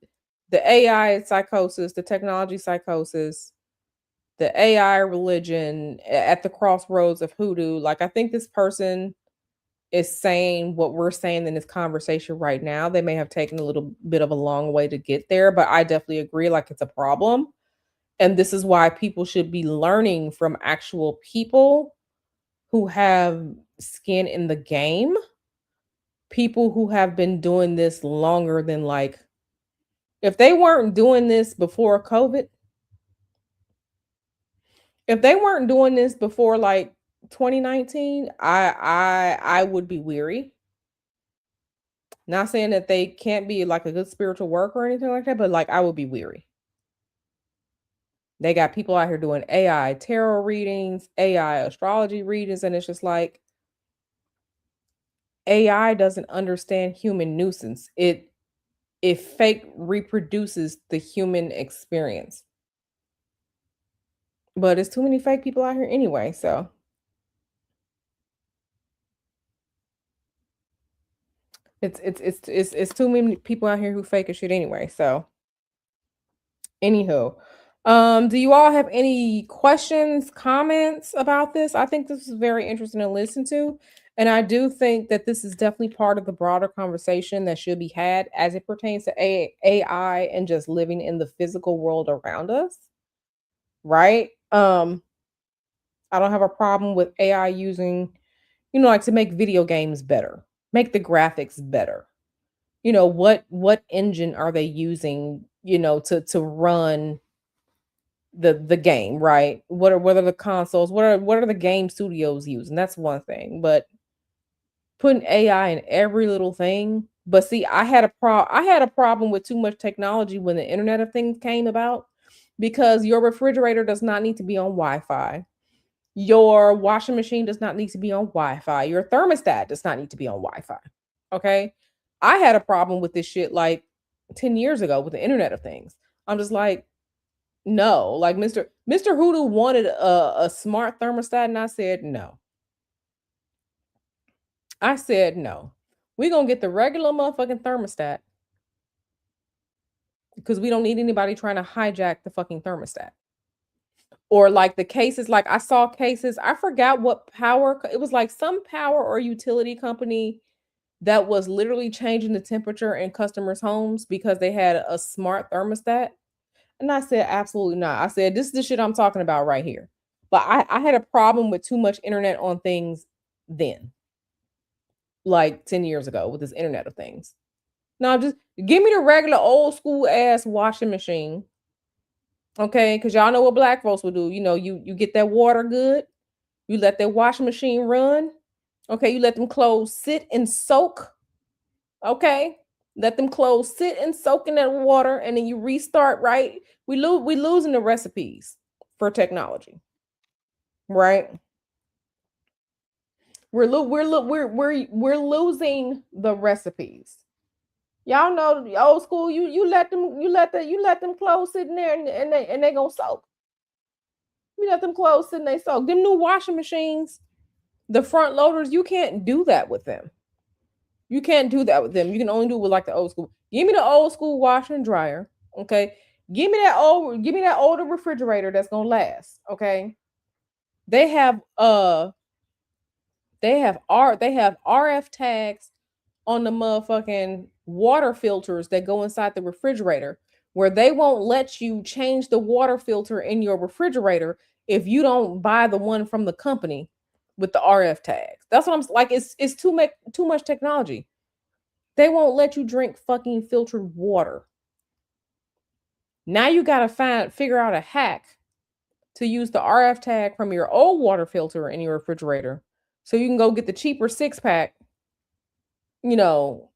AI psychosis, the technology psychosis, the AI religion at the crossroads of hoodoo. Like, I think this person is saying what we're saying in this conversation right now. They may have taken a little bit of a long way to get there, but I definitely agree. Like, it's a problem. And this is why people should be learning from actual people who have skin in the game, people who have been doing this longer than, like, if they weren't doing this before COVID, if they weren't doing this before like 2019, I would be weary. Not saying that they can't be like a good spiritual work or anything like that, but like I would be weary. They got people out here doing AI tarot readings, AI astrology readings, and it's just like AI doesn't understand human nuisance. It fake reproduces the human experience. But it's too many fake people out here anyway, so it's too many people out here who fake as shit anyway. So anywho, do you all have any questions, comments about this? I think this is very interesting to listen to. And I do think that this is definitely part of the broader conversation that should be had as it pertains to AI and just living in the physical world around us, right? I don't have a problem with AI using, like to make video games better, make the graphics better. What engine are they using, to run the game, right? What are the consoles? What are the game studios using? That's one thing. But putting AI in every little thing. But see, I had a problem with too much technology when the Internet of Things came about, because your refrigerator does not need to be on Wi-Fi. Your washing machine does not need to be on Wi-Fi. Your thermostat does not need to be on Wi-Fi. Okay? I had a problem with this shit like 10 years ago with the Internet of Things. I'm just like, no, like Mr. Hoodoo wanted a smart thermostat, and I said no. I said no. We're gonna get the regular motherfucking thermostat because we don't need anybody trying to hijack the fucking thermostat. Or like the cases, like I saw cases, I forgot what it was like some power or utility company that was literally changing the temperature in customers' homes because they had a smart thermostat. And I said, absolutely not. I said, this is the shit I'm talking about right here. But I had a problem with too much internet on things then, like 10 years ago with this internet of things. No, just give me the regular old school ass washing machine. Okay, because y'all know what black folks will do. You get that water good, you let that washing machine run. Okay, you let them clothes sit and soak. Okay, let them clothes sit and soak in that water, and then you restart. Right, we losing the recipes for technology. Right, we're losing the recipes. Y'all know the old school. You let them clothes sit in there, and they gonna soak. You let them clothes sit and they soak. Them new washing machines, the front loaders, you can't do that with them. You can't do that with them. You can only do it with like the old school. Give me the old school washer and dryer. Okay. Give me that older refrigerator that's gonna last. Okay. They have they have RF tags on the motherfucking water filters that go inside the refrigerator, where they won't let you change the water filter in your refrigerator if you don't buy the one from the company with the RF tags. That's what I'm like. It's too much technology. They won't let you drink fucking filtered water. Now you gotta figure out a hack to use the RF tag from your old water filter in your refrigerator, so you can go get the cheaper 6 pack, you know,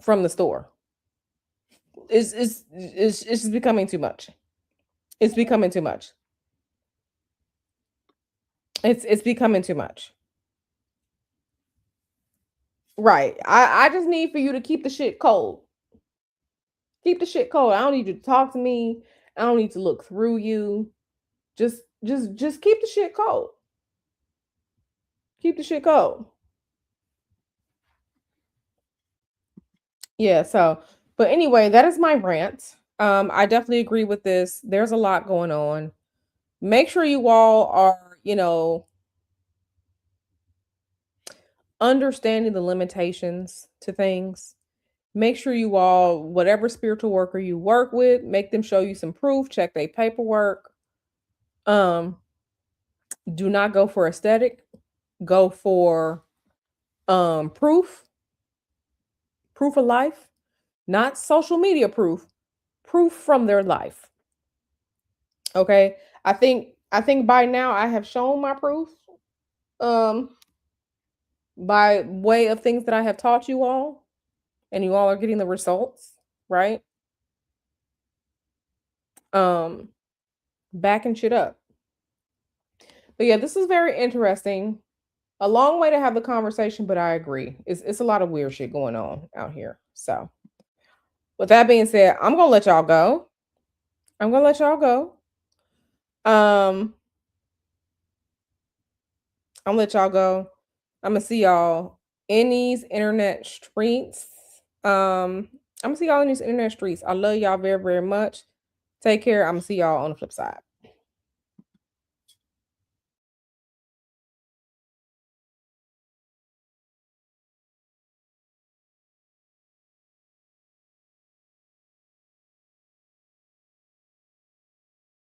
from the store. It's just becoming too much. It's becoming too much. It's becoming too much. Right. I just need for you to keep the shit cold. Keep the shit cold. I don't need you to talk to me. I don't need to look through you. Just keep the shit cold. Keep the shit cold. Yeah, so but anyway, that is my rant. I definitely agree with this. There's a lot going on. Make sure you all are, understanding the limitations to things. Make sure you all, whatever spiritual worker you work with, make them show you some proof, check their paperwork. Um, do not go for aesthetic, go for proof, proof of life, not social media proof, proof from their life. Okay? I think by now I have shown my proof um by way of things that I have taught you all, and you all are getting the results, right? Um backing shit up. But yeah, this is very interesting. A long way to have the conversation, but I agree. It's a lot of weird shit going on out here. So, with that being said, I'm gonna let y'all go. I'm gonna let y'all go. Um, I'm gonna let y'all go. I'm gonna see y'all in these internet streets. I'm gonna see y'all in these internet streets. I love y'all very, very much. Take care. I'm gonna see y'all on the flip side.